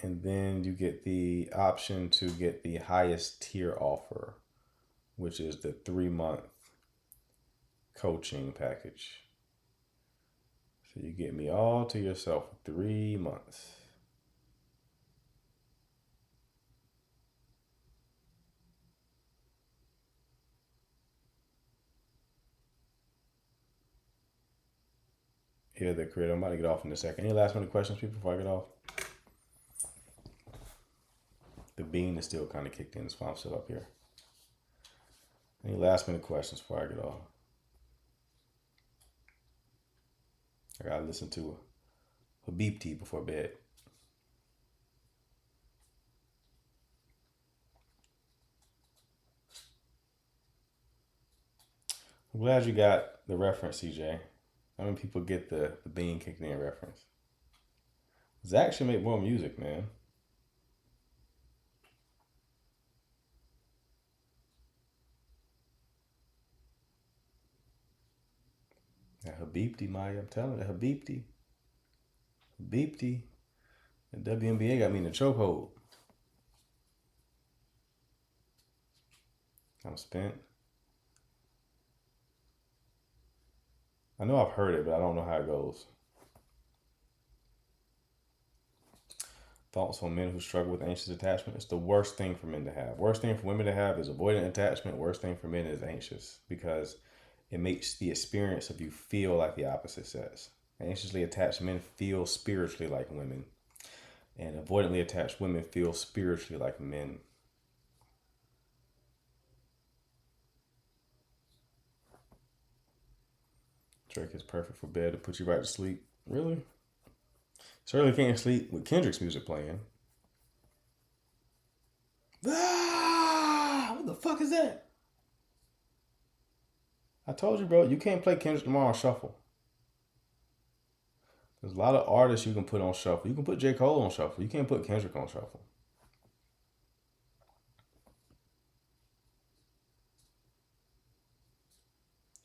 And then you get the option to get the highest tier offer, which is the 3-month coaching package. So you get me all to yourself for 3 months. Here, the creator. I'm about to get off in a second. Any last minute questions, people, before I get off? The bean is still kind of kicked in. That's why I'm still up here. Any last minute questions before I get off? I gotta listen to a beep tea before bed. I'm glad you got the reference, CJ. How many people get the bean kicked in reference? Zach should make more music, man. That Habibti, Maya, I'm telling you, Habibti. Habibti. The WNBA got me in the chokehold. I'm spent. I know I've heard it, but I don't know how it goes. Thoughts on men who struggle with anxious attachment? It's the worst thing for men to have. Worst thing for women to have is avoidant attachment. Worst thing for men is anxious, because it makes the experience of you feel like the opposite sex. Anxiously attached men feel spiritually like women, and avoidantly attached women feel spiritually like men. Drake is perfect for bed to put you right to sleep. Really? Certainly can't sleep with Kendrick's music playing. Ah, what the fuck is that? I told you, bro, you can't play Kendrick Lamar on shuffle. There's a lot of artists you can put on shuffle. You can put J. Cole on shuffle. You can't put Kendrick on shuffle.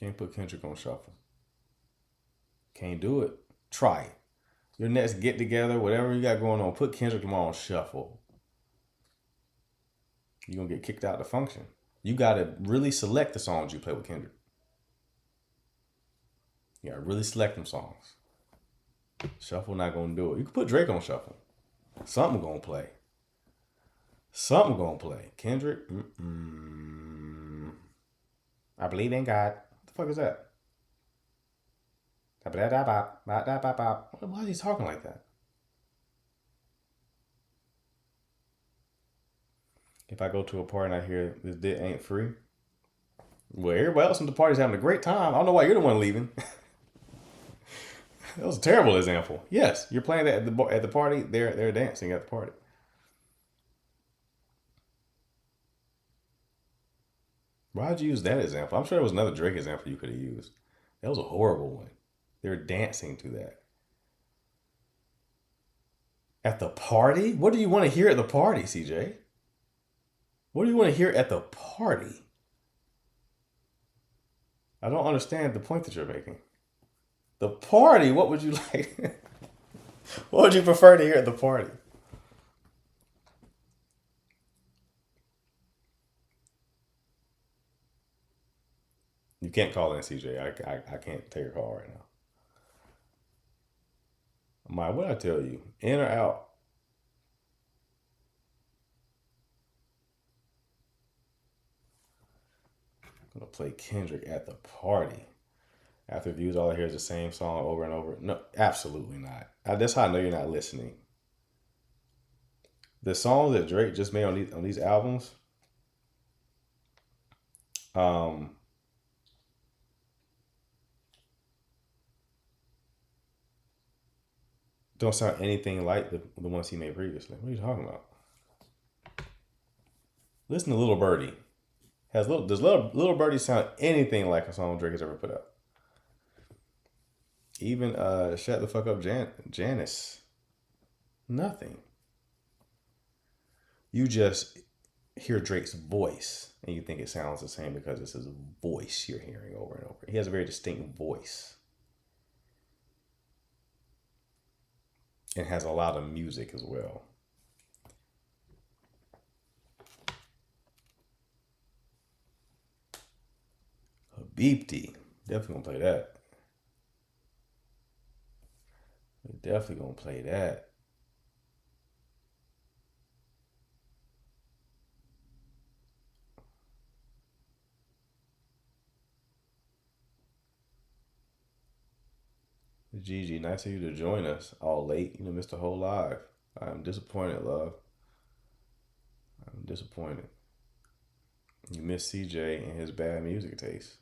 Can't put Kendrick on shuffle. Can't do it. Try it. Your next get together, whatever you got going on, put Kendrick Lamar on shuffle. You're going to get kicked out of the function. You got to really select the songs you play with Kendrick. You got to really select them songs. Shuffle not going to do it. You can put Drake on shuffle. Something going to play. Something going to play. Kendrick, I believe in God. What the fuck is that? Why is he talking like that? If I go to a party and I hear this dick ain't free, well, everybody else in the party's having a great time. I don't know why you're the one leaving. That was a terrible example. Yes, you're playing that at the party. They're dancing at the party. Why'd you use that example? I'm sure there was another Drake example you could have used. That was a horrible one. They're dancing to that. At the party? What do you want to hear at the party, CJ? What do you want to hear at the party? I don't understand the point that you're making. The party? What would you like? What would you prefer to hear at the party? You can't call in, CJ. I can't take a call right now. Maya, what did I tell you? In or out? I'm going to play Kendrick at the party. After views, all I hear is the same song over and over. No, absolutely not. That's how I know you're not listening. The songs that Drake just made on these albums, don't sound anything like the ones he made previously. What are you talking about? Listen to Little Birdie. Does Little Birdie sound anything like a song Drake has ever put out? Even Shut the Fuck Up Janice. Nothing. You just hear Drake's voice and you think it sounds the same because it's his voice you're hearing over and over. He has a very distinct voice. And has a lot of music as well. Habibti. Definitely gonna play that. We're definitely gonna play that. Gigi, nice of you to join us all late. You missed the whole live. I'm disappointed, love. I'm disappointed. You missed CJ and his bad music taste.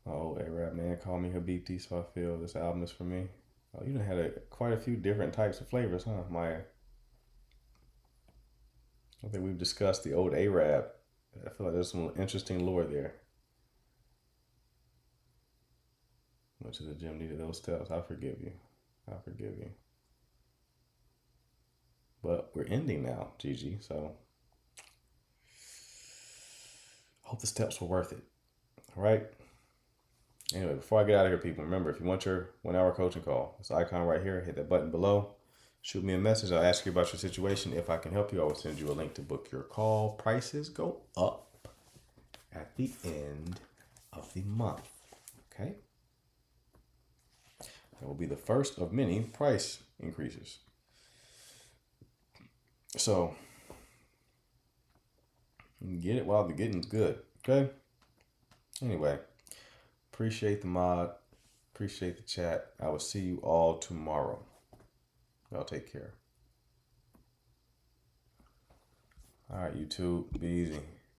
Oh, A-Rap man called me Habibti, so I feel this album is for me. Oh, you done had quite a few different types of flavors, huh, Maya? I think we've discussed the old A-Rap. I feel like there's some interesting lore there. Went to the gym, needed those steps. I forgive you. I forgive you. But we're ending now, Gigi, so hope the steps were worth it. All right? Anyway, before I get out of here, people, remember, if you want your 1-hour coaching call, this icon right here, hit that button below. Shoot me a message. I'll ask you about your situation. If I can help you, I will send you a link to book your call. Prices go up at the end of the month. Okay? That will be the first of many price increases. So, get it while the getting's good. Okay? Anyway, appreciate the mod. Appreciate the chat. I will see you all tomorrow. Y'all take care. All right, YouTube, be easy.